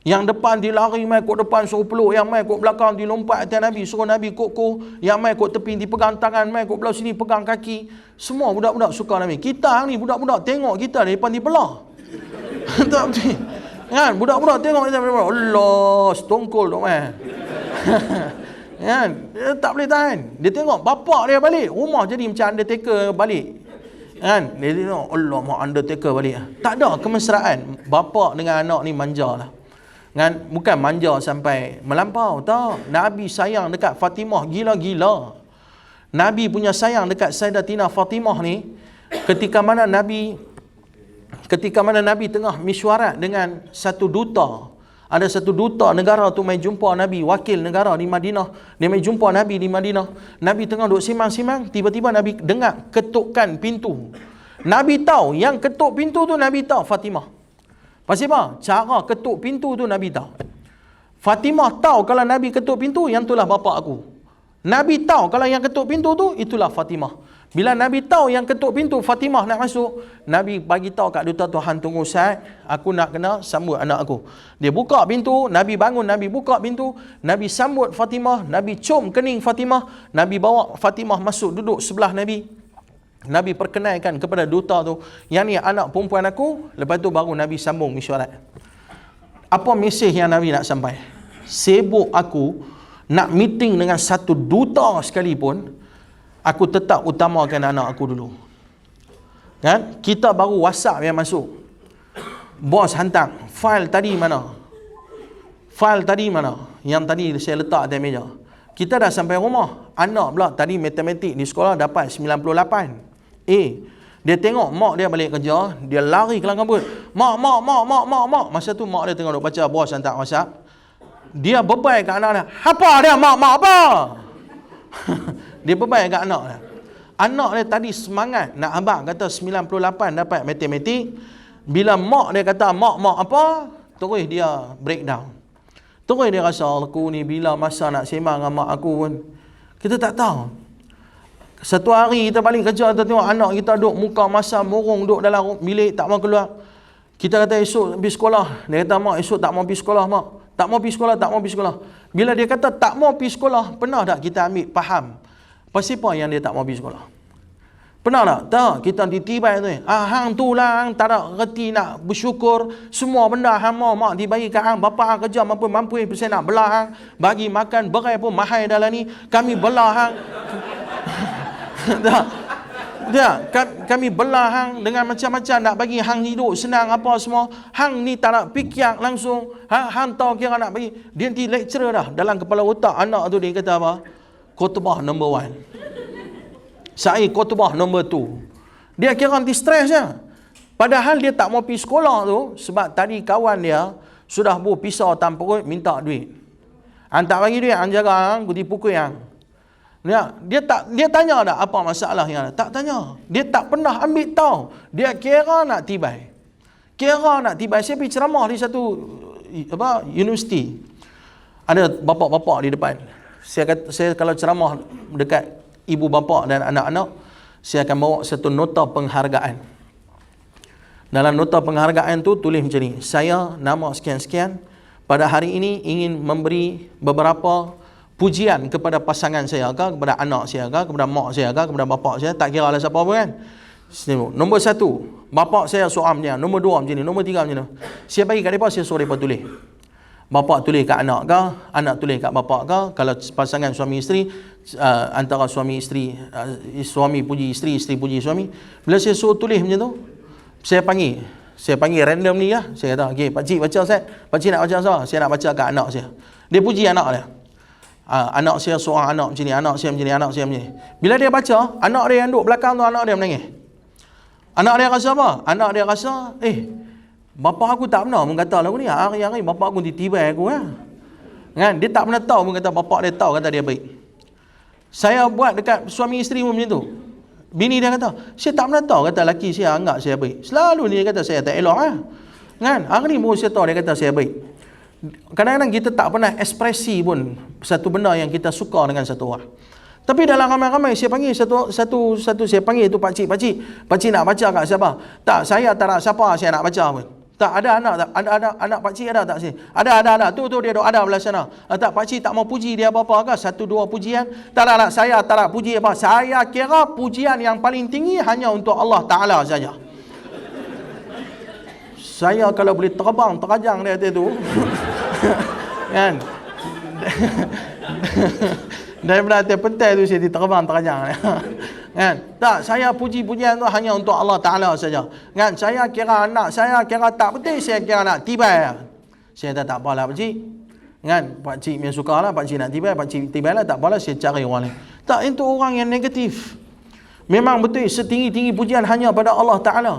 Yang depan dia lari main kot depan suruh peluk, yang main kot belakang dia lompat atas Nabi, suruh Nabi kok, yang main kot tepi dipegang tangan, main kot belah sini pegang kaki. Semua budak-budak suka Nabi. Kita ni budak-budak tengok kita dari depan dibelah. Tak betul. Kan? Budak-budak tengok kita, Allah, setongkol tu man. Kan? Dia tak boleh tahan. Dia tengok bapak dia balik, rumah jadi macam Undertaker balik. Kan? Dia tengok, Allah, mak Undertaker balik. Tak ada kemesraan. Bapak dengan anak ni manja lah. Kan? Bukan manja sampai melampau. Tak. Nabi sayang dekat Fatimah gila-gila. Nabi punya sayang dekat Sayyidatina Fatimah ni, ketika mana Nabi tengah mesyuarat dengan satu duta Ada satu duta negara tu mai jumpa Nabi, wakil negara di Madinah. Dia mai jumpa Nabi di Madinah. Nabi tengah duduk simang-simang, tiba-tiba Nabi dengar ketukan pintu. Nabi tahu yang ketuk pintu tu, Nabi tahu Fatimah. Pasal apa? Cara ketuk pintu tu Nabi tahu. Fatimah tahu kalau Nabi ketuk pintu, yang itulah bapa aku. Nabi tahu kalau yang ketuk pintu tu, itulah Fatimah. Bila Nabi tahu yang ketuk pintu Fatimah nak masuk, Nabi bagi tahu kat duta, Tuhan tunggu saat, aku nak kena sambut anak aku. Dia buka pintu, Nabi bangun, Nabi buka pintu, Nabi sambut Fatimah, Nabi cium kening Fatimah, Nabi bawa Fatimah masuk duduk sebelah Nabi. Nabi perkenalkan kepada duta tu, yang ni anak perempuan aku. Lepas tu baru Nabi sambung mesyuarat. Apa mesej yang Nabi nak sampai? Sibuk aku nak meeting dengan satu duta sekalipun, aku tetap utamakan anak aku dulu. Kan? Kita baru WhatsApp yang masuk. Bos hantar, fail tadi mana? Fail tadi mana? Yang tadi saya letak atas meja. Kita dah sampai rumah. Anak pula tadi matematik di sekolah dapat 98. Dia tengok mak dia balik kerja, dia lari kelang kabut. Mak. Masa tu mak dia tengok duk baca bos hantar WhatsApp. Dia bebai kat anak dia. Apa dia? Mak apa? Dia bebai kat anak dia. Anak dia tadi semangat nak abang kata 98 dapat matematik. Bila mak dia kata mak apa, terus dia breakdown. Terus dia rasa, aku ni bila masa nak sembang dengan mak aku pun, kita tak tahu. Satu hari kita balik kerja, kita tengok anak kita duduk muka masa murung, duduk dalam bilik tak mau keluar. Kita kata esok pergi sekolah. Dia kata mak esok tak mau pergi sekolah mak. Tak mau pergi sekolah. Bila dia kata tak mau pergi sekolah, pernah tak kita ambil faham pasal apa yang dia tak mau pergi sekolah? Pernah tak? Tak, kita ditibai tu. Hang tu lah, hang tak ada reti nak bersyukur. Semua benda hang mau mak dibagi kat hang. Bapa hang kerja mampu persen nak belah hang. Bagi makan berai pun mahal dalam ni. Kami belah hang. Kami belah hang dengan macam-macam nak bagi hang hidup senang apa semua. Hang ni tak nak fikir langsung. Hang tahu kira nak bagi. Dia nanti lecturer dah. Dalam kepala otak anak tu dia kata apa? Khutbah number 1. Saya khutbah number 2. Dia kira nanti stres je. Padahal dia tak mau pergi sekolah tu sebab tadi kawan dia sudah pisau tanpa perut minta duit. Hang tak bagi duit, hang jaga hang, aku pukul hang. Dia tanya tak apa masalah yang ada? Tak tanya. Dia tak pernah ambil tahu. Dia kira nak tibai. Saya pergi ceramah di satu universiti. Ada bapa-bapa di depan. Saya kalau ceramah dekat ibu bapa dan anak-anak, saya akan bawa satu nota penghargaan. Dalam nota penghargaan tu tulis macam ni. Saya nama sekian-sekian pada hari ini ingin memberi beberapa pujian kepada pasangan saya ke, kepada anak saya ke, kepada mak saya ke, kepada bapa saya, tak kira lah siapa pun kan. Nombor 1, bapa saya soal macam ni. Nombor 2 macam ni, nombor 3 macam ni. Saya bagi kat mereka, saya suruh mereka tulis. Bapa tulis kat anak ke, anak tulis kat bapa ke. Kalau pasangan suami isteri, antara suami isteri, suami puji isteri, isteri puji suami. Bila saya suruh tulis macam tu, saya panggil random ni lah. Saya kata, okey, pakcik baca Ustaz. Pakcik nak baca apa? Saya nak baca kat anak saya. Dia puji anak dia. Anak saya seorang anak macam ni, anak saya macam ni, anak saya macam ni. Bila dia baca, anak dia yang duduk belakang tu, anak dia menangis. Anak dia rasa apa? Anak dia rasa, bapa aku tak pernah mengata lagu ni. Hari-hari bapa aku ditibai aku kan? Dia tak pernah tahu pun kata bapa dia tahu kata dia baik. Saya buat dekat suami isteri pun macam tu. Bini dia kata, saya tak pernah tahu kata laki saya anggap saya baik. Selalu dia kata saya tak elok kan? Hari ni baru saya tahu dia kata saya baik. Kadang-kadang kita tak pernah ekspresi pun satu benda yang kita suka dengan satu orang. Tapi dalam ramai-ramai saya panggil satu saya panggil tu pakcik nak baca kat siapa? Tak, saya tak nak siapa saya nak baca pun. Tak ada anak pakcik ada tak sini? Ada. Tu dia ada belah sana. Tak, pakcik tak mau puji dia apa-apa ke? 1-2 pujian. Tak, saya tak nak puji apa. Saya kira pujian yang paling tinggi hanya untuk Allah Ta'ala saja. Saya kalau boleh terbang terajang dia tu kan. Daripada atas pentai tu saya diterbang terajang kan. Tak, saya puji-pujian tu hanya untuk Allah Ta'ala saja kan. Saya kira anak saya kira tak penting, saya kira nak tibai. Saya tak apalah pakcik kan. Pakcik yang suka lah, pakcik nak tibai, pakcik tibai lah, tak apalah saya cari orang lain. Tak, itu orang yang negatif. Memang betul setinggi-tinggi pujian hanya pada Allah Ta'ala.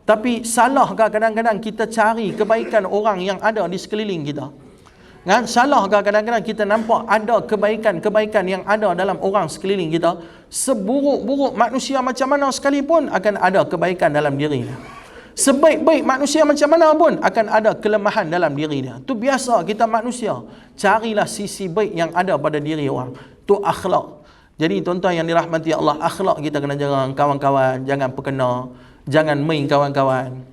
Tapi salahkah kadang-kadang kita cari kebaikan orang yang ada di sekeliling kita? Kan? Salahkah kadang-kadang kita nampak ada kebaikan-kebaikan yang ada dalam orang sekeliling kita? Seburuk-buruk manusia macam mana sekalipun akan ada kebaikan dalam diri dia. Sebaik-baik manusia macam mana pun akan ada kelemahan dalam diri dia. Itu biasa kita manusia. Carilah sisi baik yang ada pada diri orang. Itu akhlak. Jadi tuan-tuan yang dirahmati Allah, akhlak kita kena jaga, kawan-kawan, jangan perkena, jangan main kawan-kawan.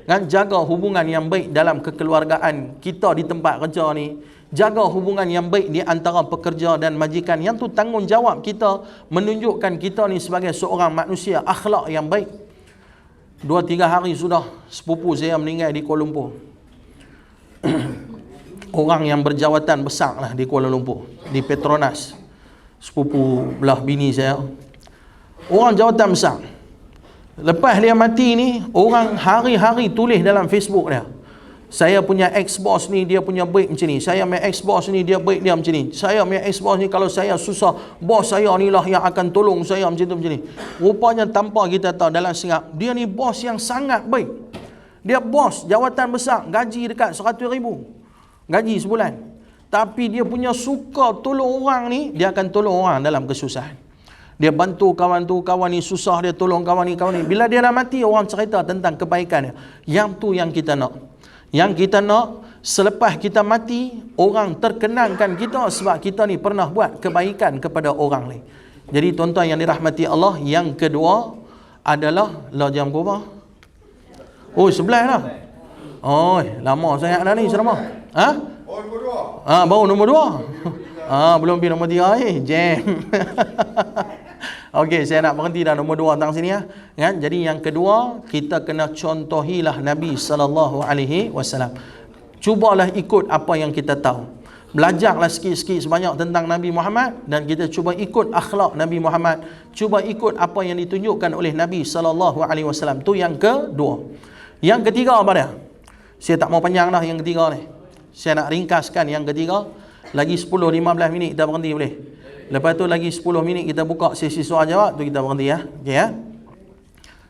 Kan, jaga hubungan yang baik dalam kekeluargaan kita di tempat kerja ni. Jaga hubungan yang baik di antara pekerja dan majikan. Yang tu tanggungjawab kita menunjukkan kita ni sebagai seorang manusia akhlak yang baik. 2-3 hari sudah sepupu saya meninggal di Kuala Lumpur. Orang yang berjawatan besar lah di Kuala Lumpur, di Petronas. Sepupu belah bini saya. Orang jawatan besar. Lepas dia mati ni, orang hari-hari tulis dalam Facebook dia, saya punya ex-boss ni dia punya baik macam ni, saya punya ex-boss ni dia baik dia macam ni, saya punya ex-boss ni kalau saya susah, bos saya ni lah yang akan tolong saya macam tu macam ni. Rupanya tanpa kita tahu dalam sengap, dia ni bos yang sangat baik. Dia bos jawatan besar, gaji dekat 100,000 gaji sebulan. Tapi dia punya suka tolong orang ni, dia akan tolong orang dalam kesusahan. Dia bantu kawan tu, kawan ni susah, dia tolong kawan ni, kawan ni. Bila dia dah mati, orang cerita tentang kebaikan dia. Yang tu yang kita nak. Yang kita nak, selepas kita mati, orang terkenangkan kita sebab kita ni pernah buat kebaikan kepada orang lain. Jadi tuan-tuan yang dirahmati Allah, yang kedua adalah, lah jam berapa? Oh, 11 lah. Oh, lama sangat dah ni ceramah. Ha? Oh, nombor 2. Baru nombor 2. Belum pergi nombor 3 jam. Okey, saya nak berhenti dah nombor 2 tentang sini ya. Kan? Jadi yang kedua, kita kena contohilah Nabi SAW. Cubalah ikut apa yang kita tahu. Belajarlah sikit-sikit sebanyak tentang Nabi Muhammad dan kita cuba ikut akhlak Nabi Muhammad. Cuba ikut apa yang ditunjukkan oleh Nabi SAW. Tu yang kedua. Yang ketiga apa dia? Saya tak mau panjang dah yang ketiga ni. Saya nak ringkaskan yang ketiga. Lagi 10-15 minit kita berhenti boleh? Lepas tu lagi 10 minit kita buka sesi soal jawab, tu kita berhenti ya. Okey ya.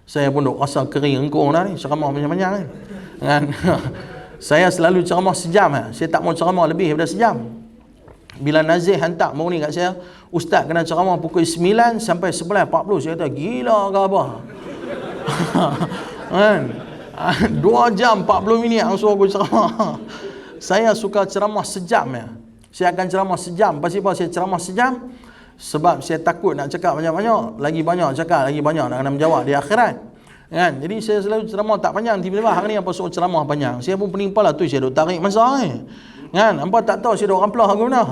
Saya pun duk rasa kering engkong dah ni, ceramah panjang-panjang ni. Kan? Saya selalu ceramah sejam ya. Saya tak mau ceramah lebih daripada sejam. Bila Nazir hantar mau ni kat saya, ustaz kena ceramah pukul 9 sampai 11.40. Saya kata gila ke apa? Kan? 2 jam 40 minit langsung aku ceramah. Saya suka ceramah sejam ya. Saya akan ceramah sejam. Pasal apa saya ceramah sejam? Sebab saya takut nak cakap banyak-banyak. Lagi banyak cakap, lagi banyak nak kena menjawab di akhirat. Kan? Jadi saya selalu ceramah tak panjang. Tiba-tiba hari ni apa suruh ceramah panjang. Saya pun pening kepala tu, saya duk tarik masa ni. Kan? Hampa tak tahu saya duk ramplah aku mana.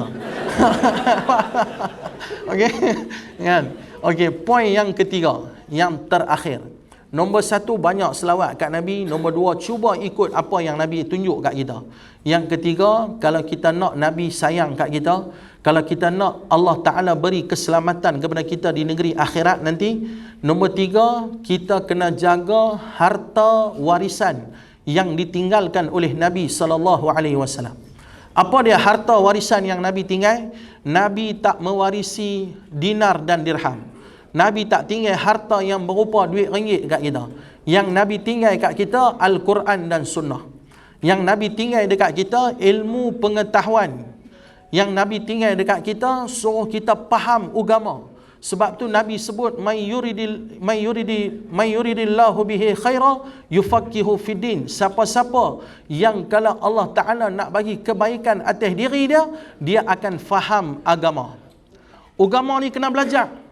Okey. Kan? Okey, poin yang ketiga, yang terakhir. Nombor 1, banyak selawat kat Nabi. Nombor 2, cuba ikut apa yang Nabi tunjuk kat kita. Yang ketiga, kalau kita nak Nabi sayang kat kita, kalau kita nak Allah Ta'ala beri keselamatan kepada kita di negeri akhirat nanti, nombor 3, kita kena jaga harta warisan yang ditinggalkan oleh Nabi SAW. Apa dia harta warisan yang Nabi tinggal? Nabi tak mewarisi dinar dan dirham. Nabi tak tinggal harta yang berupa duit ringgit kat kita. Yang Nabi tinggal kat kita Al-Quran dan Sunnah. Yang Nabi tinggal dekat kita ilmu pengetahuan. Yang Nabi tinggal dekat kita suruh kita faham agama. Sebab tu Nabi sebut may yuridillahu bihi khaira yufaqihu fiddin. Siapa-siapa yang kalau Allah Ta'ala nak bagi kebaikan atas diri dia, dia akan faham agama. Agama ni kena belajar.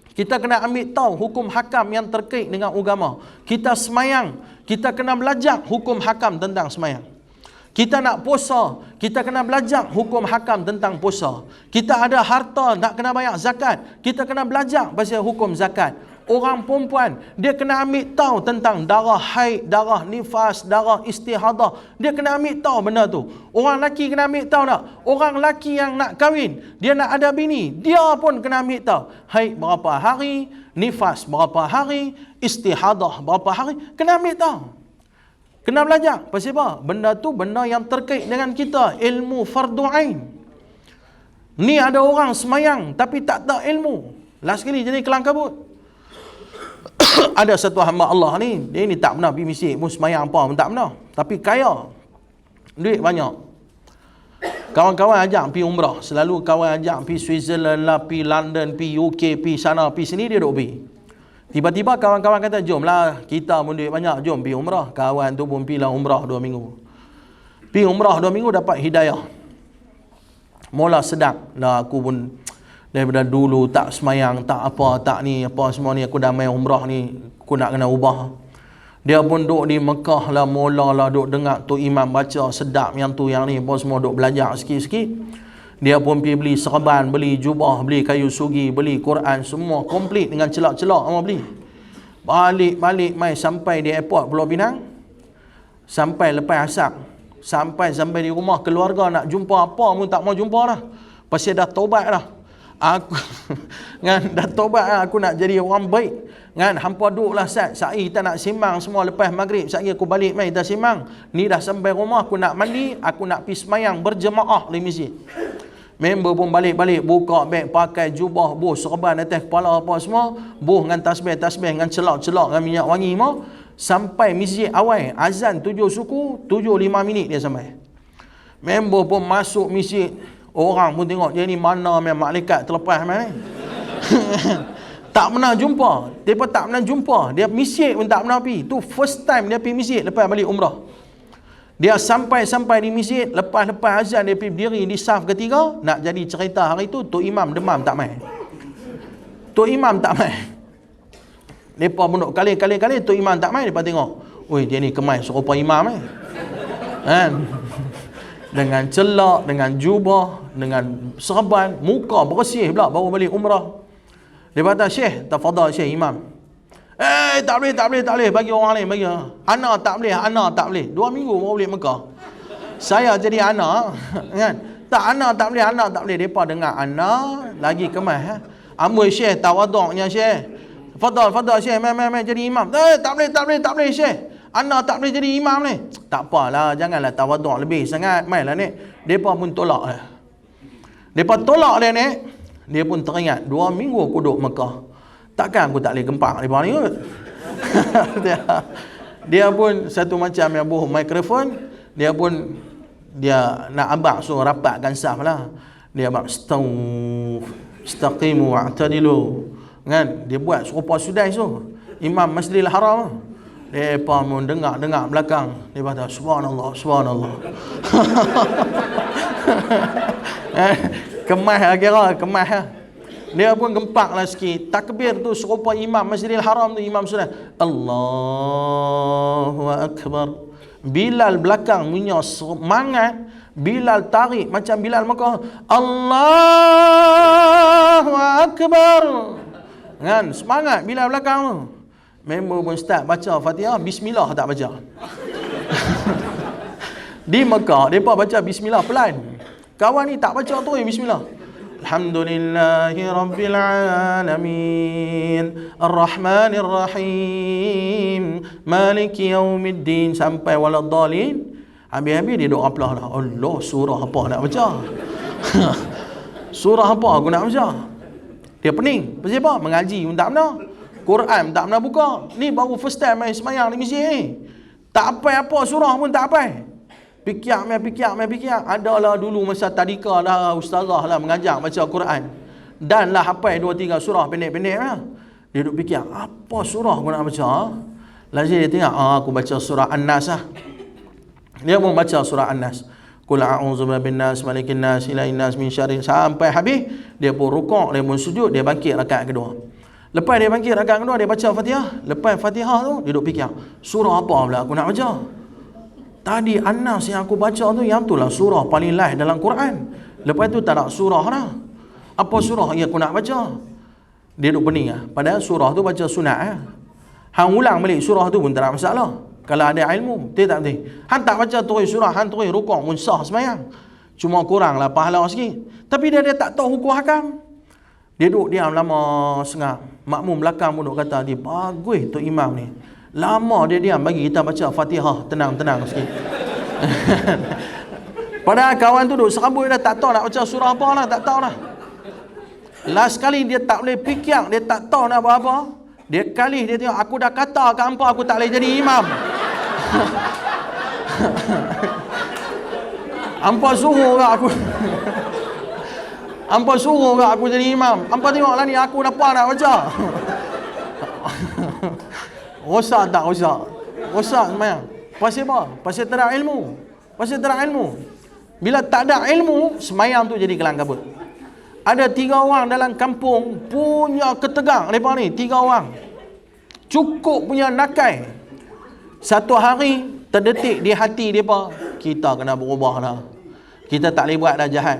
Kita kena ambil tahu hukum hakam yang terkait dengan agama. Kita semayang, kita kena belajar hukum hakam tentang semayang. Kita nak puasa, kita kena belajar hukum hakam tentang puasa. Kita ada harta nak kena bayar zakat, kita kena belajar pasal hukum zakat. Orang perempuan, dia kena ambil tahu tentang darah haid, darah nifas, darah istihadah. Dia kena ambil tahu benda tu. Orang lelaki kena ambil tahu tak? Orang lelaki yang nak kahwin, dia nak ada bini, dia pun kena ambil tahu. Haid berapa hari, nifas berapa hari, istihadah berapa hari, kena ambil tahu. Kena belajar. Pasal apa? Benda tu benda yang terkait dengan kita. Ilmu fardu ain. Ni ada orang semayang tapi tak tahu ilmu. Last sekali jadi kelang kabut. Ada satu hamba Allah ni, dia ni tak pernah pergi masjid pun, semayang apa pun tak pernah. Tapi kaya, duit banyak. Kawan-kawan ajak pergi umrah. Selalu kawan ajak pergi Switzerland lah, pergi London, pergi UK, pergi sana, pergi sini, dia duk pergi. Tiba-tiba kawan-kawan kata, jom lah, kita pun duit banyak, jom pergi umrah. Kawan tu pun pergi lah umrah 2 minggu. Pergi umrah 2 minggu dapat hidayah. Mula sedap lah, aku pun daripada dulu tak semayang, tak apa, tak ni, apa semua ni, aku dah main umrah ni, aku nak kena ubah. Dia pun duduk di Mekah lah, mula lah duduk dengar tu imam baca, sedap yang tu yang ni, apa semua duduk belajar sikit-sikit. Dia pun pergi beli serban, beli jubah, beli kayu sugi, beli Quran, semua komplit dengan celak-celak semua beli. Balik mai sampai di airport Pulau Pinang, sampai lepas asar, sampai di rumah keluarga nak jumpa apa pun tak mau jumpa dah. Pasal dah taubat dah. Aku dah taubat dah, aku nak jadi orang baik. Hampa duduklah sat, sa'i kita nak simbang semua lepas maghrib. Sa'i aku balik mai kita simbang. Ni dah sampai rumah, aku nak mandi, aku nak pergi semayang berjemaah di masjid. Member pun balik-balik, buka beg, pakai jubah, buh serban atas kepala apa semua, buh dengan tasbih dengan celak-celak dengan minyak wangi mau. Sampai masjid awal, azan 7 suku, 7:05 minit dia sampai. Member pun masuk masjid, orang pun tengok dia ni mana malaikat terlepas mana ni. Tak pernah jumpa. Dia tak pernah jumpa. Dia masjid pun tak pernah pergi. Tu first time dia pergi masjid lepas balik umrah. Dia sampai di masjid, lepas azan dia pergi berdiri di saf ketiga. Nak jadi cerita hari tu, Tok Imam demam tak main. Tok Imam tak main. Mereka pun duk kali-kali Tok Imam tak main. Mereka tengok, oi dia ni kemai serupa imam kan? Dengan celak, dengan jubah, dengan serban, muka bersih pula, baru balik umrah. Dia kata, Syekh, tafadhal Syekh Imam. Tak boleh, bagi orang lain, bagi. Anak tak boleh. 2 minggu baru balik Mekah. Saya jadi anak, kan? Anak tak boleh. Mereka dengar anak, lagi kemas. Amboi Syekh, tawaduknya Syekh. Fadal Syekh, mai jadi imam. Tak boleh Syekh. Anak tak boleh jadi imam ni. Tak apalah, janganlah tawaduk lebih sangat. Mainlah ni. Mereka pun tolak lah. Mereka tolak dia ni. Dia pun teringat, 2 minggu aku duduk Mekah. Takkan aku tak boleh gempak mereka ni kot. Dia pun satu macam yang buh mikrofon. Dia pun nak abang suruh rapatkan saf lah. Dia abang istaqimu wa'tadilu. Kan? Dia buat serupa sudai tu. Imam Masjidil Haram. Mereka pun dengar belakang. Dia kata, subhanallah. Kemas lah. Dia pun gempak lah sikit. Takbir tu serupa Imam Masjidil Haram tu, Imam sudah Allahu Akbar. Bilal belakang punya semangat. Bilal tarik macam Bilal Mekah. Allahu Akbar. Kan? Semangat Bilal belakang tu. Member pun start baca Fatihah, Bismillah tak baca. Di Mekah, mereka baca Bismillah pelan. Kawan ni tak baca tu Bismillah. Alhamdulillahi Rabbil Alamin Ar-Rahmanir Rahim Maliki Yaumiddin sampai Waladdallin. Habis-habis dia duk aplah dah. Allah, surah apa nak baca? Surah apa aku nak baca? Dia pening. Pasal apa? Mengaji pun tak pernah. Quran tak pernah buka. Ni baru first time main semayang di masjid ni. Tak apa surah pun tak apa. Fikir. Adalah dulu masa tadika lah, ustazah lah mengajar baca Quran. Dan lah hafal 2-3 surah pendek-pendek lah. Dia duduk fikir, apa surah aku nak baca? Lalu dia tengok, aku baca surah An-Nas lah. Dia pun baca surah An-Nas. Qul a'udzu birabbin nas, malikin nas, ilahin nas, min syarrin. Sampai habis, dia pun rukuk, dia pun sujud, dia bangkit rakaat kedua. Lepas dia bangkit rakaat kedua, dia baca Fatihah. Lepas Fatihah tu, dia duduk fikir, surah apa pula aku nak baca? Tadi An-Nas yang aku baca tu, yang tu lah surah paling last dalam Quran. Lepas tu tak nak surah dah. Apa surah yang aku nak baca? Dia duduk pening lah. Padahal surah tu baca sunat lah. Hang ulang balik surah tu pun tak ada masalah. Kalau ada ilmu, betul tak betul? Hang tak baca terus surah, hang terus rukuk pun sah semayang. Cuma kurang lah pahala sikit. Tapi dia tak tahu hukum hakam. Dia duduk diam lama sengah. Makmum belakang pun duduk kata, dia bagus Tok Imam ni. Lama dia diam bagi kita baca Fatihah tenang-tenang sikit. Padahal kawan tu duduk serabut dah, tak tahu nak baca surah apa lah, tak tahu lah. Last kali dia tak boleh fikir, dia tak tahu nak apa-apa. Dia kali dia tengok, aku dah kata kat hampa aku tak boleh jadi imam. Hampa suruh kat aku. Hampa suruh kat aku jadi imam. Hampa tengoklah ni, aku dah apa nak baca. Rosak tak rosak? Rosak semayang. Pasal apa? Pasal tak ada ilmu. Pasal tak ada ilmu. Bila tak ada ilmu, semayang tu jadi kelang kabut. Ada 3 orang dalam kampung punya ketegang mereka ni, 3 orang. Cukup punya nakai. Satu hari terdetik di hati mereka, kita kena berubah dah. Kita tak boleh buat dah jahat.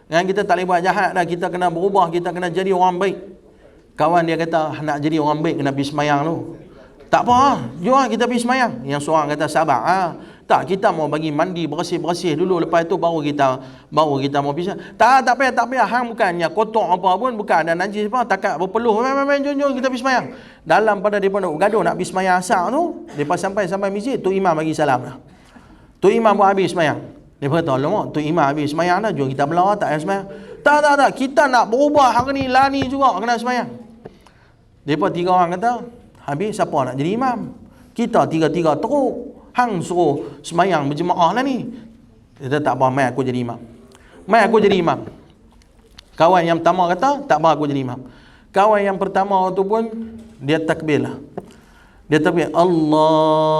Kan, kita tak boleh buat jahat dah, kita kena berubah, kita kena jadi orang baik. Kawan dia kata, nak jadi orang baik kena pergi semayang tu. Tak apa, jom kita pergi semayang. Yang seorang kata, sabar. Tak, kita mau bagi mandi bersih-bersih dulu, lepas tu baru kita mau pergi. Tak payah. Hang bukannya kotor apa pun, bukan ada najis apa, takat berpeluh. Jom kita pergi semayang. Dalam pada depa nak gaduh nak pergi semayang asar tu, depa sampai masjid, tu imam bagi salam dah. Tu imam pun habis semayang. Depa kata, "Alamak, tu imam habis semayang dah, jom kita belah tak payah semayang." Tak, kita nak berubah hari ni, lah ni juga kena semayang. Depa 3 orang kata, habis siapa nak jadi imam? Kita 3-3 teruk. Hang suruh semayang berjemaah lah ni. Dia kata, tak apa, mai aku jadi imam. Kawan yang pertama kata, tak apa aku jadi imam. Kawan yang pertama tu pun, dia takbir lah. Dia takbir, Allah.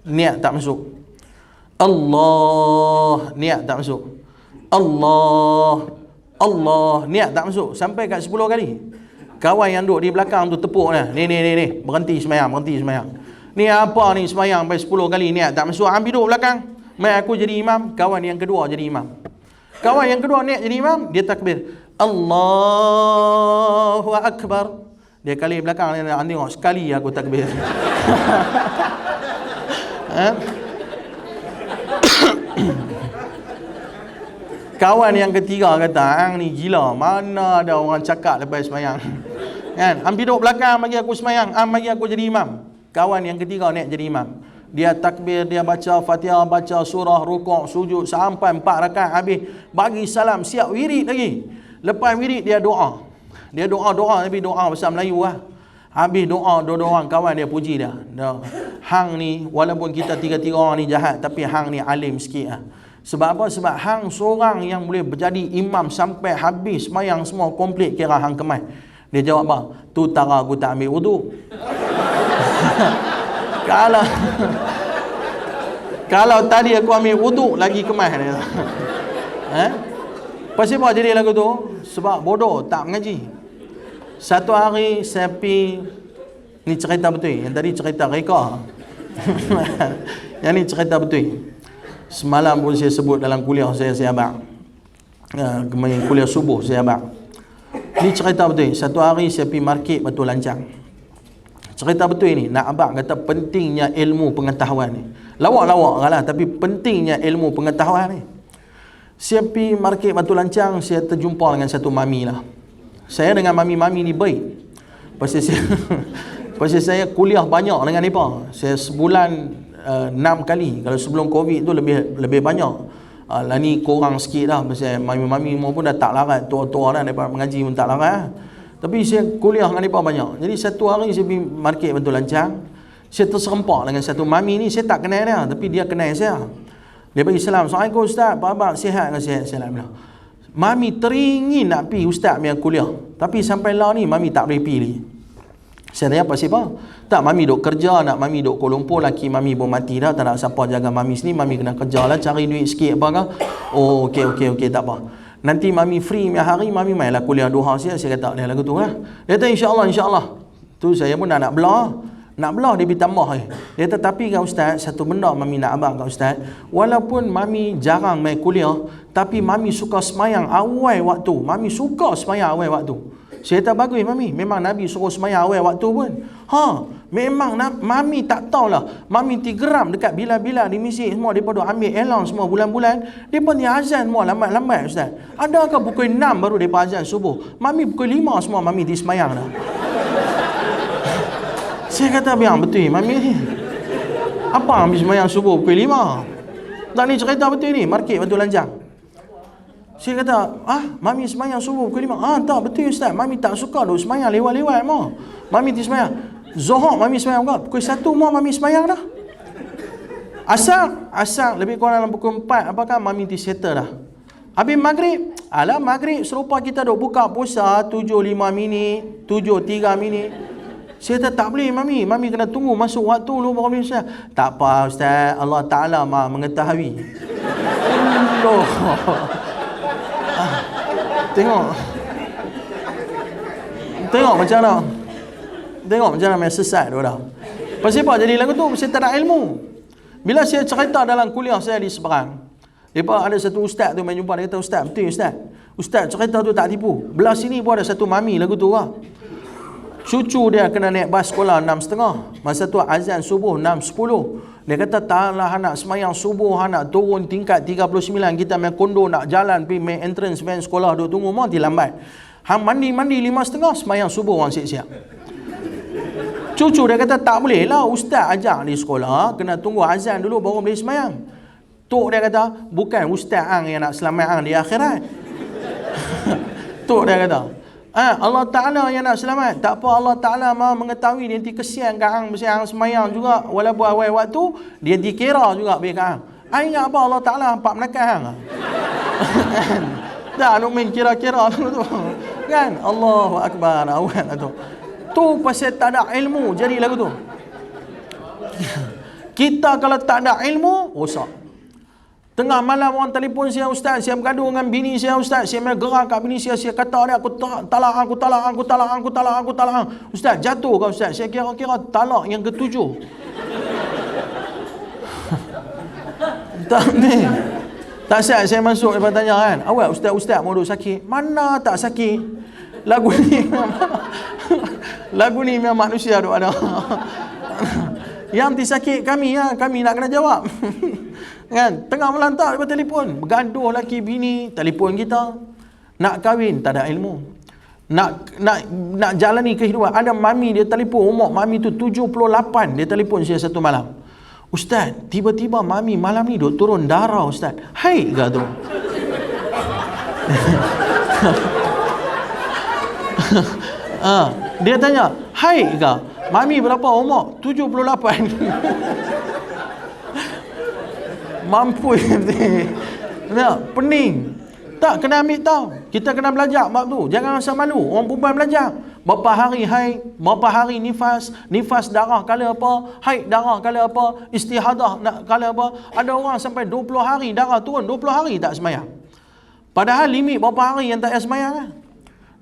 Niat tak masuk. Allah. Niat tak masuk. Allah. Niat tak masuk. Sampai kat 10 kali. Kawan yang duduk di belakang tu tepuk dah. Ni. Berhenti semayang. Ni apa ni semayang sampai 10 kali niat tak masuk. Ambil duduk belakang. Mai aku jadi imam. Kawan yang kedua jadi imam. Kawan yang kedua niat jadi imam. Dia takbir. Allahu Akbar. Dia kali belakang dia nak tengok. Sekali aku takbir. Kawan yang ketiga kata, hang ni gila. Mana ada orang cakap lepas semayang. Kan? Ambil duduk belakang bagi aku semayang. Bagi aku jadi imam. Kawan yang ketiga naik jadi imam. Dia takbir, dia baca Fatihah, baca surah, rukuk, sujud sampai 4 rakaat habis. Bagi salam, siap wirid lagi. Lepas wirid dia doa. Dia doa tapi doa bahasa Melayu lah. Habis doa orang kawan dia puji dia. Hang ni walaupun kita 3-3 orang ni jahat, tapi hang ni alim sikit lah. Sebab apa? Sebab hang seorang yang boleh berjadi imam sampai habis semayang semua komplit, kira hang kemas. Dia jawab apa? Tu tara aku tak ambil wudu. Kalau tadi aku ambil wudu lagi kemas dia. Pasal apa jadi lagu tu? Sebab bodoh tak mengaji. Satu hari saya pergi, ni cerita betul. Yang tadi cerita reka. Yang ni cerita betul. Semalam pun saya sebut dalam kuliah saya abang. Kemarin kuliah subuh saya abang. Ni cerita betul. Satu hari saya pergi market Batu Lancang. Cerita betul ni. Nak abang kata pentingnya ilmu pengetahuan ni. Lawak-lawak lah, tapi pentingnya ilmu pengetahuan ni. Saya pergi market Batu Lancang, saya terjumpa dengan satu mami lah. Saya dengan mami-mami ni baik. Pasal saya kuliah banyak dengan mereka. Saya sebulan 6 kali. Kalau sebelum Covid tu lebih banyak. Lah ni kurang sikit dah. Pasal mami-mami pun dah tak larat. Tua-tua dah daripada mengaji pun tak larat. Tapi saya kuliah dengan mereka banyak. Jadi satu hari saya pergi market Batu Lancang. Saya terserempak dengan satu mami ni. Saya tak kenal dia, tapi dia kenal saya. Dia bagi salam. Assalamualaikum Ustaz. Apa khabar? Sihat ke? Sihat. Mami teringin nak pergi Ustaz punya kuliah. Tapi sampai lah ni mami tak boleh pergi lagi. Saya tanya apa siapa? Tak, mami duk kerja, nak mami duk Kuala Lumpur, laki mami pun mati dah, tak nak siapa jaga mami sini, mami kena kerja lah, cari duit sikit apa kan. Oh, okey, tak apa. Nanti mami free punya hari, mami main lah kuliah duha saya kata dia lagu tu lah. Dia kata insyaAllah. Tu saya pun nak belah. Nak belah dia tambah. Dia kata, tapi kan Ustaz, satu benda mami nak abang kan Ustaz. Walaupun mami jarang main kuliah, tapi mami suka semayang awal waktu. Mami suka semayang awal waktu. Saya kata, bagus mami. Memang Nabi suruh semayang awal waktu pun. Memang mami tak tahulah. Mami tigeram dekat bila-bila di masjid semua. Mereka duk ambil elang semua bulan-bulan. Mereka ni azan semua lambat-lambat Ustaz. Adakah pukul 6 baru mereka azan subuh? Mami pukul 5 semua mami di semayang dah. Saya kata, biar betul mami ni. Apa ambil semayang subuh pukul 5? Tak, ni cerita betul ni. Market Batu Lancang. Saya kata, Mami semayang subuh pukul 5. Tak, betul Ustaz. Mami tak suka duk semayang lewat-lewat mah. Mami ti semayang. Zuhur Mami semayang juga. Pukul 1 Mami semayang dah. Asar lebih kurang dalam pukul 4 apakah Mami ti settle dah. Habis maghrib, maghrib serupa kita duk buka puasa 7.5 minit, 7.3 minit. Saya kata tak boleh Mami kena tunggu masuk waktu dulu baru boleh Ustaz. Tak apa Ustaz, Allah Ta'ala Maha mengetahui. Allah. Tengok macam mana. Tengok macam mana main sesat dia orang. Pasal apa jadi lagu tu? Pasal tak ada ilmu. Bila saya cerita dalam kuliah saya di Seberang, ada satu ustaz tu main jumpa, dia kata, Ustaz, betul Ustaz. Ustaz cerita tu tak tipu. Belah sini pun ada satu mami lagu tu lah. Cucu dia kena naik bas sekolah 6.30. Masa tu azan subuh 6.10. Dia kata, taklah anak semayang subuh, anak turun tingkat 39. Kita main kondo nak jalan pergi main entrance main sekolah, duk tunggu mati lambat. Hang mandi 5.30 semayang subuh orang siap-siap. Cucu dia kata, tak boleh lah ustaz ajak di sekolah, kena tunggu azan dulu baru boleh semayang. Tok dia kata, bukan ustaz hang yang nak selamat hang di akhirat. Tok dia kata, Allah Ta'ala yang nak selamat. Tak apa, Allah Ta'ala Maha mengetahui. Dia nanti kesian kat hang, mesti hang semayang juga. Walaupun awal waktu, dia dikira juga bagi kat hang. Ingat apa Allah Ta'ala hampak menekan hang. Tak, nak main kira-kira tu. Kan? Allahu Akbar. Awal tu. Tu pasal tak ada ilmu jadi lagu tu. Kita kalau tak ada ilmu, rosak. Tengah malam orang telefon saya, Ustaz, saya bergaduh dengan bini saya, Ustaz, saya main gerak kat bini saya kata dia, aku talak. Ustaz, jatuh kau Ustaz? Saya kira-kira talak yang ke-7. Tak ni. Tak siap saya masuk, dia tanya kan, awak Ustaz mau duk sakit? Mana tak sakit? Lagu ni memang manusia duk ada. Yang disakit kami nak kena jawab. Kan? Tengah malam tak dapat telefon. Bergaduh laki bini, telefon kita. Nak kahwin, tak ada ilmu. Nak jalani kehidupan. Ada mami dia telefon, umur mami tu 78. Dia telefon saya satu malam. Ustaz, tiba-tiba mami malam ni duk turun darah Ustaz. Haid ke tu? Dia tanya, haid ke? Mami berapa umur? 78. Mampu pening. Tak, kena ambil tahu. Kita kena belajar bab tu. Jangan rasa malu. Orang perempuan belajar. Berapa hari haid, berapa hari nifas darah kala apa, haid darah kala apa, istihadah kala apa. Ada orang sampai 20 hari darah turun, 20 hari tak semayang. Padahal limit berapa hari yang tak payah semayang kan?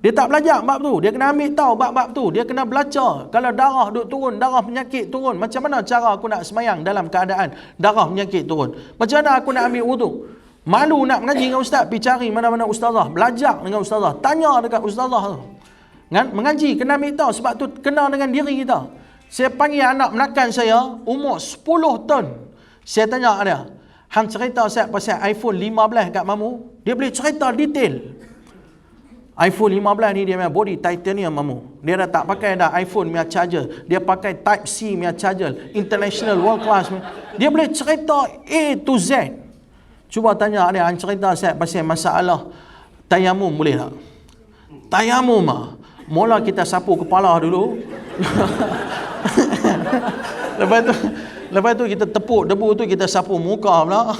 Dia tak belajar bab tu. Dia kena ambil tahu bab-bab tu. Dia kena belajar. Kalau darah duk turun, darah penyakit turun, macam mana cara aku nak semayang dalam keadaan darah penyakit turun? Macam mana aku nak ambil wuduk? Malu nak mengaji dengan ustaz, pergi cari mana-mana ustazah, belajar dengan ustazah, tanya dekat ustazah tu. Kan? Mengaji, kena ambil tahu. Sebab tu kena dengan diri kita. Saya panggil anak menakan saya, umur 10 tahun. Saya tanya dia, hang cerita saya pasal iPhone 15 kat mamu? Dia boleh cerita detail. iPhone 15 ni dia punya body titanium mamu. Dia dah tak pakai dah iPhone punya charger. Dia pakai Type C punya charger. International world class. Dia boleh cerita A to Z. Cuba tanya dia, cerita saya pasal masalah tayamum boleh tak? Tayamum ah. Mula kita sapu kepala dulu. Lepas tu kita tepuk debu tu, kita sapu muka pula.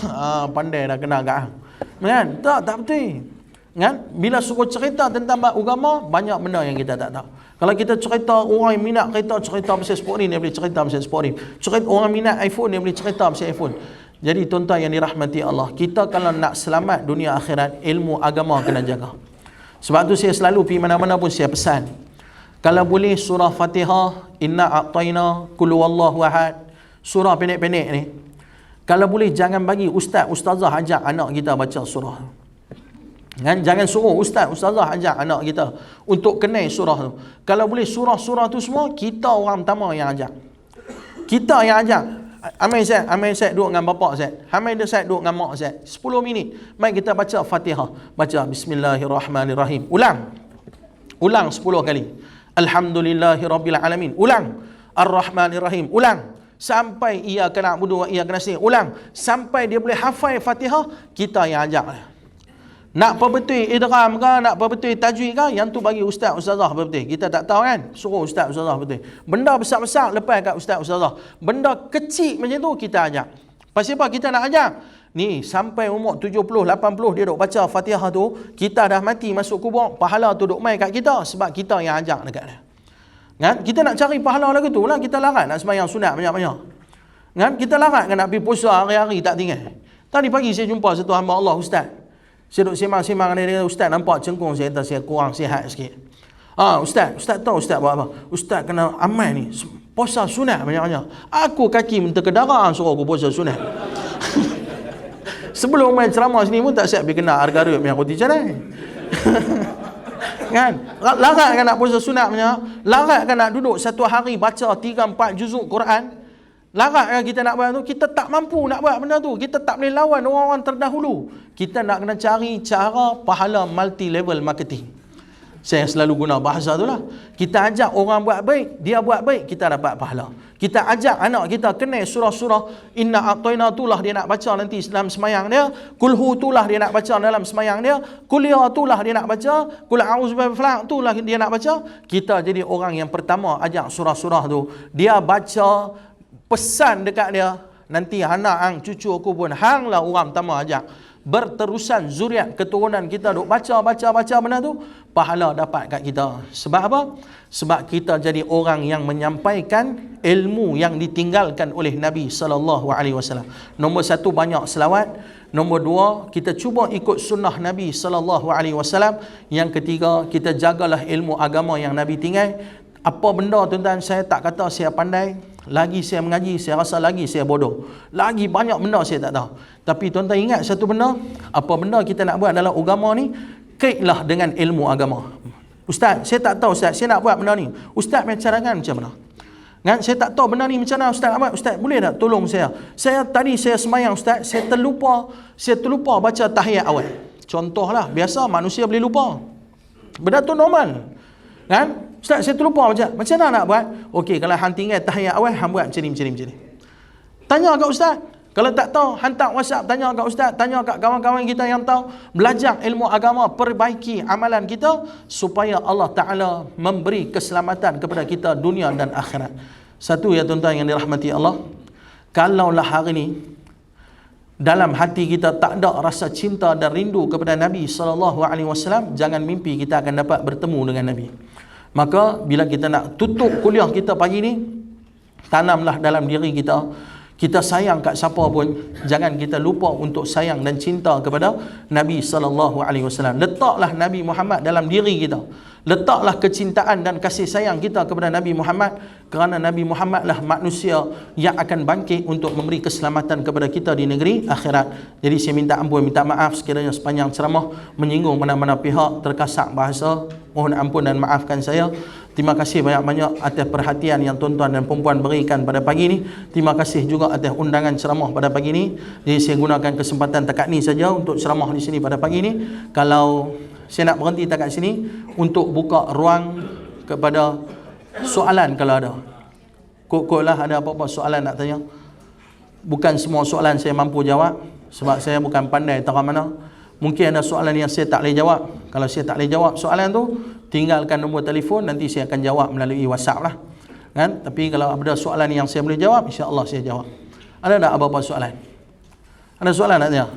Pandai dah kena kat. Kan? Tak betul. Kan? Bila suruh cerita tentang agama, banyak benda yang kita tak tahu. Kalau kita cerita orang yang minat kereta, cerita pasal sport ni, dia boleh cerita pasal sport ni. Cerita orang minat iPhone, dia boleh cerita pasal iPhone. Jadi tuan-tuan yang dirahmati Allah, kita kalau nak selamat dunia akhirat, ilmu agama kena jaga. Sebab tu saya selalu pergi mana-mana pun saya pesan, kalau boleh surah Fatihah, Inna A'tayna, Qul Huwallahu Ahad, surah pendek-pendek ni, kalau boleh jangan bagi ustazah ajak anak kita baca surah. Kan? Jangan suruh ustazah ajak anak kita untuk kenal surah tu. Kalau boleh surah-surah tu semua, kita orang pertama yang ajak. Kita yang ajak. Amai Syed duduk dengan bapak Syed. Amai Syed duduk dengan mak Syed. 10 minit. Mari kita baca Fatihah. Baca Bismillahirrahmanirrahim. Ulang 10 kali. Alhamdulillahirrabbilalamin. Ulang. Ar-Rahmanirrahim. Ulang. Sampai iyyaka na'budu wa iyyaka nasta'in. Ulang. Sampai dia boleh hafal Fatihah, kita yang ajak. Nak perbetul idgham ke, nak perbetul tajwid ke, yang tu bagi ustaz ustazah perbetul. Kita tak tahu kan, suruh ustaz ustazah betul. Benda besar-besar lepas kat ustaz ustazah. Benda kecil macam tu kita ajak. Pasal apa kita nak ajak? Ni sampai umur 70 80 dia duk baca Fatihah tu, kita dah mati masuk kubur, pahala tu duk mai kat kita sebab kita yang ajak dekat dia. Kan? Kita nak cari pahala lagu tu lah, kita larat nak sembahyang sunat banyak-banyak. Kan? Kita larat kan nak pergi puasa hari-hari tak tinggal. Tadi pagi saya jumpa satu hamba Allah ustaz. Saya duduk semang-semang dengan dia, ustaz nampak cengkung saya, kata saya kurang sihat sikit. Ustaz tahu ustaz buat apa? Ustaz kena amal ni, puasa sunat banyak-banyak. Aku kaki minta kedaraan suruh aku puasa sunat. Sebelum main ceramah sini pun tak siap pergi kena harga punya roti canai. Kan? Larat kan nak puasa sunat punya, larat kan nak duduk satu hari baca 3-4 juzuk Quran. Larat kan kita nak buat tu, kita tak mampu nak buat benda tu. Kita tak boleh lawan orang-orang terdahulu. Kita nak kena cari cara pahala multi level marketing. Saya selalu guna bahasa tu lah. Kita ajak orang buat baik, dia buat baik, kita dapat pahala. Kita ajak anak kita kenal surah-surah Inna A'tayna tu lah dia nak baca nanti dalam semayang dia. Kulhu tu lah dia nak baca dalam semayang dia. Kuliah tu lah dia nak baca. Kul a'udzu birabbil falaq tu lah dia nak baca. Kita jadi orang yang pertama ajak surah-surah tu. Dia baca, pesan dekat dia, nanti anak hang cucu aku pun hang lah orang pertama ajak. Berterusan zuriat keturunan kita duk baca benda tu, pahala dapat kat kita. Sebab apa? Sebab kita jadi orang yang menyampaikan ilmu yang ditinggalkan oleh Nabi SAW. Nombor 1, banyak selawat. Nombor 2, kita cuba ikut sunnah Nabi SAW. Yang ketiga, kita jagalah ilmu agama yang Nabi tinggal. Apa benda tuan-tuan, saya tak kata saya pandai, lagi saya mengaji, saya rasa lagi saya bodoh. Lagi banyak benda saya tak tahu. Tapi tuan-tuan ingat satu benda, apa benda kita nak buat dalam agama ni, kaitlah dengan ilmu agama. Ustaz, saya tak tahu ustaz, saya nak buat benda ni. Ustaz punya cadangan macam mana? Kan? Saya tak tahu benda ni macam mana ustaz nak buat. Ustaz, boleh tak tolong saya? Tadi saya semayang ustaz, saya terlupa baca tahiyat awal. Contohlah, biasa manusia boleh lupa. Benda tu normal. Kan? Ustaz, saya terlupa macam mana nak buat? Okey, kalau hang tinggal tahiyat awal, hang buat macam ni. Tanya kat ustaz. Kalau tak tahu, hantar WhatsApp, tanya kat ustaz, tanya kat kawan-kawan kita yang tahu. Belajar ilmu agama, perbaiki amalan kita supaya Allah Ta'ala memberi keselamatan kepada kita dunia dan akhirat. Satu ya tuan-tuan yang dirahmati Allah, kalaulah hari ni dalam hati kita tak ada rasa cinta dan rindu kepada Nabi SAW, jangan mimpi kita akan dapat bertemu dengan Nabi. Maka bila kita nak tutup kuliah kita pagi ni, tanamlah dalam diri kita, kita sayang kat siapa pun, jangan kita lupa untuk sayang dan cinta kepada Nabi SAW. Letaklah Nabi Muhammad dalam diri kita. Letaklah kecintaan dan kasih sayang kita kepada Nabi Muhammad, kerana Nabi Muhammad lah manusia yang akan bangkit untuk memberi keselamatan kepada kita di negeri akhirat. Jadi saya minta ampun, minta maaf sekiranya sepanjang ceramah menyinggung mana-mana pihak, terkasak bahasa, mohon ampun dan maafkan saya. Terima kasih banyak-banyak atas perhatian yang tuan-tuan dan perempuan berikan pada pagi ini. Terima kasih juga atas undangan ceramah pada pagi ini. Jadi saya gunakan kesempatan takat ni saja untuk ceramah di sini pada pagi ini. Kalau saya nak berhenti takat sini untuk buka ruang kepada soalan kalau ada. Kok-koklah ada apa-apa soalan nak tanya. Bukan semua soalan saya mampu jawab sebab saya bukan pandai tara mana. Mungkin ada soalan yang saya tak boleh jawab. Kalau saya tak boleh jawab soalan tu, tinggalkan nombor telefon, nanti saya akan jawab melalui WhatsApp lah. Kan? Tapi kalau ada soalan yang saya boleh jawab, insya-Allah saya jawab. Ada tak apa-apa soalan? Ada soalan nak tanya?